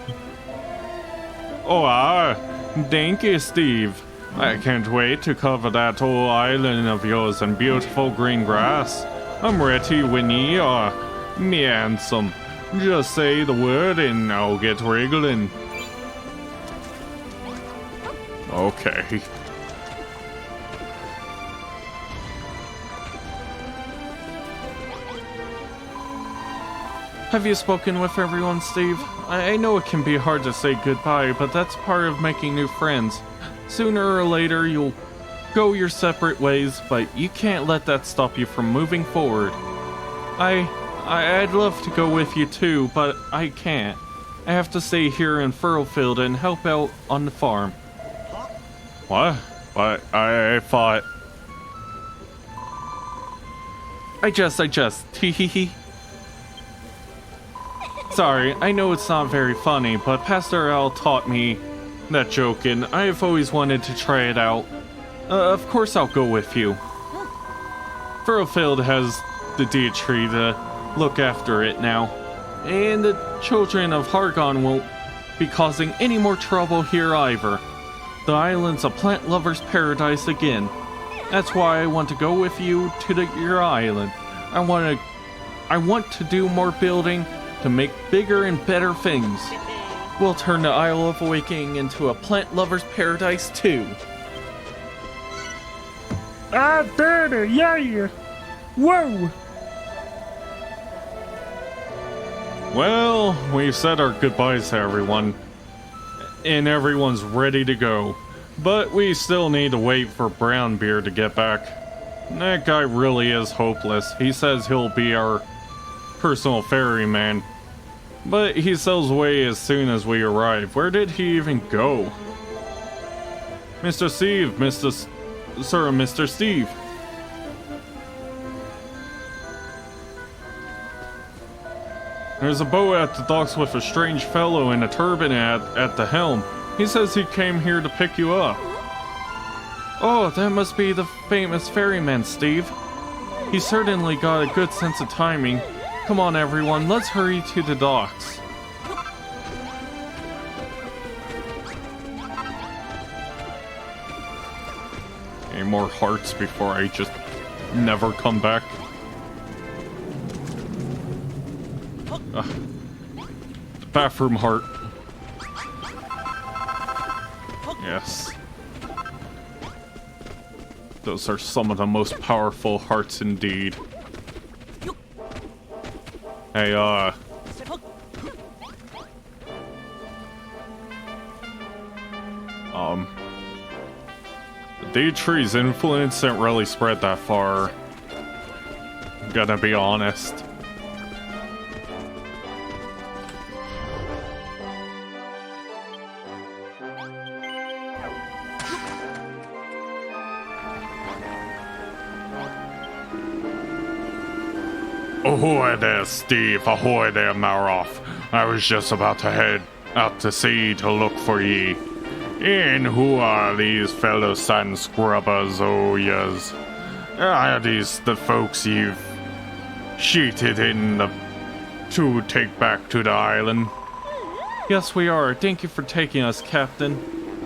Oh, thank you, Steve. I can't wait to cover that whole island of yours in beautiful green grass. I'm ready when ye are, me handsome. Just say the word and I'll get wriggling. Okay. Have you spoken with everyone, Steve? I know it can be hard to say goodbye, but that's part of making new friends. Sooner or later, you'll go your separate ways, but you can't let that stop you from moving forward. I'd love to go with you too, but I can't. I have to stay here in Furlfield and help out on the farm. What? But I thought... I just, hee. Sorry, I know it's not very funny, but Pastor Al taught me that joke and I've always wanted to try it out. Of course I'll go with you. Furlfield has the deed tree to look after it now, and the children of Hargon won't be causing any more trouble here either. The island's a plant lover's paradise again. That's why I want to go with you to your island. I want to do more building to make bigger and better things. We'll turn the Isle of Awakening into a plant lover's paradise too. I did it, yeah. Whoa. Well, we've said our goodbyes to everyone, and everyone's ready to go. But we still need to wait for Brownbeard to get back. That guy really is hopeless. He says he'll be our personal ferryman, but he sails away as soon as we arrive. Where did he even go? Mr. Steve, Mr. Steve. There's a boat at the docks with a strange fellow in a turban at the helm. He says he came here to pick you up. Oh, that must be the famous ferryman, Steve. He certainly got a good sense of timing. Come on, everyone, let's hurry to the docks. Any more hearts before I just never come back? The bathroom heart. Yes. Those are some of the most powerful hearts indeed. Hey, Dietrich's influence didn't really spread that far. Gonna be honest. Ahoy there, Steve. Ahoy there, Maroff. I was just about to head out to sea to look for ye. And who are these fellow sand scrubbers, oh yes? Are these the folks you've sheeted in to take back to the island? Yes, we are. Thank you for taking us, Captain.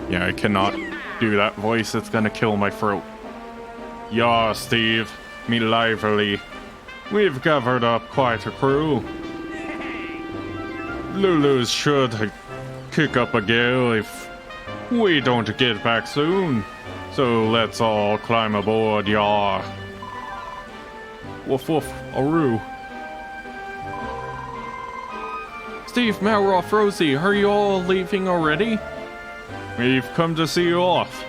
Yeah, I cannot do that voice. It's gonna kill my throat. Yeah, Steve. Me lively. We've gathered up quite a crew. Lulu's sure to kick up a gale if we don't get back soon. So let's all climb aboard, yah. Woof woof, Aru. Steve, Malroth, Rosie, are you all leaving already? We've come to see you off.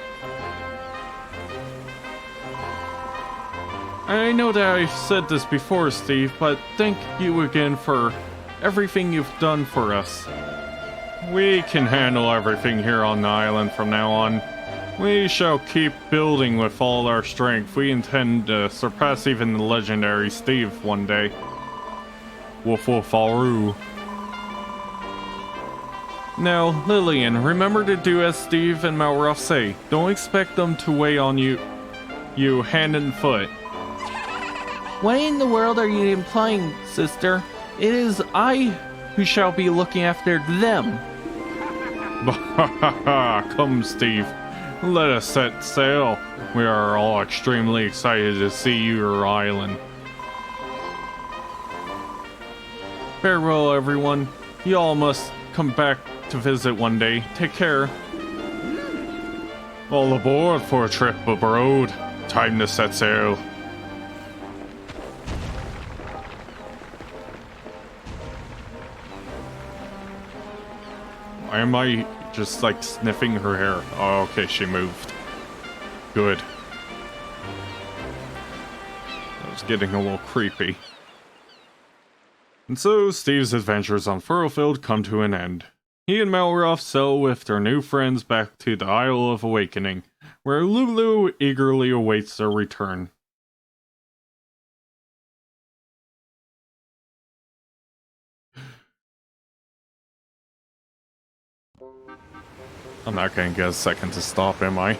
I know that I've said this before, Steve, but thank you again for everything you've done for us. We can handle everything here on the island from now on. We shall keep building with all our strength. We intend to surpass even the legendary Steve one day. Woof woof Aru. Now, Lillian, remember to do as Steve and Malroth say. Don't expect them to weigh on you hand and foot. What in the world are you implying, sister? It is I who shall be looking after them. Come, Steve. Let us set sail. We are all extremely excited to see your island. Farewell, everyone. You all must come back to visit one day. Take care. All aboard for a trip abroad. Time to set sail. Why am I just like sniffing her hair? Oh, okay, she moved. Good. That was getting a little creepy. And so, Steve's adventures on Furrowfield come to an end. He and Malroth sail with their new friends back to the Isle of Awakening, where Lulu eagerly awaits their return. I'm not gonna get a second to stop, am I?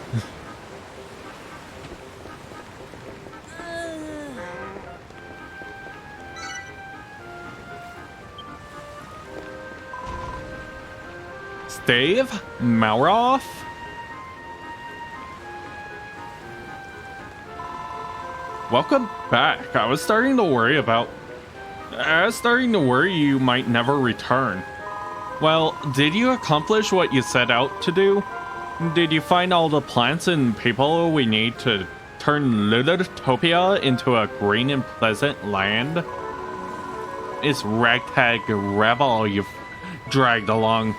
Steve? Malroth? Welcome back. I was starting to worry you might never return. Well, did you accomplish what you set out to do? Did you find all the plants and people we need to turn Ludotopia into a green and pleasant land? This ragtag rabble you've dragged along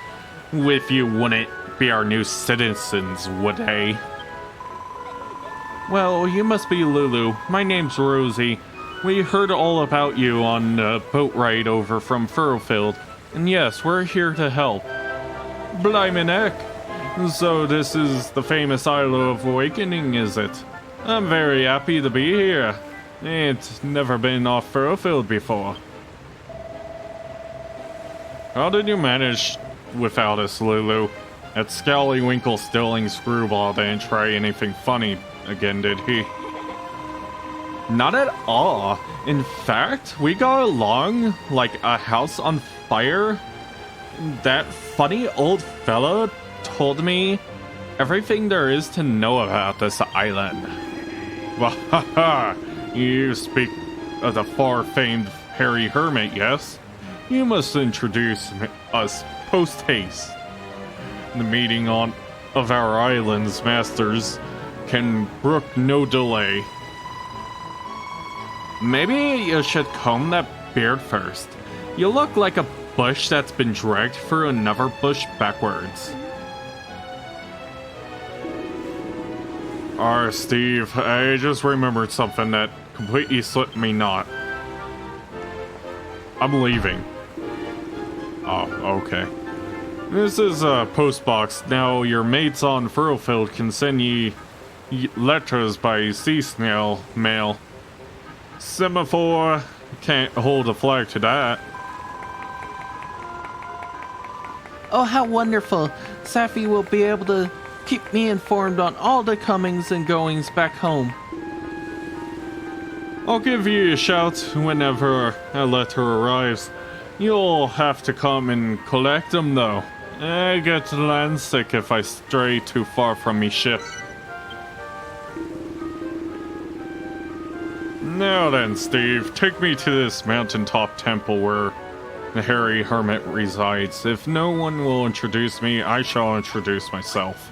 with you wouldn't be our new citizens, would they? Well, you must be Lulu. My name's Rosie. We heard all about you on the boat ride over from Furrowfield. And yes, we're here to help. Blimey heck. So this is the famous Isle of Awakening, is it? I'm very happy to be here. It's never been off Furrowfield before. How did you manage without us, Lulu? That scallywinkle stilling screwball didn't try anything funny again, did he? Not at all. In fact, we got along like a house on fire. That funny old fella told me everything there is to know about this island. Wahaha! You speak of the far-famed Harry Hermit, yes? You must introduce us post-haste. The meeting of our island's masters can brook no delay. Maybe you should comb that beard first. You look like a bush that's been dragged through another bush backwards. Steve, I just remembered something that completely slipped me not. I'm leaving. Oh, okay. This is a post box. Now, your mates on Furlfield can send ye letters by sea snail mail. Semaphore can't hold a flag to that. Oh, how wonderful. Safi will be able to keep me informed on all the comings and goings back home. I'll give you a shout whenever a letter arrives. You'll have to come and collect them, though. I get landsick if I stray too far from me ship. Now then, Steve, take me to this mountaintop temple where the hairy hermit resides. If no one will introduce me, I shall introduce myself.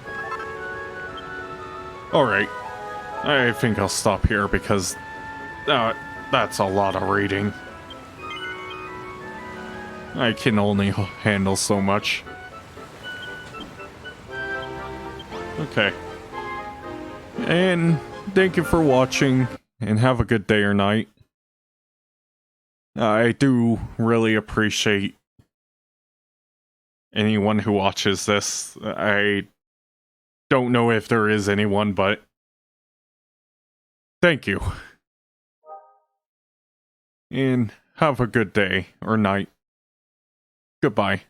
Alright, I think I'll stop here because that's a lot of reading. I can only handle so much. Okay. And thank you for watching, and have a good day or night. I do really appreciate anyone who watches this. I don't know if there is anyone, but thank you. And have a good day or night. Goodbye.